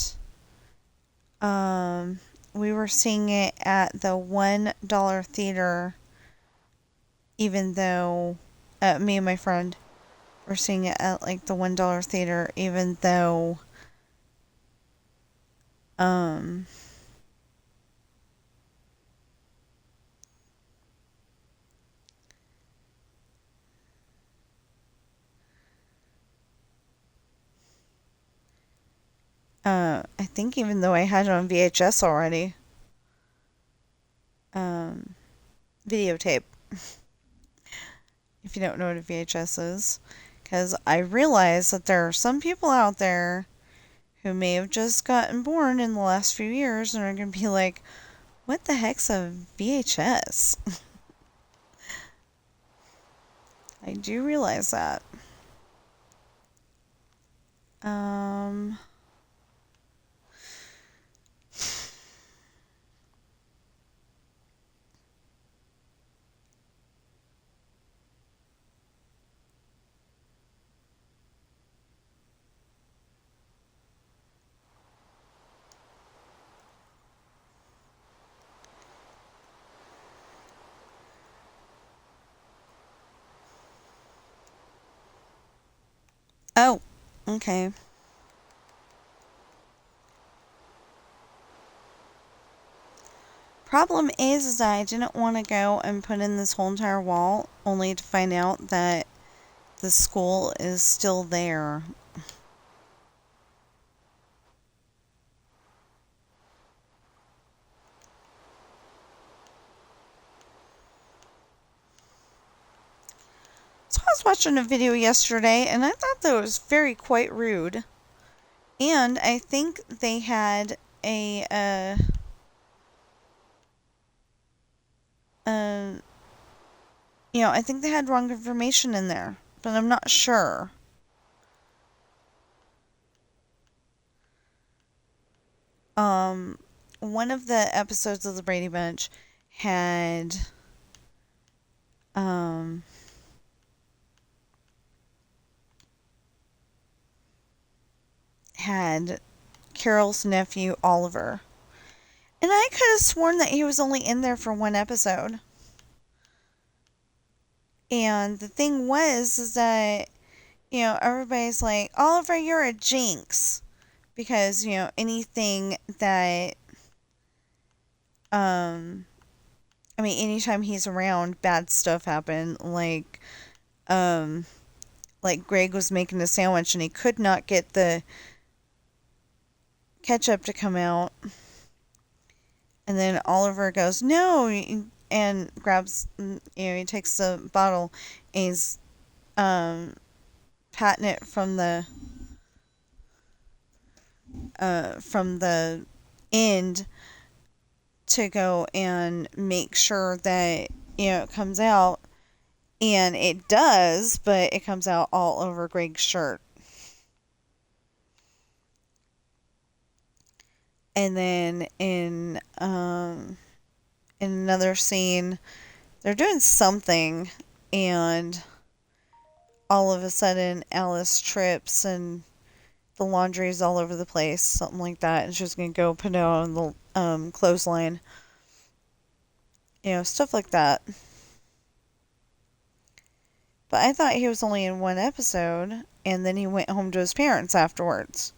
um, we were seeing it at the $1 theater, even though me and my friend were seeing it at like the $1 theater, even though um, I think even though I had it on VHS already, um, videotape, if you don't know what a VHS is, because I realize that there are some people out there who may have just gotten born in the last few years and are going to be like, what the heck's a VHS? I do realize that. Um, Oh, okay. Problem is that I didn't want to go and put in this whole entire wall only to find out that the school is still there. So I was watching a video yesterday and I thought that was very quite rude. And I think they had uh, I think they had wrong information in there, but I'm not sure. Um, One of the episodes of the Brady Bunch had um had Carol's nephew Oliver. And I could have sworn that he was only in there for one episode. And the thing was is that, everybody's like, Oliver, you're a jinx. Because, anything that um anytime he's around, bad stuff happen. Um like Greg was making a sandwich and he could not get the ketchup to come out. And then Oliver goes, no, and grabs, he takes the bottle and he's patting it from the end to go and make sure that, it comes out. And it does, but it comes out all over Greg's shirt. And then in another scene, they're doing something, and all of a sudden Alice trips and the laundry is all over the place, something like that, and she's gonna go put it on the clothesline, stuff like that. But I thought he was only in one episode, and then he went home to his parents afterwards.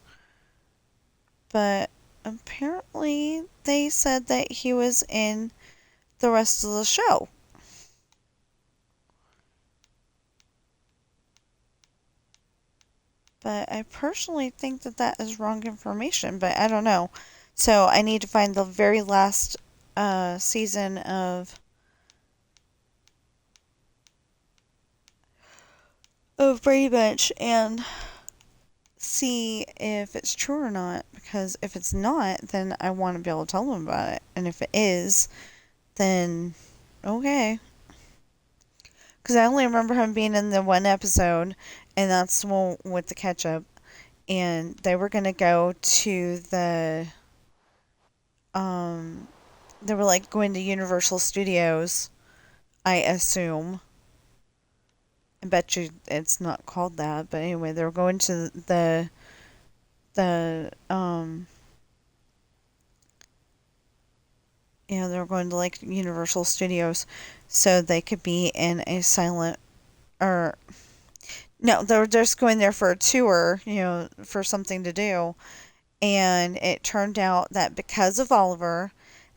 But apparently, they said that he was in the rest of the show. But I personally think that that is wrong information, but I don't know. So I need to find the very last season of Brady Bunch and see if it's true or not. Because if it's not, then I want to be able to tell them about it. And if it is, then okay. Because I only remember him being in the one episode, and that's the one with the ketchup. And they were going to go to um, they were like going to Universal Studios, I assume. I bet you it's not called that, but anyway, they were going to the they were going to like Universal Studios so they could be in a silent or no, they were just going there for a tour, for something to do. And it turned out that because of Oliver,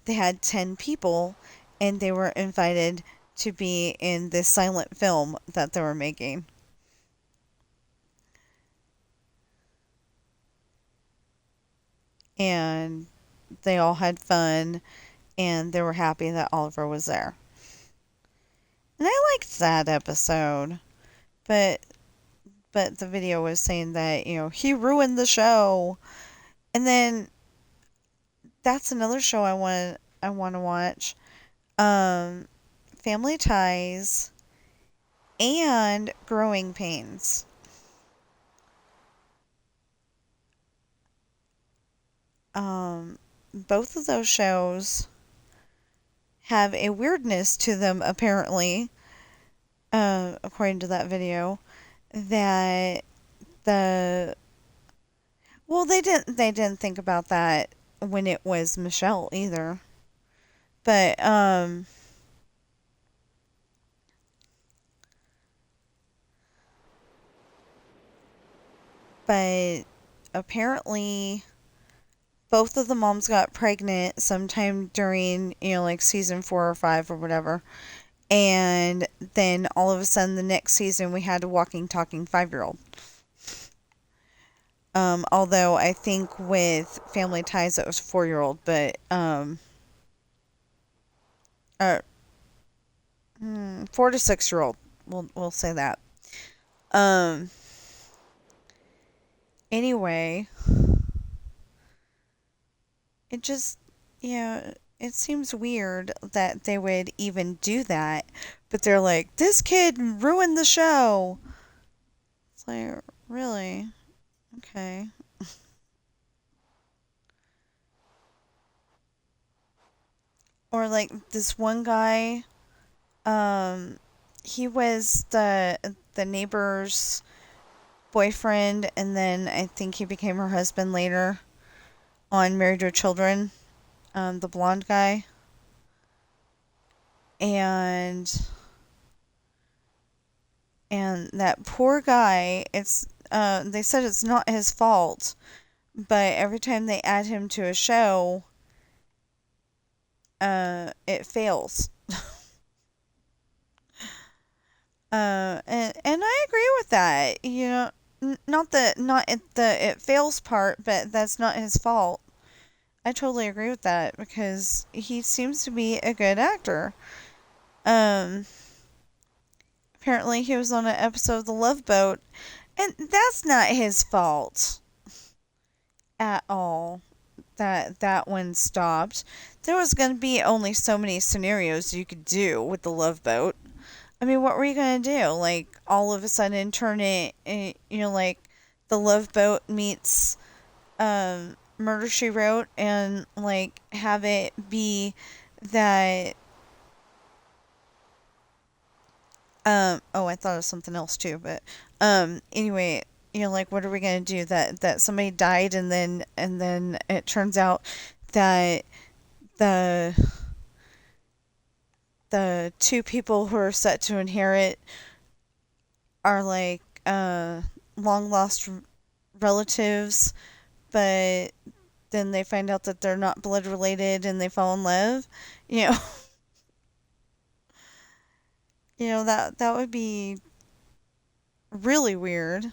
they had 10 people and they were invited to be in this silent film that they were making. And they all had fun and they were happy that Oliver was there. And I liked that episode. But the video was saying that, he ruined the show. And then that's another show I want to watch. Um Family Ties and Growing Pains. Both of those shows have a weirdness to them, apparently, according to that video. That the they didn't think about that when it was Michelle either. But but apparently both of the moms got pregnant sometime during, like season 4 or 5 or whatever. And then all of a sudden, the next season, we had a walking, talking 5-year-old. Although I think with Family Ties, it was 4-year-old, but uh, 4 to 6-year-old. We'll say that. Um. Anyway, it just, it seems weird that they would even do that, but they're like, this kid ruined the show. It's like, really? Okay. Or like this one guy, um, he was the neighbor's boyfriend, and then I think he became her husband later on Married with Children. The blonde guy, and that poor guy. They said it's not his fault, but every time they add him to a show, it fails. And I agree with that. Not it fails part, but that's not his fault. I totally agree with that because he seems to be a good actor. Um, Apparently he was on an episode of The Love Boat, and that's not his fault at all. That one stopped. There was going to be only so many scenarios you could do with The Love Boat. I mean, what were you going to do? Like, all of a sudden turn it, like The Love Boat meets Murder She Wrote, and like have it be that. Oh, I thought of something else too, but anyway, like what are we gonna do? That somebody died, and then it turns out that the the two people who are set to inherit are like long lost relatives, but then they find out that they're not blood related and they fall in love. You know, that would be really weird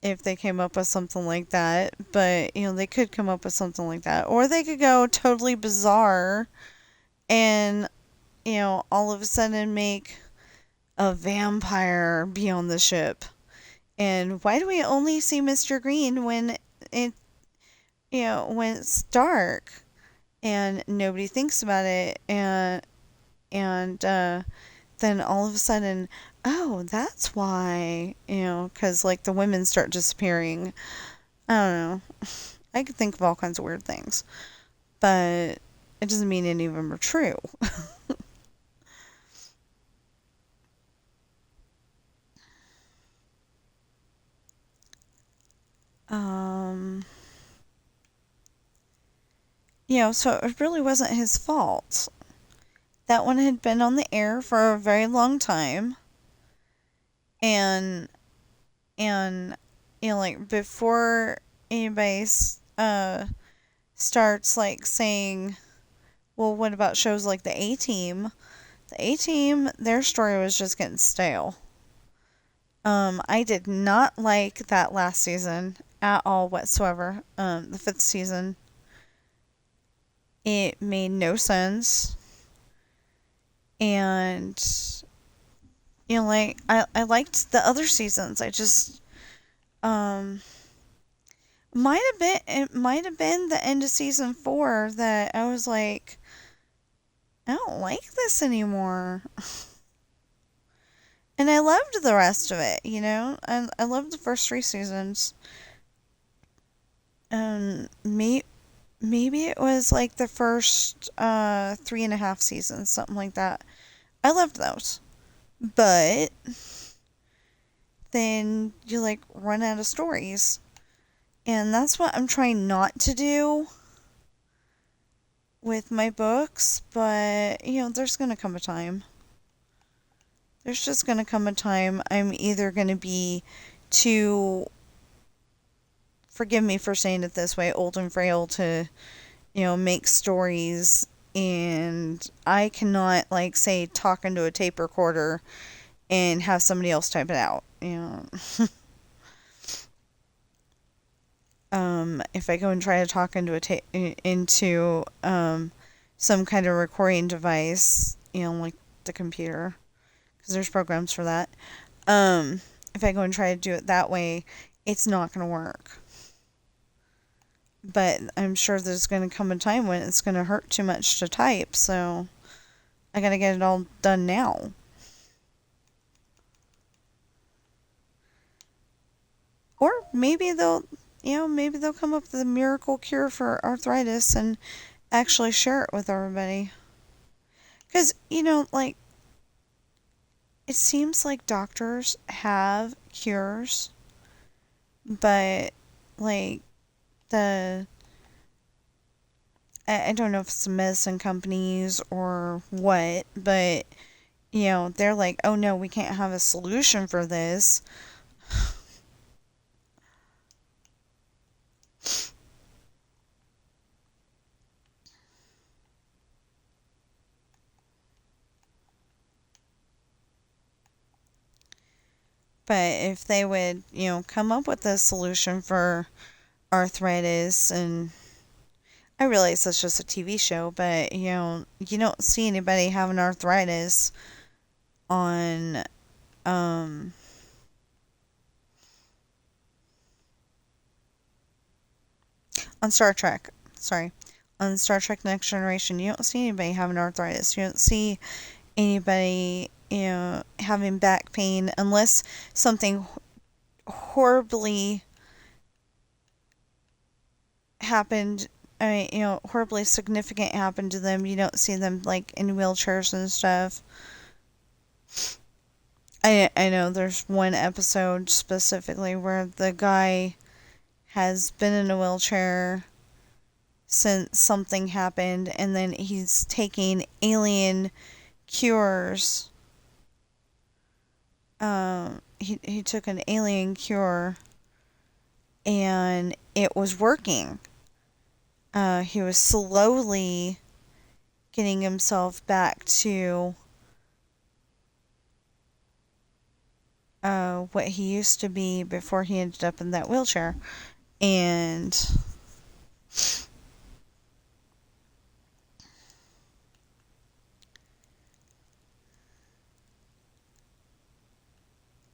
if they came up with something like that. But they could come up with something like that, or they could go totally bizarre and all of a sudden make a vampire be on the ship. And why do we only see Mr. Green it when it's dark and nobody thinks about it, and then all of a sudden, oh, that's why, because like the women start disappearing. I don't know. I could think of all kinds of weird things, but it doesn't mean any of them are true. um, so it really wasn't his fault. That one had been on the air for a very long time, and and like before anybody starts like saying, well, what about shows like the A Team? The A Team, their story was just getting stale. I did not like that last season at all whatsoever. The fifth season, it made no sense, and like I liked the other seasons. I just um it might have been the end of season 4 that I was like, I don't like this anymore. And I loved the rest of it, I loved the first 3 seasons. Maybe it was like the first 3.5 seasons, something like that. I loved those. But then you like run out of stories. And that's what I'm trying not to do with my books, but there's gonna come a time. there's just going to come a time I'm either going to be too, forgive me for saying it this way, old and frail to, make stories. And I cannot, like, say, talk into a tape recorder and have somebody else type it out. If I go and try to talk into some kind of recording device, like the computer, because there's programs for that. If I go and try to do it that way, it's not going to work. But I'm sure there's going to come a time when it's going to hurt too much to type, so I got to get it all done now. Or maybe they'll come up with a miracle cure for arthritis and actually share it with everybody. Because, like, it seems like doctors have cures, but, like, the I don't know if it's the medicine companies or what, but they're like, oh no, we can't have a solution for this. But if they would, come up with a solution for arthritis, and I realize that's just a TV show, but you don't see anybody having arthritis on um on Star Trek. Sorry. On Star Trek Next Generation, you don't see anybody having arthritis. You don't see anybody, having back pain unless something horribly happened. I mean, horribly significant happened to them. You don't see them like in wheelchairs and stuff. I know there's one episode specifically where the guy has been in a wheelchair since something happened, and then he's taking alien cures. He took an alien cure, and it was working. He was slowly getting himself back to what he used to be before he ended up in that wheelchair. And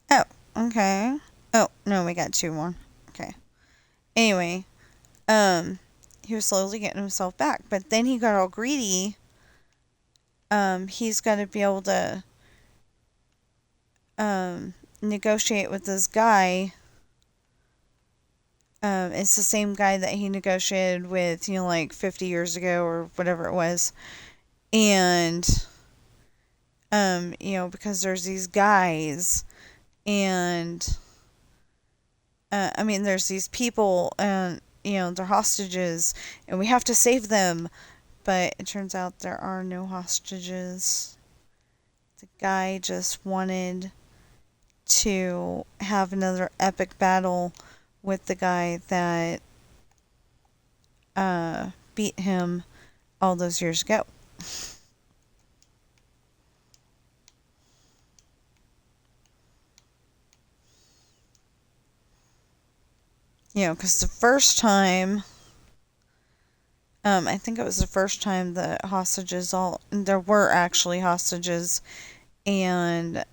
oh, okay. Oh, no, we got two more. Okay. Anyway, he was slowly getting himself back, but then he got all greedy. He's got to be able to negotiate with this guy. It's the same guy that he negotiated with, like 50 years ago or whatever it was. And, because there's these guys, and, there's these people, and, they're hostages, and we have to save them. But it turns out there are no hostages. The guy just wanted to have another epic battle with the guy that beat him all those years ago. Because the first time, I think it was the first time the hostages there were actually hostages, and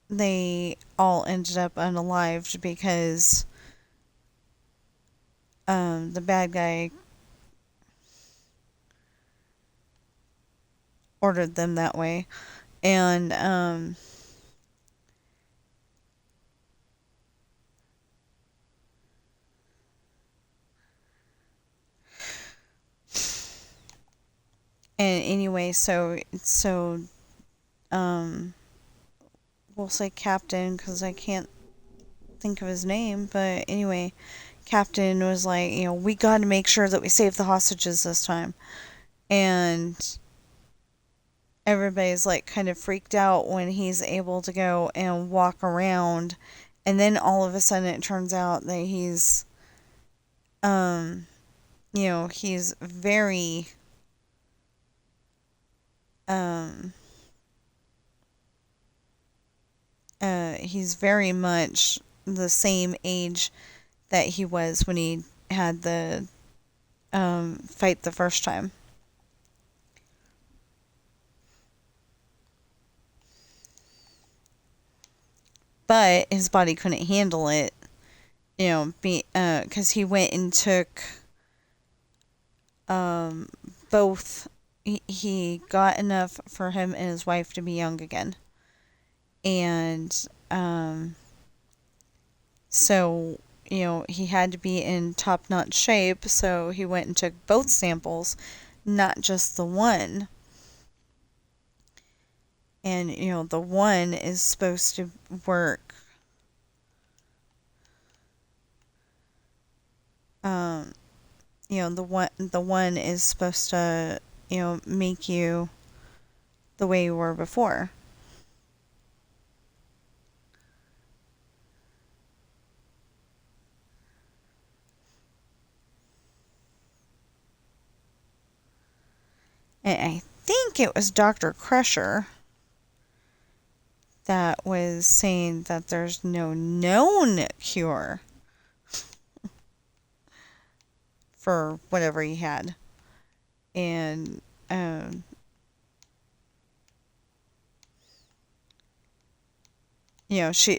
they all ended up unalived because the bad guy ordered them that way. And anyway, um we'll say Captain, because I can't think of his name, but anyway, Captain was like, we got to make sure that we save the hostages this time. And everybody's like kind of freaked out when he's able to go and walk around, and then all of a sudden it turns out that um he's very um he's very much the same age that he was when he had the fight the first time. But his body couldn't handle it, because he went and took um, both. He got enough for him and his wife to be young again, and so he had to be in top notch shape. So he went and took both samples, not just the one. And the one is supposed to work. Um, the one is supposed to make you the way you were before. And I think it was Dr. Crusher that was saying that there's no known cure for whatever he had. And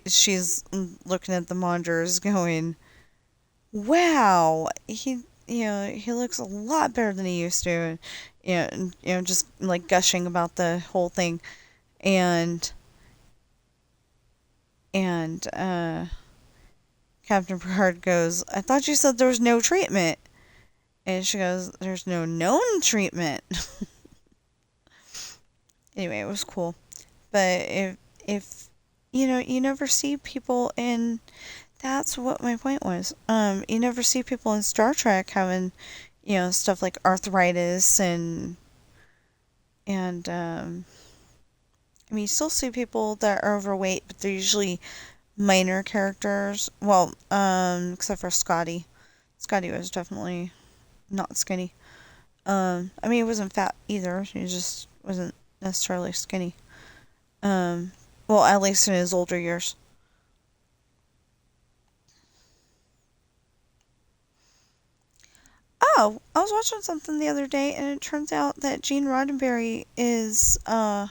she's looking at the monitors going, wow, he looks a lot better than he used to. And just like gushing about the whole thing. And Captain Picard goes, I thought you said there was no treatment. And she goes, there's no known treatment. Anyway, it was cool. But if you never see people in, that's what my point was. You never see people in Star Trek having, stuff like arthritis and I mean, you still see people that are overweight, but they're usually minor characters. Well, except for Scotty. Scotty was definitely not skinny. I mean, he wasn't fat either. He just wasn't necessarily skinny. Um, well, at least in his older years. Oh, I was watching something the other day, and it turns out that Gene Roddenberry is uh,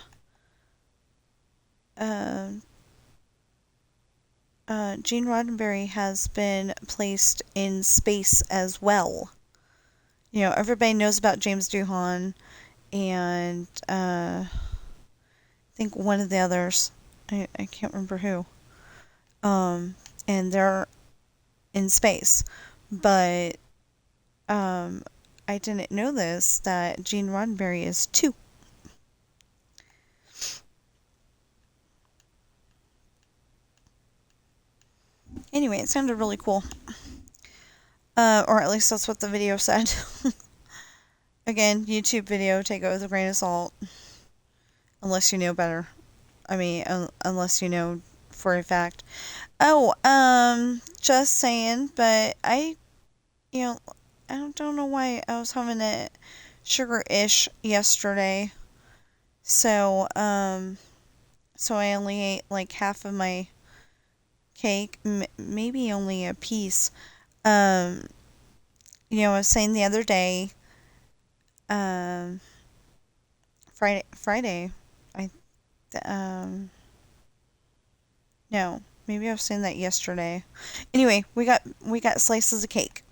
Gene Roddenberry has been placed in space as well. Everybody knows about James Doohan and I think one of the others. I can't remember who. And they're in space. But I didn't know this, that Gene Roddenberry is too. Anyway, it sounded really cool. Or at least that's what the video said. Again, YouTube video, take it with a grain of salt. Unless you know better. I mean, unless you know for a fact. Oh, just saying, but you know, I don't know why I was having it sugar-ish yesterday. So, so I only ate like half of my cake, maybe only a piece. Um, I was saying the other day, um, Friday, I, no, maybe I was saying that yesterday. Anyway, we got slices of cake,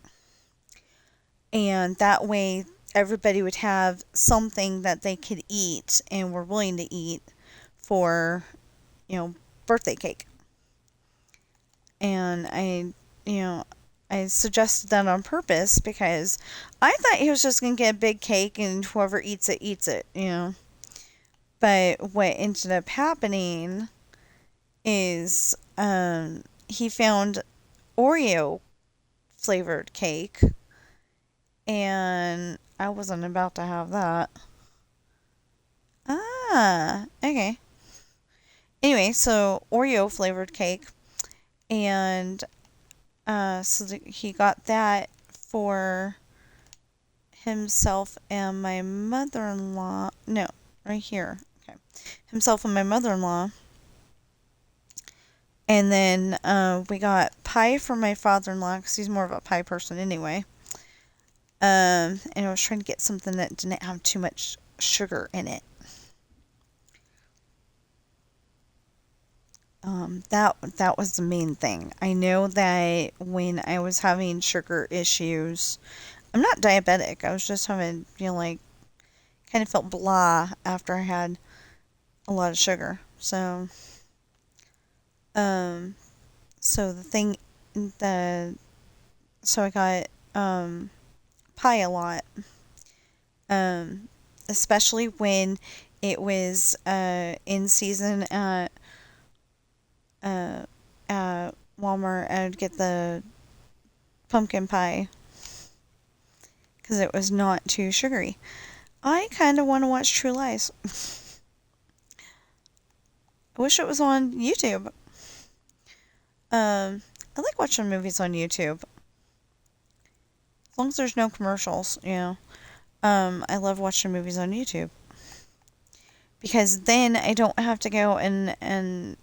and that way everybody would have something that they could eat and were willing to eat for, birthday cake. And I suggested that on purpose because I thought he was just going to get a big cake and whoever eats it, eats it. But what ended up happening is he found Oreo flavored cake, and I wasn't about to have that. Okay. Anyway, so Oreo flavored cake, and he got that for himself and my mother-in-law. No, right here. Okay, himself and my mother-in-law. And then we got pie for my father-in-law because he's more of a pie person anyway. And I was trying to get something that didn't have too much sugar in it. That was the main thing. I know that when I was having sugar issues, I'm not diabetic. I was just having, like, kind of felt blah after I had a lot of sugar. Um, so the thing, the so I got pie a lot. Um, Especially when it was in season uh, at Walmart. I'd get the pumpkin pie because it was not too sugary. I kind of want to watch True Lies. I wish it was on YouTube. I like watching movies on YouTube. As long as there's no commercials. I love watching movies on YouTube. Because then I don't have to go and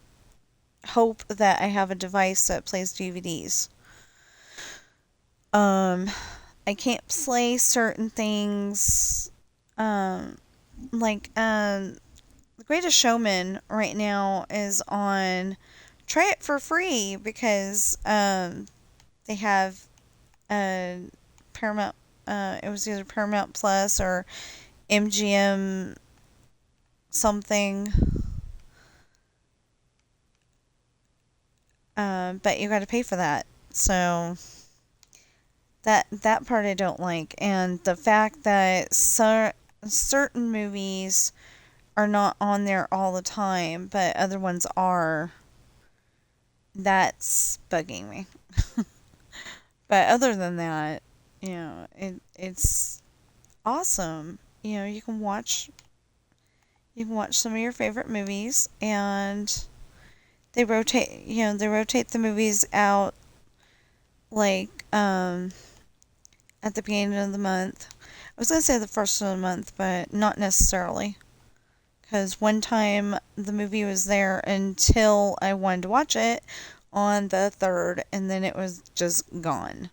hope that I have a device that plays DVDs. Um, I can't play certain things. Um, like The Greatest Showman right now is on. Try it for free because they have Paramount. It was either Paramount Plus or MGM something. But you got to pay for that. So that part I don't like, and the fact that certain movies are not on there all the time, but other ones are. That's bugging me. But other than that, it's awesome. You can watch some of your favorite movies, and they rotate the movies out, like at the beginning of the month. I was going to say the first of the month, but not necessarily. Because one time the movie was there until I wanted to watch it on the 3rd, and then it was just gone.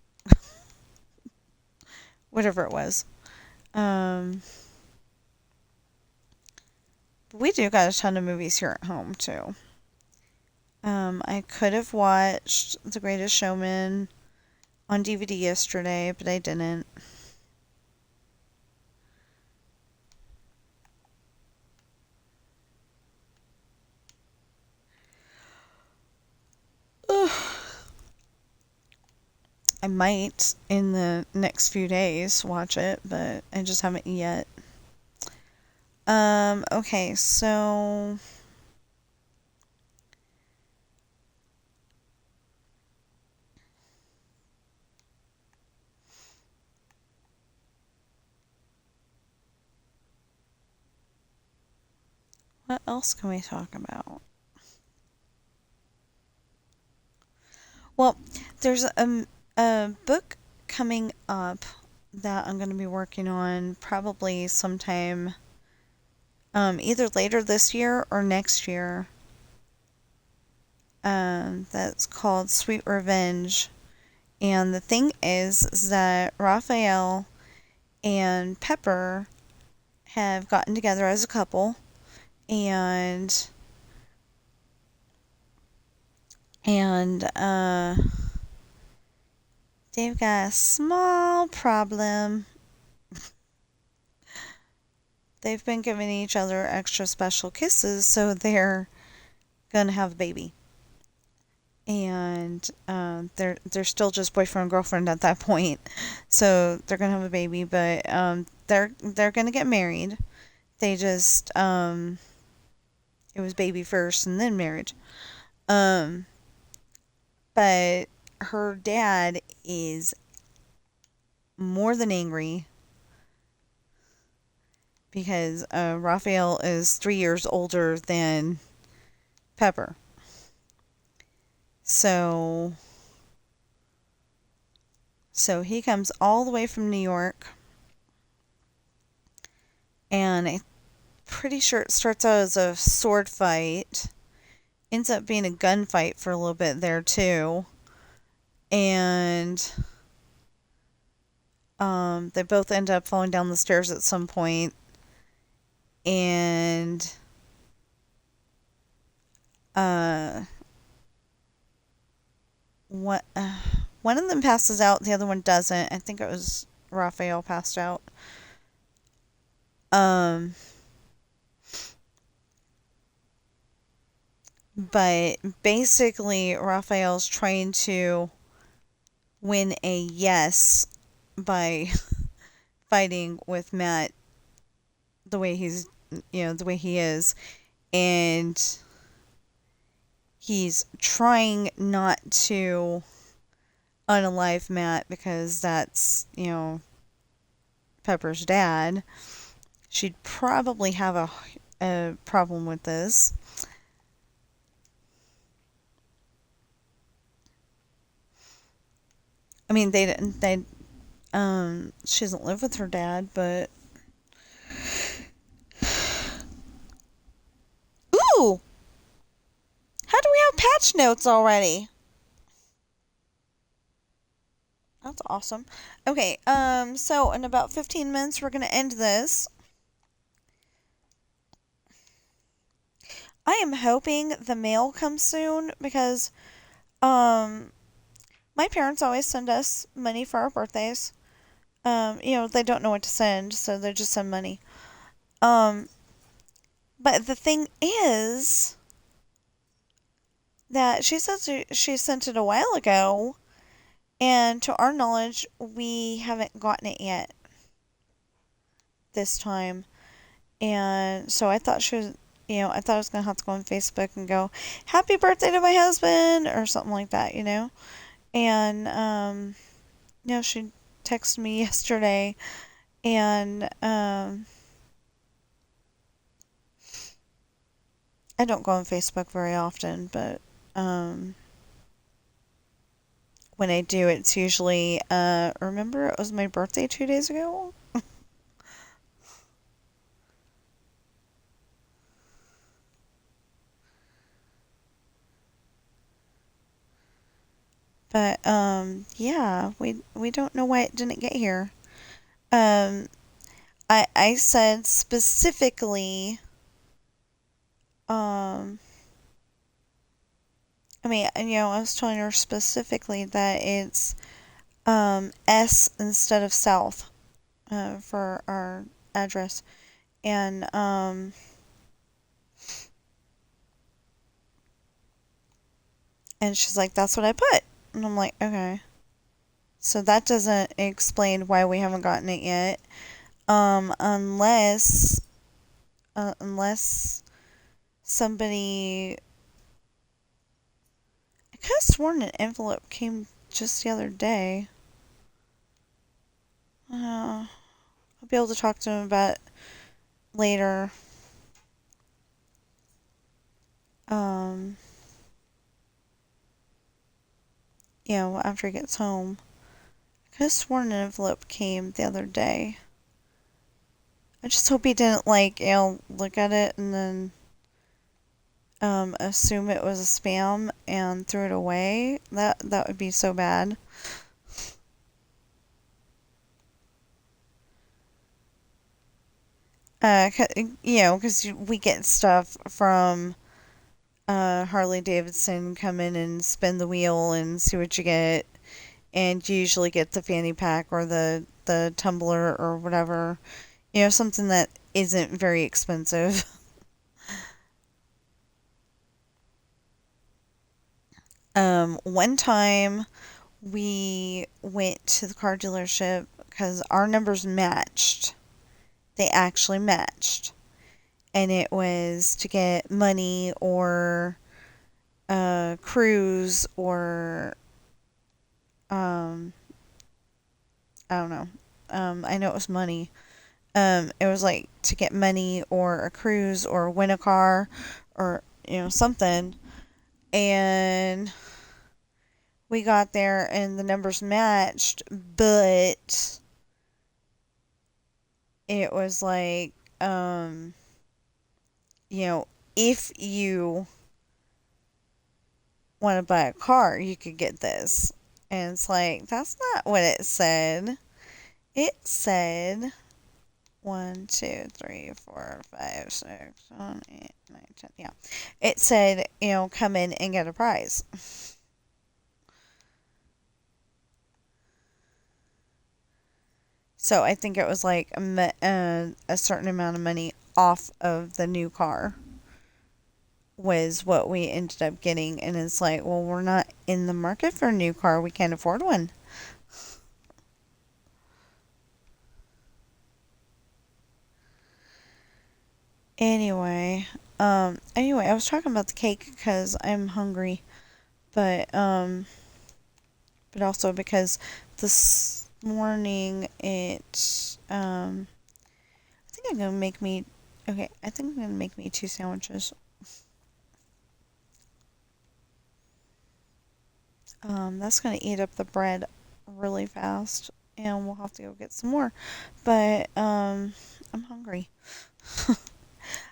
Whatever it was. Um, but we do got a ton of movies here at home, too. I could have watched The Greatest Showman on DVD yesterday, but I didn't. I might in the next few days watch it, but I just haven't yet. Okay, so what else can we talk about? Well, there's a book coming up that I'm going to be working on probably sometime either later this year or next year. That's called Sweet Revenge. And the thing is that Raphael and Pepper have gotten together as a couple, and and they've got a small problem. They've been giving each other extra special kisses, so they're gonna have a baby. And they're still just boyfriend and girlfriend at that point, so they're gonna have a baby. But they're gonna get married. They just it was baby first and then marriage. Um, but her dad is more than angry because Raphael is 3 years older than Pepper. So so he comes all the way from New York, and I'm pretty sure it starts out as a sword fight. Ends up being a gunfight for a little bit there too. And they both end up falling down the stairs at some point. And uh, one, one of them passes out, the other one doesn't. I think it was Raphael passed out. Um, but basically, Raphael's trying to win a yes by fighting with Matt the way the way he is. And he's trying not to unalive Matt because that's, Pepper's dad. She'd probably have a problem with this. I mean, she doesn't live with her dad, but. Ooh! How do we have patch notes already? That's awesome. Okay, so in about 15 minutes, we're gonna end this. I am hoping the mail comes soon because, um, my parents always send us money for our birthdays. They don't know what to send, so they just send money. Um, but the thing is that she says she sent it a while ago, and to our knowledge, we haven't gotten it yet this time. And so I thought I thought I was gonna have to go on Facebook and go, "Happy birthday to my husband" or something like that, And she texted me yesterday, and I don't go on Facebook very often, but when I do, it's usually remember it was my birthday 2 days ago. But yeah, we don't know why it didn't get here. Um, I said specifically, um, I mean, I was telling her specifically that it's S instead of South for our address, and she's like, "That's what I put," and I'm like, "Okay." So that doesn't explain why we haven't gotten it yet, unless somebody. I could have sworn an envelope came just the other day. I'll be able to talk to him about it later. Um, after he gets home. I could have sworn an envelope came the other day. I just hope he didn't look at it and then assume it was a spam and threw it away. That would be so bad. Because we get stuff from Harley Davidson, come in and spin the wheel and see what you get, and you usually get the fanny pack or the tumbler or whatever, something that isn't very expensive. One time we went to the car dealership because our numbers matched. They actually matched. And it was to get money or cruise or I don't know. I know it was money. It was like to get money or a cruise or win a car or, something. And we got there and the numbers matched, but it was like, um, if you want to buy a car, you could get this. And it's like, that's not what it said. It said 1, 2, 3, 4, 5, 6, 7, 8, 9, 10. Yeah. It said, come in and get a prize. So I think it was like a certain amount of money off of the new car was what we ended up getting. And it's like, well, we're not in the market for a new car. We can't afford one. Anyway, I was talking about the cake because I'm hungry, but but also because this morning I think I'm gonna make me okay. I think I'm gonna make me 2 sandwiches. That's gonna eat up the bread really fast, and we'll have to go get some more. But I'm hungry.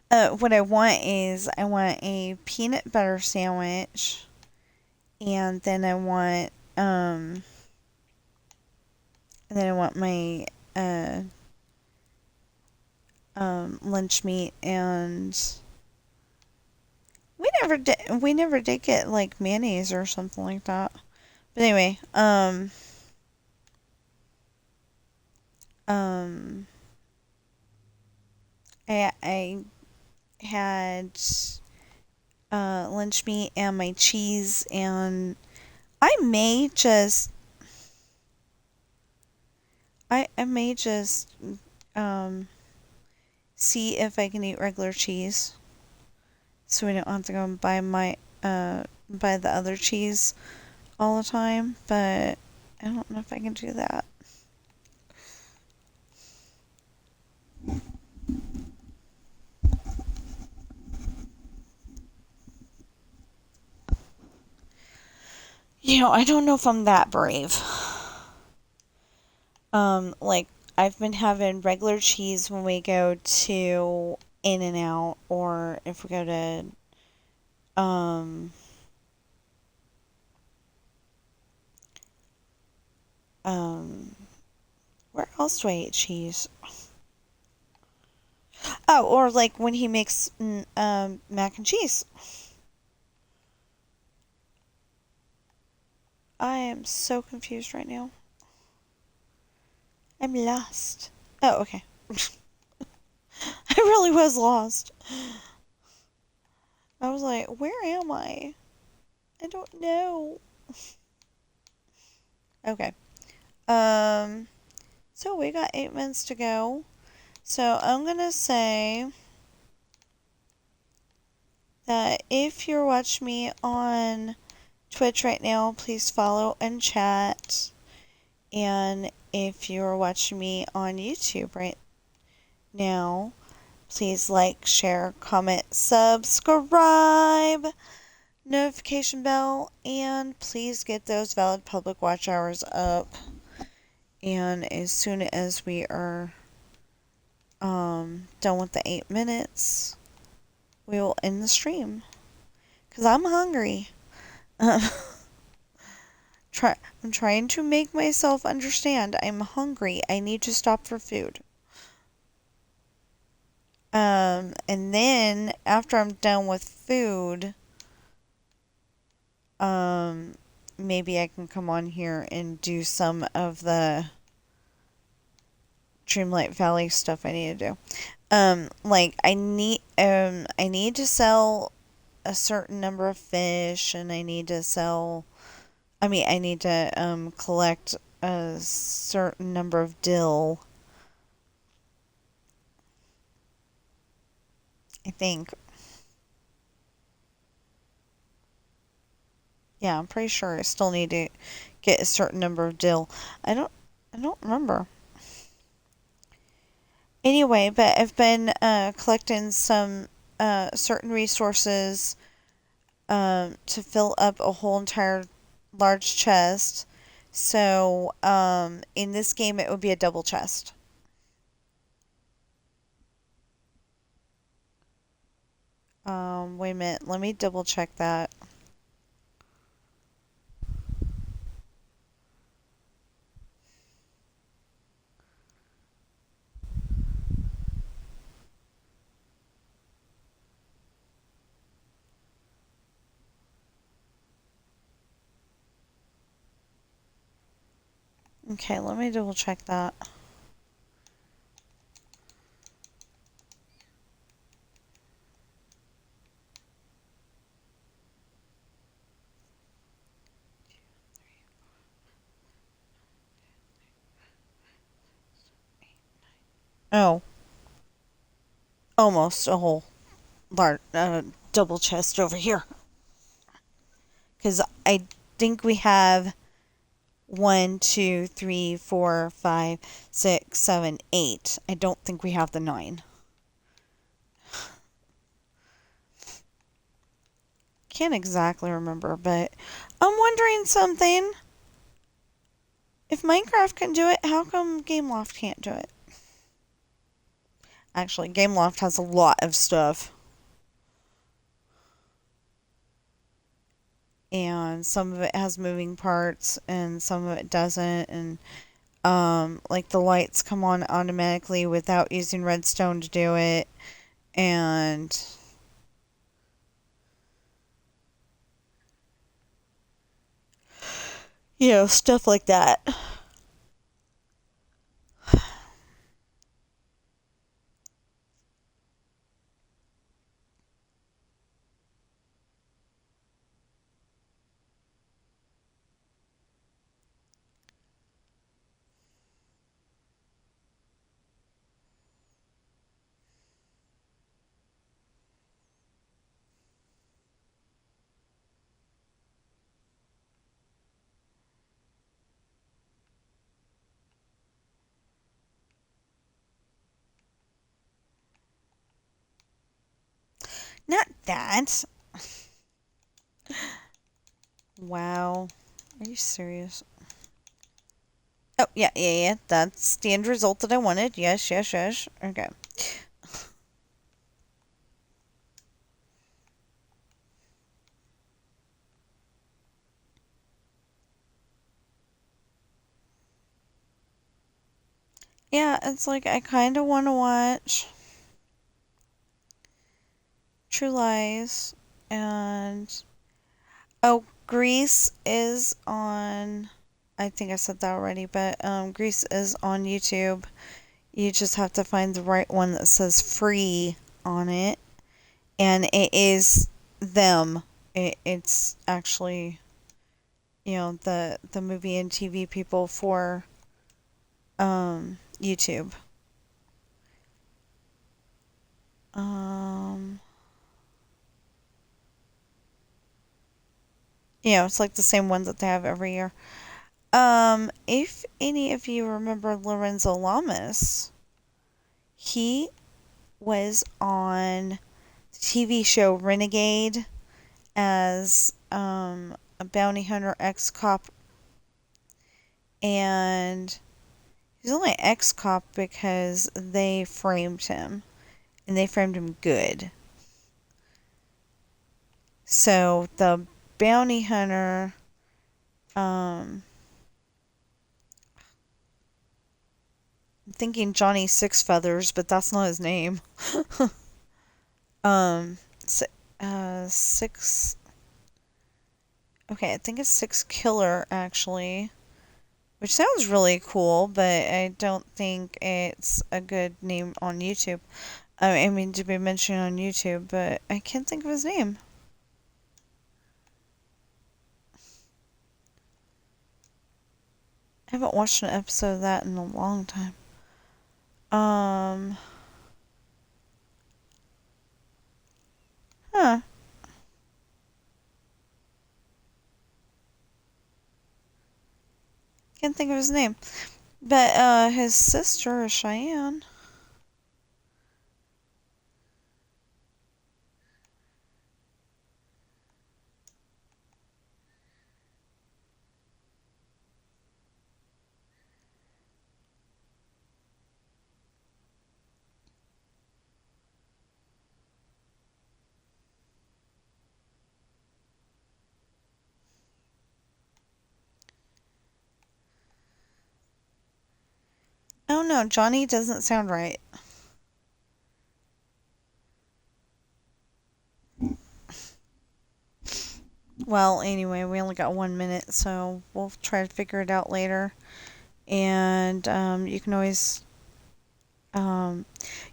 What I want a peanut butter sandwich, and then I want my uh lunch meat, and we never did get like mayonnaise or something like that. But anyway, um I had lunch meat and my cheese, and I may just I may just um see if I can eat regular cheese, so we don't have to go and buy the other cheese all the time. But I don't know if I can do that. I don't know if I'm that brave. Like I've been having regular cheese when we go to In and Out, or if we go to um where else do I eat cheese? Oh, or like when he makes mac and cheese. I am so confused right now. I'm lost. Oh, okay. I really was lost. I was like, where am I? I don't know. Okay. Um, so we got 8 minutes to go. So I'm gonna say that if you're watching me on Twitch right now, please follow and chat. And if you're watching me on YouTube right now, please like, share, comment, subscribe, notification bell, and please get those valid public watch hours up. And as soon as we are done with the 8 minutes, we will end the stream. Because I'm hungry. I'm trying to make myself understand. I'm hungry. I need to stop for food. And then after I'm done with food, um, maybe I can come on here and do some of the Dreamlight Valley stuff I need to do. Like I need to sell a certain number of fish, and I need to collect a certain number of dill, I think. Yeah, I'm pretty sure I still need to get a certain number of dill. I don't remember. Anyway, but I've been collecting some certain resources to fill up a whole entire large chest. So in this game, it would be a double chest. Wait a minute. Let me double check that. Okay, let me double check that. Oh, almost a whole large double chest over here. Because I think we have 1, 2, 3, 4, 5, 6, 7, 8. I don't think we have the 9. Can't exactly remember, but I'm wondering something. If Minecraft can do it, how come Gameloft can't do it? Actually, Gameloft has a lot of stuff. And some of it has moving parts and some of it doesn't. And like the lights come on automatically without using redstone to do it. And stuff like that. Not that. Wow. Are you serious? Oh, yeah. That's the end result that I wanted. Yes. Okay. Yeah, it's like I kind of want to watch True Lies and Grease is on. I think I said that already, but Grease is on YouTube. You just have to find the right one that says free on it, and it is them. It's actually the movie and TV people for YouTube. Um, it's like the same one that they have every year. If any of you remember Lorenzo Lamas, he was on the TV show Renegade as a bounty hunter ex cop, and he's only ex cop because they framed him, and they framed him good. So the bounty hunter, I'm thinking Johnny Six Feathers, but that's not his name. um, six. Okay, I think it's Six Killer actually, which sounds really cool, but I don't think it's a good name on YouTube. I mean, to be mentioned on YouTube, but I can't think of his name. I haven't watched an episode of that in a long time. Um, huh. Can't think of his name. But his sister is Cheyenne. Oh no, Johnny doesn't sound right. Well, anyway, we only got 1 minute, so we'll try to figure it out later. And you can always, um,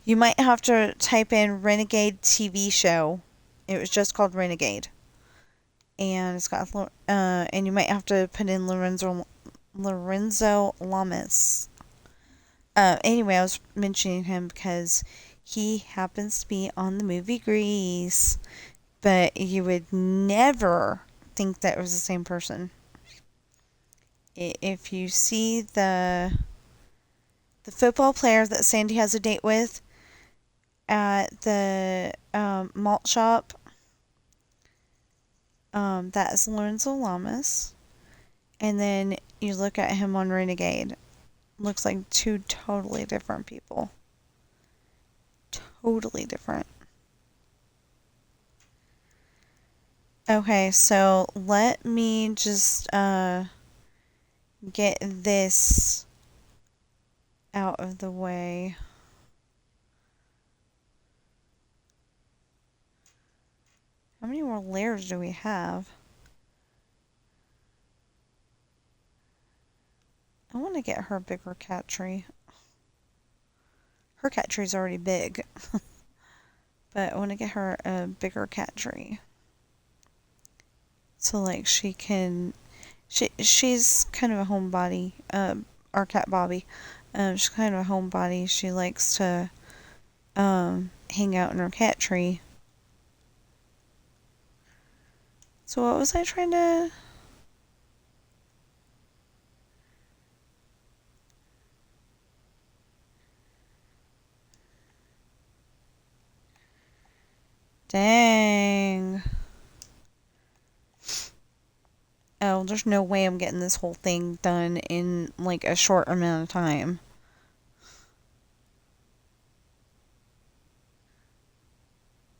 you might have to type in Renegade TV show. It was just called Renegade. And it's got, and you might have to put in Lorenzo Lamas. Anyway, I was mentioning him because he happens to be on the movie Grease, but you would never think that it was the same person. If you see the football player that Sandy has a date with at the malt shop, that is Lorenzo Lamas. And then you look at him on Renegade. Looks like two totally different people. Totally different. Okay, so let me just get this out of the way. How many more layers do we have? I want to get her a bigger cat tree. Her cat tree's already big. But I want to get her a bigger cat tree. So like she's kind of a homebody. Our cat Bobby. She's kind of a homebody. She likes to hang out in her cat tree. So what was I trying to... Dang. Oh, there's no way I'm getting this whole thing done in like a short amount of time.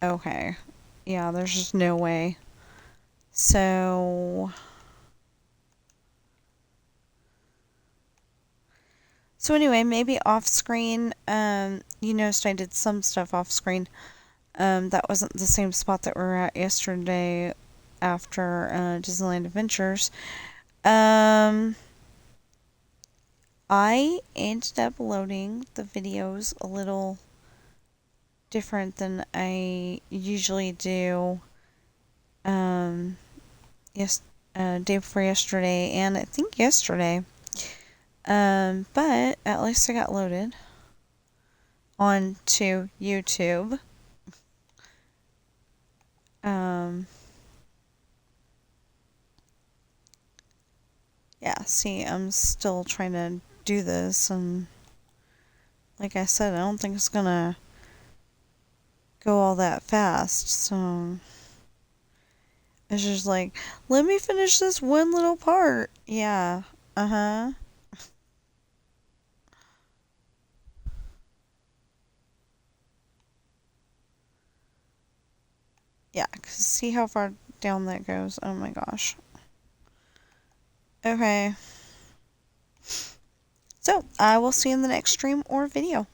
Okay. Yeah, there's just no way. So... So anyway, maybe off screen, you noticed I did some stuff off screen. That wasn't the same spot that we were at yesterday after Disneyland Adventures. I ended up loading the videos a little different than I usually do. Day before yesterday, and I think yesterday. But at least I got loaded onto YouTube. Yeah, see, I'm still trying to do this, and like I said, I don't think it's gonna go all that fast, so it's just like, let me finish this one little part. Yeah, uh-huh. Yeah, 'cause see how far down that goes. Oh my gosh. Okay. So, I will see you in the next stream or video.